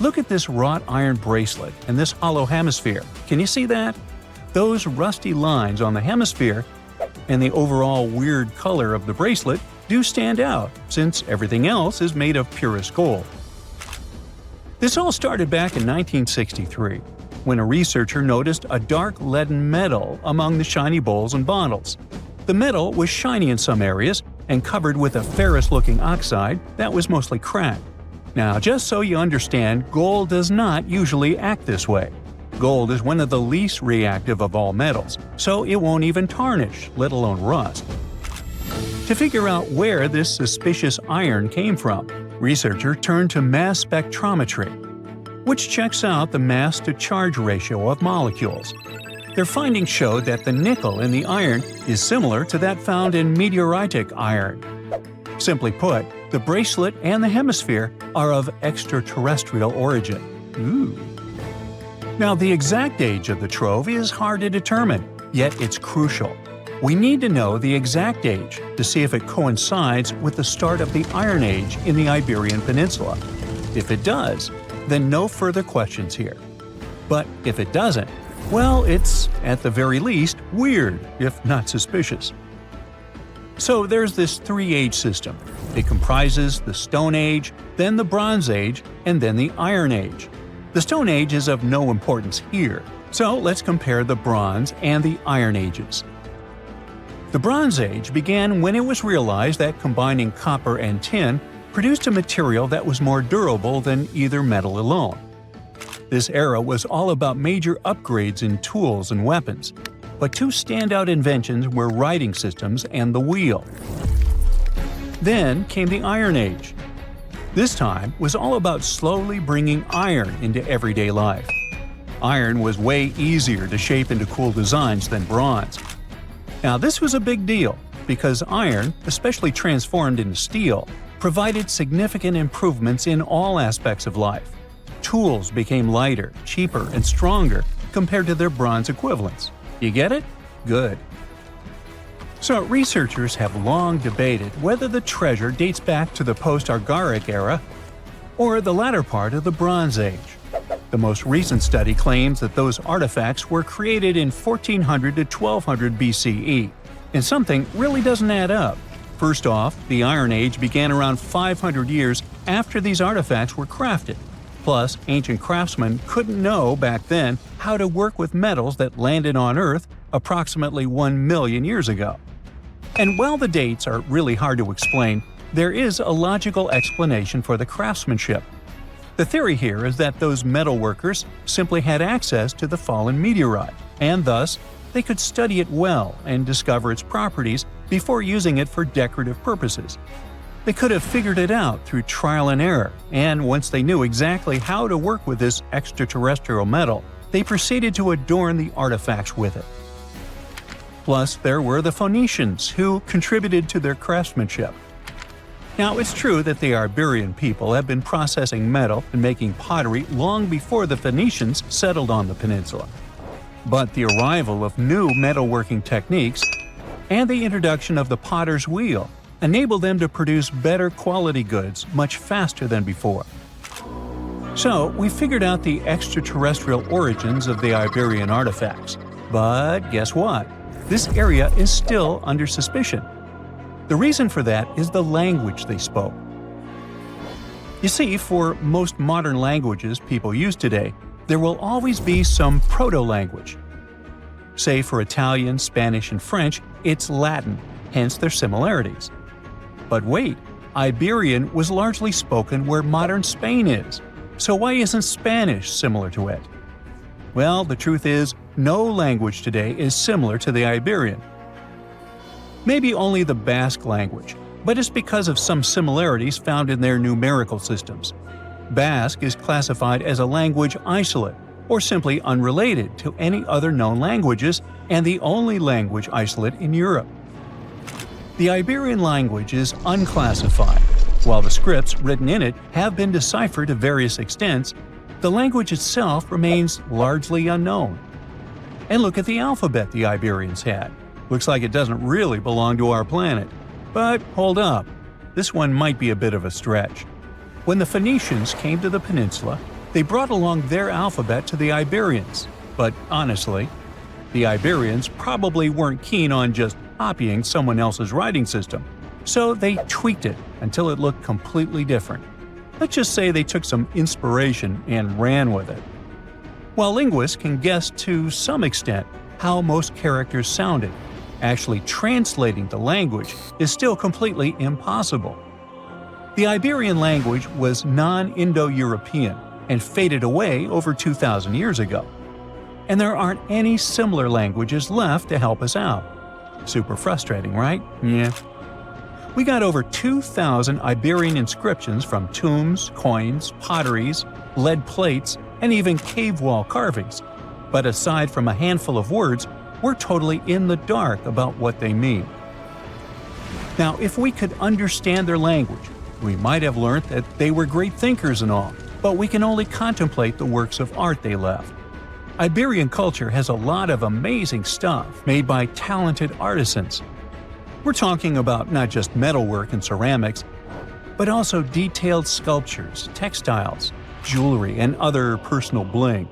Look at this wrought iron bracelet and this hollow hemisphere. Can you see that? Those rusty lines on the hemisphere and the overall weird color of the bracelet do stand out, since everything else is made of purest gold. This all started back in 1963, when a researcher noticed a dark leaden metal among the shiny bowls and bottles. The metal was shiny in some areas and covered with a ferrous-looking oxide that was mostly cracked. Now, just so you understand, gold does not usually act this way. Gold is one of the least reactive of all metals, so it won't even tarnish, let alone rust. To figure out where this suspicious iron came from, researchers turned to mass spectrometry, which checks out the mass-to-charge ratio of molecules. Their findings showed that the nickel in the iron is similar to that found in meteoritic iron. Simply put, the bracelet and the hemisphere are of extraterrestrial origin. Ooh. Now, the exact age of the trove is hard to determine, yet it's crucial. We need to know the exact age to see if it coincides with the start of the Iron Age in the Iberian Peninsula. If it does, then no further questions here. But if it doesn't, well, it's, at the very least, weird, if not suspicious. So there's this three-age system. It comprises the Stone Age, then the Bronze Age, and then the Iron Age. The Stone Age is of no importance here, so let's compare the Bronze and the Iron Ages. The Bronze Age began when it was realized that combining copper and tin produced a material that was more durable than either metal alone. This era was all about major upgrades in tools and weapons, but two standout inventions were writing systems and the wheel. Then came the Iron Age. This time was all about slowly bringing iron into everyday life. Iron was way easier to shape into cool designs than bronze, Now, this was a big deal because iron, especially transformed into steel, provided significant improvements in all aspects of life. Tools became lighter, cheaper, and stronger compared to their bronze equivalents. You get it? Good. So, researchers have long debated whether the treasure dates back to the post-Archaic era or the latter part of the Bronze Age. The most recent study claims that those artifacts were created in 1400 to 1200 BCE, and something really doesn't add up. First off, the Iron Age began around 500 years after these artifacts were crafted. Plus, ancient craftsmen couldn't know back then how to work with metals that landed on Earth approximately 1 million years ago. And while the dates are really hard to explain, there is a logical explanation for the craftsmanship. The theory here is that those metal workers simply had access to the fallen meteorite, and thus, they could study it well and discover its properties before using it for decorative purposes. They could have figured it out through trial and error, and once they knew exactly how to work with this extraterrestrial metal, they proceeded to adorn the artifacts with it. Plus, there were the Phoenicians, who contributed to their craftsmanship. Now, it's true that the Iberian people have been processing metal and making pottery long before the Phoenicians settled on the peninsula. But the arrival of new metalworking techniques and the introduction of the potter's wheel enabled them to produce better quality goods much faster than before. So, we figured out the extraterrestrial origins of the Iberian artifacts. But guess what? This area is still under suspicion. The reason for that is the language they spoke. You see, for most modern languages people use today, there will always be some proto-language. Say for Italian, Spanish, and French, it's Latin, hence their similarities. But wait, Iberian was largely spoken where modern Spain is, so why isn't Spanish similar to it? Well, the truth is, no language today is similar to the Iberian. Maybe only the Basque language, but it's because of some similarities found in their numerical systems. Basque is classified as a language isolate, or simply unrelated to any other known languages, and the only language isolate in Europe. The Iberian language is unclassified. While the scripts written in it have been deciphered to various extents, the language itself remains largely unknown. And look at the alphabet the Iberians had. Looks like it doesn't really belong to our planet. But hold up, this one might be a bit of a stretch. When the Phoenicians came to the peninsula, they brought along their alphabet to the Iberians. But honestly, the Iberians probably weren't keen on just copying someone else's writing system, so they tweaked it until it looked completely different. Let's just say they took some inspiration and ran with it. While linguists can guess to some extent how most characters sounded, actually translating the language is still completely impossible. The Iberian language was non-Indo-European and faded away over 2,000 years ago. And there aren't any similar languages left to help us out. Super frustrating, right? Yeah. We got over 2,000 Iberian inscriptions from tombs, coins, potteries, lead plates, and even cave wall carvings. But aside from a handful of words, we're totally in the dark about what they mean. Now, if we could understand their language, we might have learned that they were great thinkers and all, but we can only contemplate the works of art they left. Iberian culture has a lot of amazing stuff made by talented artisans. We're talking about not just metalwork and ceramics, but also detailed sculptures, textiles, jewelry, and other personal bling.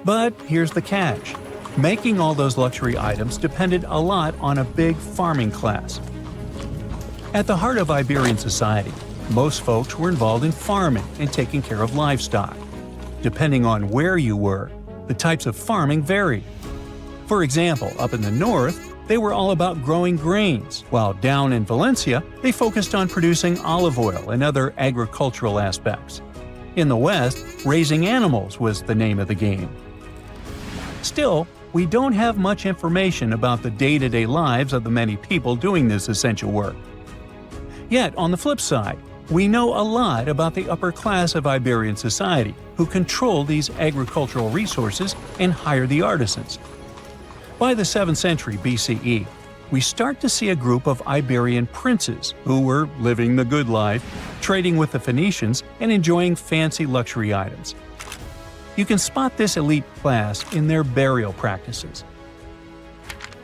But here's the catch. Making all those luxury items depended a lot on a big farming class. At the heart of Iberian society, most folks were involved in farming and taking care of livestock. Depending on where you were, the types of farming varied. For example, up in the north, they were all about growing grains, while down in Valencia, they focused on producing olive oil and other agricultural aspects. In the west, raising animals was the name of the game. Still, we don't have much information about the day-to-day lives of the many people doing this essential work. Yet, on the flip side, we know a lot about the upper class of Iberian society, who control these agricultural resources and hire the artisans. By the 7th century BCE, we start to see a group of Iberian princes who were living the good life, trading with the Phoenicians and enjoying fancy luxury items. You can spot this elite class in their burial practices.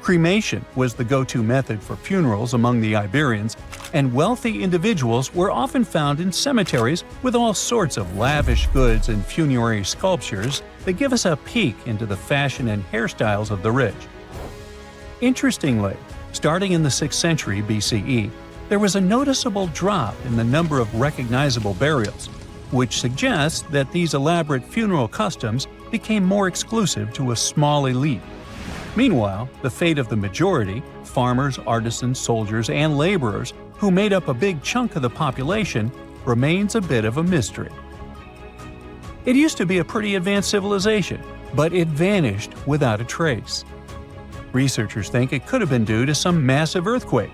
Cremation was the go-to method for funerals among the Iberians, and wealthy individuals were often found in cemeteries with all sorts of lavish goods and funerary sculptures that give us a peek into the fashion and hairstyles of the rich. Interestingly, starting in the 6th century BCE, there was a noticeable drop in the number of recognizable burials, which suggests that these elaborate funeral customs became more exclusive to a small elite. Meanwhile, the fate of the majority, farmers, artisans, soldiers, and laborers, who made up a big chunk of the population, remains a bit of a mystery. It used to be a pretty advanced civilization, but it vanished without a trace. Researchers think it could have been due to some massive earthquake,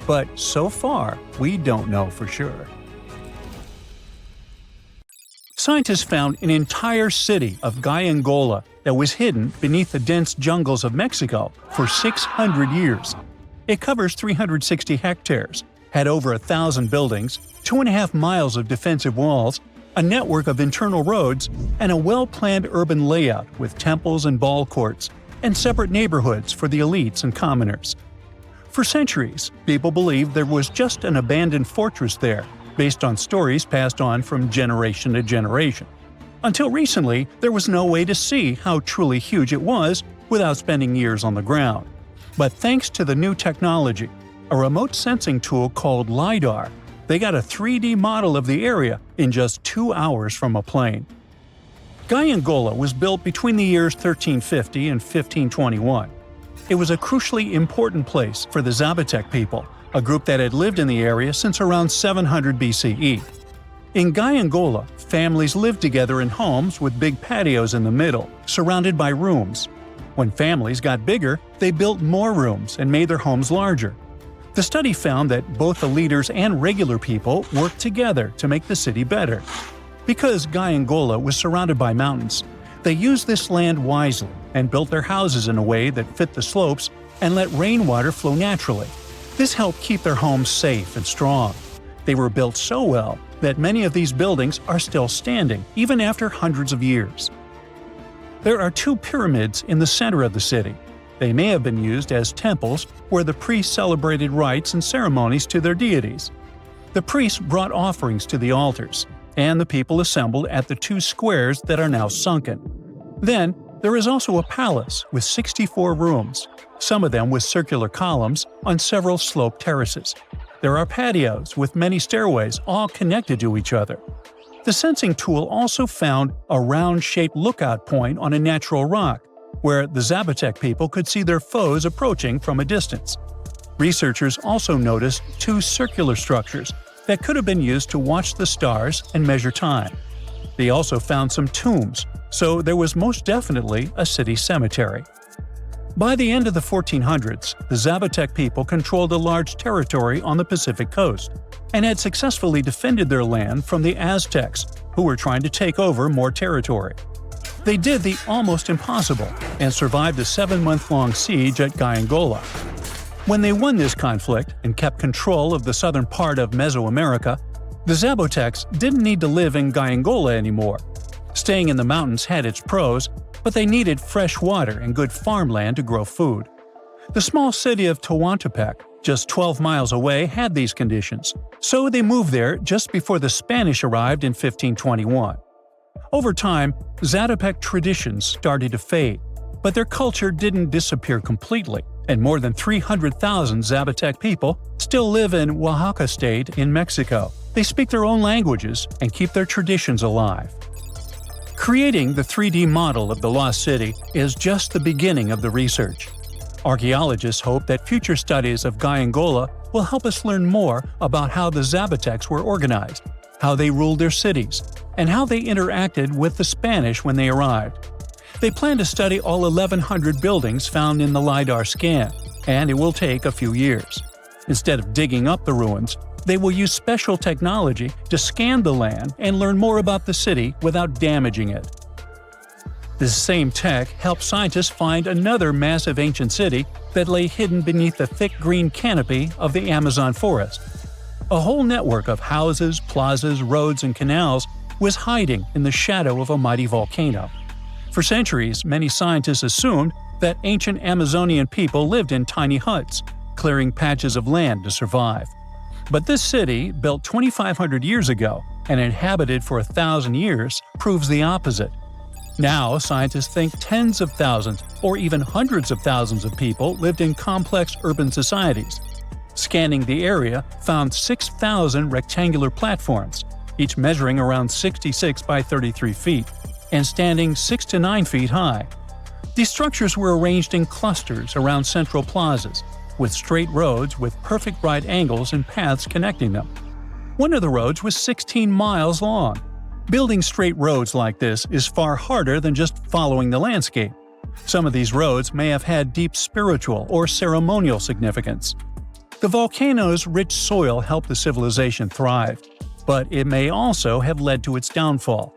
but so far we don't know for sure. Scientists found an entire city of Gyangola that was hidden beneath the dense jungles of Mexico for 600 years. It covers 360 hectares, had over 1,000 buildings, 2.5 miles of defensive walls, a network of internal roads, and a well-planned urban layout with temples and ball courts, and separate neighborhoods for the elites and commoners. For centuries, people believed there was just an abandoned fortress there, based on stories passed on from generation to generation. Until recently, there was no way to see how truly huge it was without spending years on the ground. But thanks to the new technology, a remote sensing tool called LiDAR, they got a 3D model of the area in just 2 hours from a plane. Gyangola was built between the years 1350 and 1521. It was a crucially important place for the Zapotec people, a group that had lived in the area since around 700 BCE. In Gyangola, families lived together in homes with big patios in the middle, surrounded by rooms. When families got bigger, they built more rooms and made their homes larger. The study found that both the leaders and regular people worked together to make the city better. Because Gyangola was surrounded by mountains, they used this land wisely and built their houses in a way that fit the slopes and let rainwater flow naturally. This helped keep their homes safe and strong. They were built so well that many of these buildings are still standing, even after hundreds of years. There are 2 pyramids in the center of the city. They may have been used as temples where the priests celebrated rites and ceremonies to their deities. The priests brought offerings to the altars, and the people assembled at the 2 squares that are now sunken. Then, there is also a palace with 64 rooms, some of them with circular columns on several sloped terraces. There are patios with many stairways all connected to each other. The sensing tool also found a round-shaped lookout point on a natural rock, where the Zapotec people could see their foes approaching from a distance. Researchers also noticed 2 circular structures that could have been used to watch the stars and measure time. They also found some tombs, so there was most definitely a city cemetery. By the end of the 1400s, the Zapotec people controlled a large territory on the Pacific coast and had successfully defended their land from the Aztecs, who were trying to take over more territory. They did the almost impossible and survived a 7-month-long siege at Gyangola. When they won this conflict and kept control of the southern part of Mesoamerica, the Zapotecs didn't need to live in Gyangola anymore. Staying in the mountains had its pros, but they needed fresh water and good farmland to grow food. The small city of Tehuantepec, just 12 miles away, had these conditions, so they moved there just before the Spanish arrived in 1521. Over time, Zapotec traditions started to fade, but their culture didn't disappear completely, and more than 300,000 Zapotec people still live in Oaxaca state in Mexico. They speak their own languages and keep their traditions alive. Creating the 3D model of the lost city is just the beginning of the research. Archaeologists hope that future studies of Gyangola will help us learn more about how the Zapotecs were organized, how they ruled their cities, and how they interacted with the Spanish when they arrived. They plan to study all 1,100 buildings found in the LiDAR scan, and it will take a few years. Instead of digging up the ruins, they will use special technology to scan the land and learn more about the city without damaging it. This same tech helped scientists find another massive ancient city that lay hidden beneath the thick green canopy of the Amazon forest. A whole network of houses, plazas, roads, and canals was hiding in the shadow of a mighty volcano. For centuries, many scientists assumed that ancient Amazonian people lived in tiny huts, clearing patches of land to survive. But this city, built 2,500 years ago and inhabited for 1,000 years, proves the opposite. Now, scientists think tens of thousands or even hundreds of thousands of people lived in complex urban societies. Scanning the area found 6,000 rectangular platforms, each measuring around 66 by 33 feet, and standing 6 to 9 feet high. These structures were arranged in clusters around central plazas, with straight roads with perfect right angles and paths connecting them. One of the roads was 16 miles long. Building straight roads like this is far harder than just following the landscape. Some of these roads may have had deep spiritual or ceremonial significance. The volcano's rich soil helped the civilization thrive, but it may also have led to its downfall.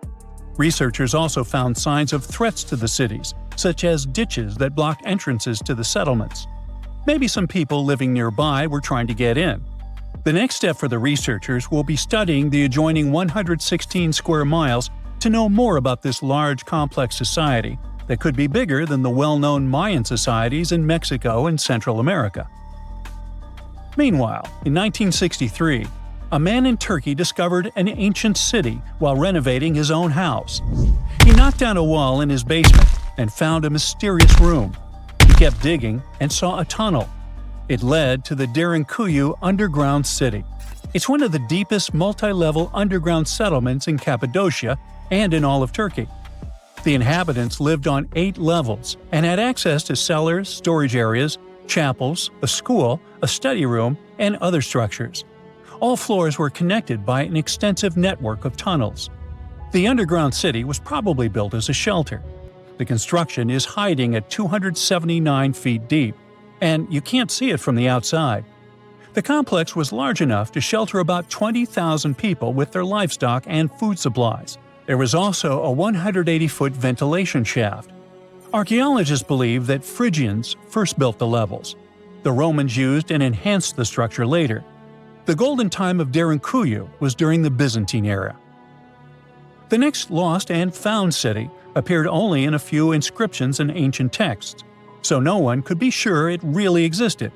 Researchers also found signs of threats to the cities, such as ditches that blocked entrances to the settlements. Maybe some people living nearby were trying to get in. The next step for the researchers will be studying the adjoining 116 square miles to know more about this large, complex society that could be bigger than the well-known Mayan societies in Mexico and Central America. Meanwhile, in 1963, a man in Turkey discovered an ancient city while renovating his own house. He knocked down a wall in his basement and found a mysterious room. He kept digging and saw a tunnel. It led to the Direwolf underground city. It's one of the deepest multi-level underground settlements in Cappadocia and in all of Turkey. The inhabitants lived on 8 levels and had access to cellars, storage areas, chapels, a school, a study room, and other structures. All floors were connected by an extensive network of tunnels. The underground city was probably built as a shelter. The construction is hiding at 279 feet deep, and you can't see it from the outside. The complex was large enough to shelter about 20,000 people with their livestock and food supplies. There was also a 180-foot ventilation shaft. Archaeologists believe that Phrygians first built the levels. The Romans used and enhanced the structure later. The golden time of Direwolf was during the Byzantine era. The next lost and found city appeared only in a few inscriptions and ancient texts, so no one could be sure it really existed.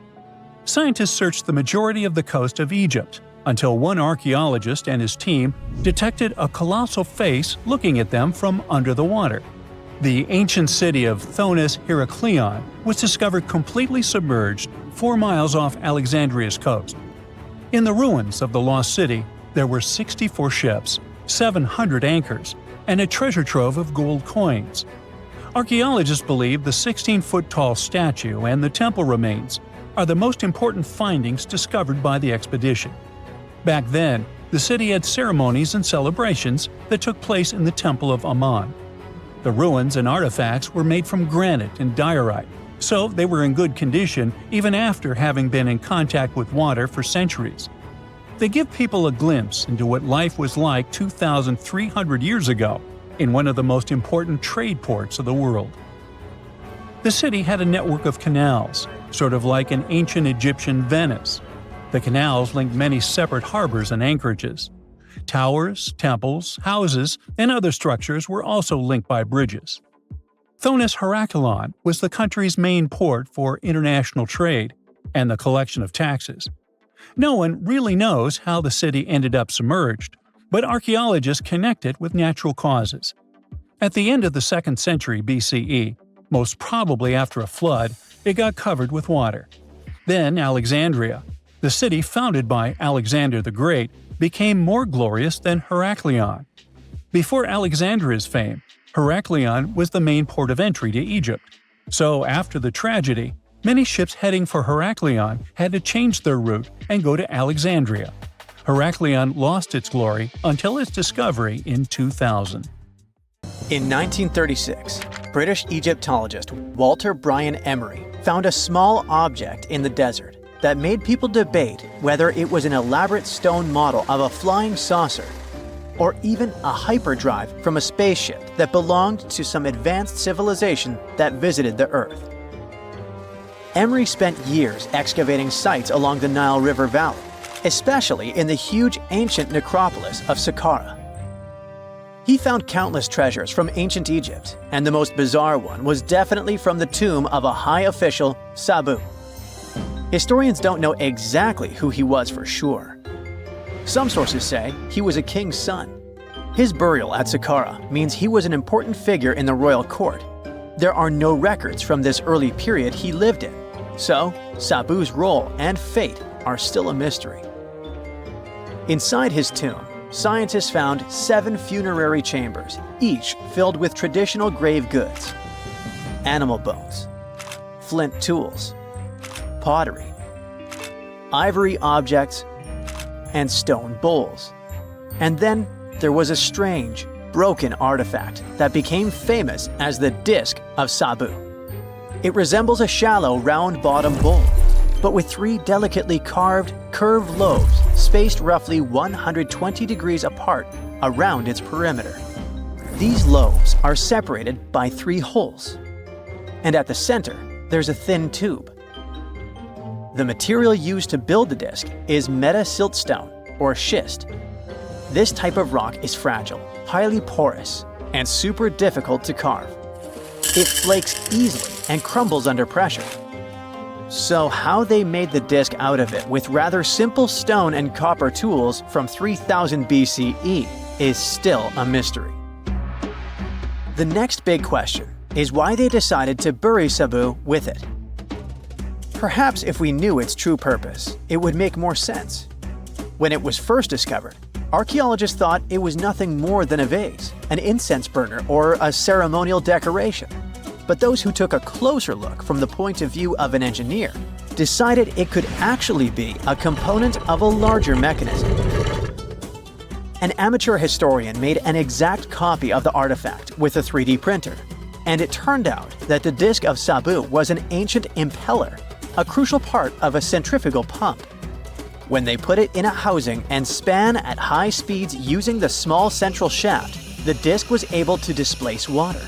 Scientists searched the majority of the coast of Egypt, until one archaeologist and his team detected a colossal face looking at them from under the water. The ancient city of Thonis Herculaneum was discovered completely submerged 4 miles off Alexandria's coast. In the ruins of the lost city, there were 64 ships, 700 anchors, and a treasure trove of gold coins. Archaeologists believe the 16-foot-tall statue and the temple remains are the most important findings discovered by the expedition. Back then, the city had ceremonies and celebrations that took place in the Temple of Ammon. The ruins and artifacts were made from granite and diorite, so they were in good condition even after having been in contact with water for centuries. They give people a glimpse into what life was like 2,300 years ago in one of the most important trade ports of the world. The city had a network of canals, sort of like an ancient Egyptian Venice. The canals linked many separate harbors and anchorages. Towers, temples, houses, and other structures were also linked by bridges. Thonis Herculaneum was the country's main port for international trade and the collection of taxes. No one really knows how the city ended up submerged, but archaeologists connect it with natural causes. At the end of the 2nd century BCE, most probably after a flood, it got covered with water. Then Alexandria, the city founded by Alexander the Great, became more glorious than Herculaneum. Before Alexandria's fame, Herculaneum was the main port of entry to Egypt. So after the tragedy, many ships heading for Herculaneum had to change their route and go to Alexandria. Herculaneum lost its glory until its discovery in 2000. In 1936, British Egyptologist Walter Bryan Emery found a small object in the desert that made people debate whether it was an elaborate stone model of a flying saucer or even a hyperdrive from a spaceship that belonged to some advanced civilization that visited the Earth. Emery spent years excavating sites along the Nile River Valley, especially in the huge ancient necropolis of Saqqara. He found countless treasures from ancient Egypt, and the most bizarre one was definitely from the tomb of a high official, Sabu. Historians don't know exactly who he was for sure. Some sources say he was a king's son. His burial at Saqqara means he was an important figure in the royal court. There are no records from this early period he lived in, so Sabu's role and fate are still a mystery. Inside his tomb, scientists found 7 funerary chambers, each filled with traditional grave goods: animal bones, flint tools, pottery, ivory objects, and stone bowls. And then there was a strange, broken artifact that became famous as the Disc of Sabu. It resembles a shallow, round-bottomed bowl, but with 3 delicately carved, curved lobes spaced roughly 120 degrees apart around its perimeter. These lobes are separated by 3 holes, and at the center, there's a thin tube. The material used to build the disc is meta-siltstone, or schist. This type of rock is fragile, highly porous, and super difficult to carve. It flakes easily and crumbles under pressure. So how they made the disc out of it with rather simple stone and copper tools from 3000 BCE is still a mystery. The next big question is why they decided to bury Sabu with it. Perhaps if we knew its true purpose, it would make more sense. When it was first discovered, archaeologists thought it was nothing more than a vase, an incense burner, or a ceremonial decoration. But those who took a closer look from the point of view of an engineer decided it could actually be a component of a larger mechanism. An amateur historian made an exact copy of the artifact with a 3D printer, and it turned out that the disc of Sabu was an ancient impeller, a crucial part of a centrifugal pump. When they put it in a housing and span at high speeds using the small central shaft, the disc was able to displace water.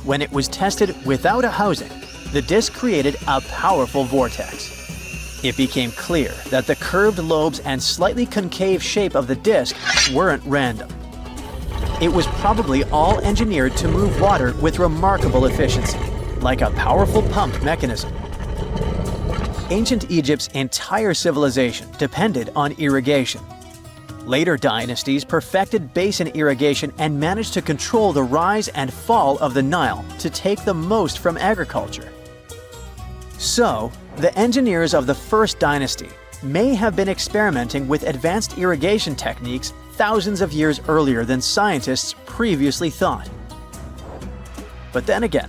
When it was tested without a housing, the disc created a powerful vortex. It became clear that the curved lobes and slightly concave shape of the disc weren't random. It was probably all engineered to move water with remarkable efficiency, like a powerful pump mechanism. Ancient Egypt's entire civilization depended on irrigation. Later dynasties perfected basin irrigation and managed to control the rise and fall of the Nile to take the most from agriculture. So, the engineers of the first dynasty may have been experimenting with advanced irrigation techniques thousands of years earlier than scientists previously thought. But then again,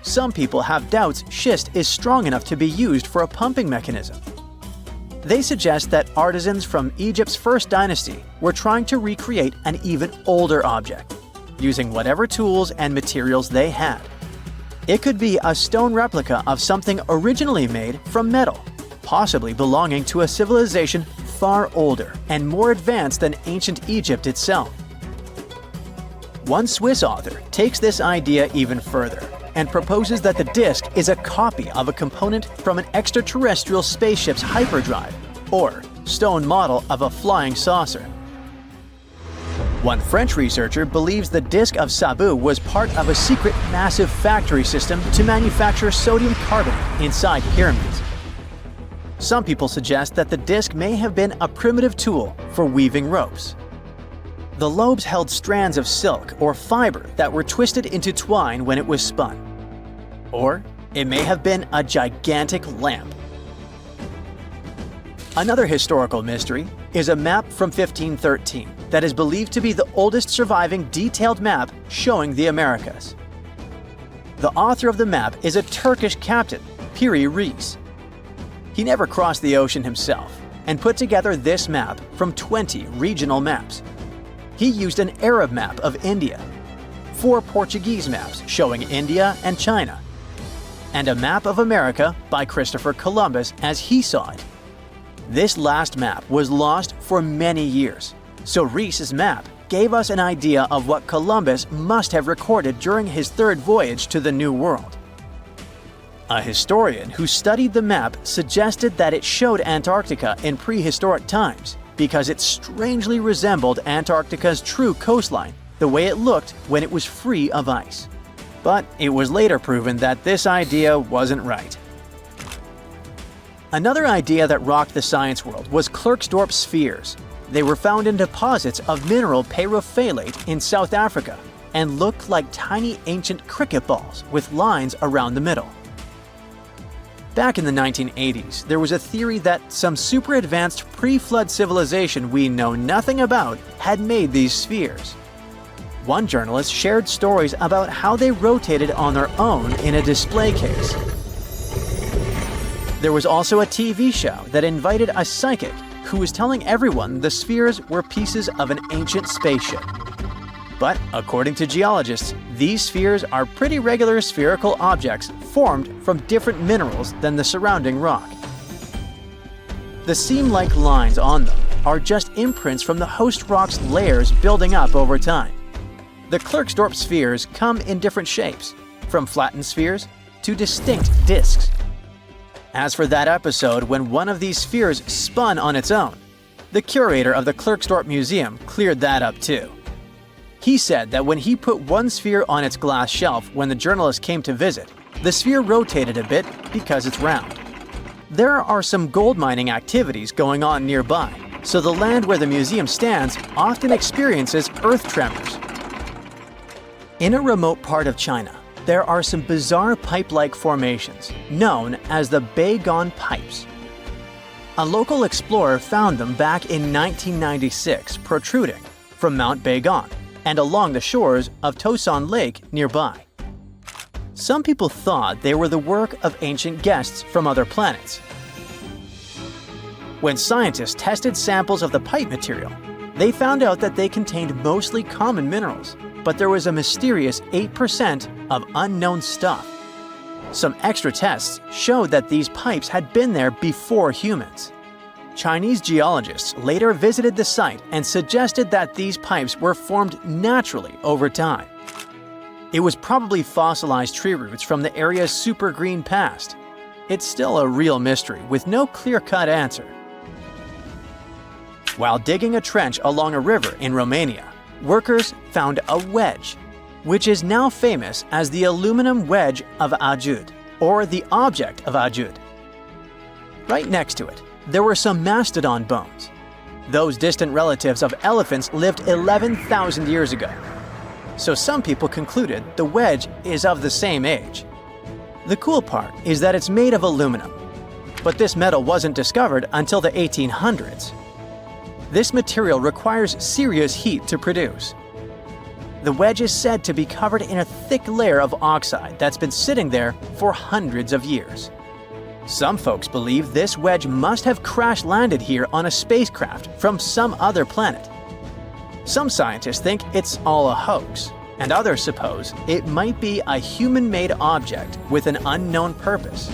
some people have doubts schist is strong enough to be used for a pumping mechanism. They suggest that artisans from Egypt's first dynasty were trying to recreate an even older object, using whatever tools and materials they had. It could be a stone replica of something originally made from metal, possibly belonging to a civilization far older and more advanced than ancient Egypt itself. One Swiss author takes this idea even further and proposes that the disc is a copy of a component from an extraterrestrial spaceship's hyperdrive, or stone model of a flying saucer. One French researcher believes the disc of Sabu was part of a secret massive factory system to manufacture sodium carbonate inside pyramids. Some people suggest that the disc may have been a primitive tool for weaving ropes. The lobes held strands of silk or fiber that were twisted into twine when it was spun. Or it may have been a gigantic lamp. Another historical mystery is a map from 1513 that is believed to be the oldest surviving detailed map showing the Americas. The author of the map is a Turkish captain, Piri Reis. He never crossed the ocean himself and put together this map from 20 regional maps. He used an Arab map of India, 4 Portuguese maps showing India and China, and a map of America by Christopher Columbus as he saw it. This last map was lost for many years, So Rees's map gave us an idea of what Columbus must have recorded during his third voyage to the New World. A historian who studied the map suggested that it showed Antarctica in prehistoric times because it strangely resembled Antarctica's true coastline, the way it looked when it was free of ice. But it was later proven that this idea wasn't right. Another idea that rocked the science world was Klerksdorp spheres. They were found in deposits of mineral pyrophyllite in South Africa and looked like tiny ancient cricket balls with lines around the middle. Back in the 1980s, there was a theory that some super advanced pre-flood civilization we know nothing about had made these spheres. One journalist shared stories about how they rotated on their own in a display case. There was also a TV show that invited a psychic who was telling everyone the spheres were pieces of an ancient spaceship. But according to geologists, these spheres are pretty regular spherical objects formed from different minerals than the surrounding rock. The seam-like lines on them are just imprints from the host rock's layers building up over time. The Klerksdorp spheres come in different shapes, from flattened spheres to distinct discs. As for that episode when one of these spheres spun on its own, the curator of the Klerksdorp Museum cleared that up too. He said that when he put one sphere on its glass shelf when the journalist came to visit, the sphere rotated a bit because it's round. There are some gold mining activities going on nearby, so the land where the museum stands often experiences earth tremors. In a remote part of China, there are some bizarre pipe-like formations known as the Baigong Pipes. A local explorer found them back in 1996 protruding from Mount Baigong and along the shores of Tosan Lake nearby. Some people thought they were the work of ancient guests from other planets. When scientists tested samples of the pipe material, they found out that they contained mostly common minerals, but there was a mysterious 8% of unknown stuff. Some extra tests showed that these pipes had been there before humans. Chinese geologists later visited the site and suggested that these pipes were formed naturally over time. It was probably fossilized tree roots from the area's super green past. It's still a real mystery with no clear-cut answer. While digging a trench along a river in Romania, workers found a wedge, which is now famous as the aluminum wedge of Ajud, or the object of Ajud. Right next to it, there were some mastodon bones. Those distant relatives of elephants lived 11,000 years ago. So some people concluded the wedge is of the same age. The cool part is that it's made of aluminum, but this metal wasn't discovered until the 1800s. This material requires serious heat to produce. The wedge is said to be covered in a thick layer of oxide that's been sitting there for hundreds of years. Some folks believe this wedge must have crash-landed here on a spacecraft from some other planet. Some scientists think it's all a hoax, and others suppose it might be a human-made object with an unknown purpose.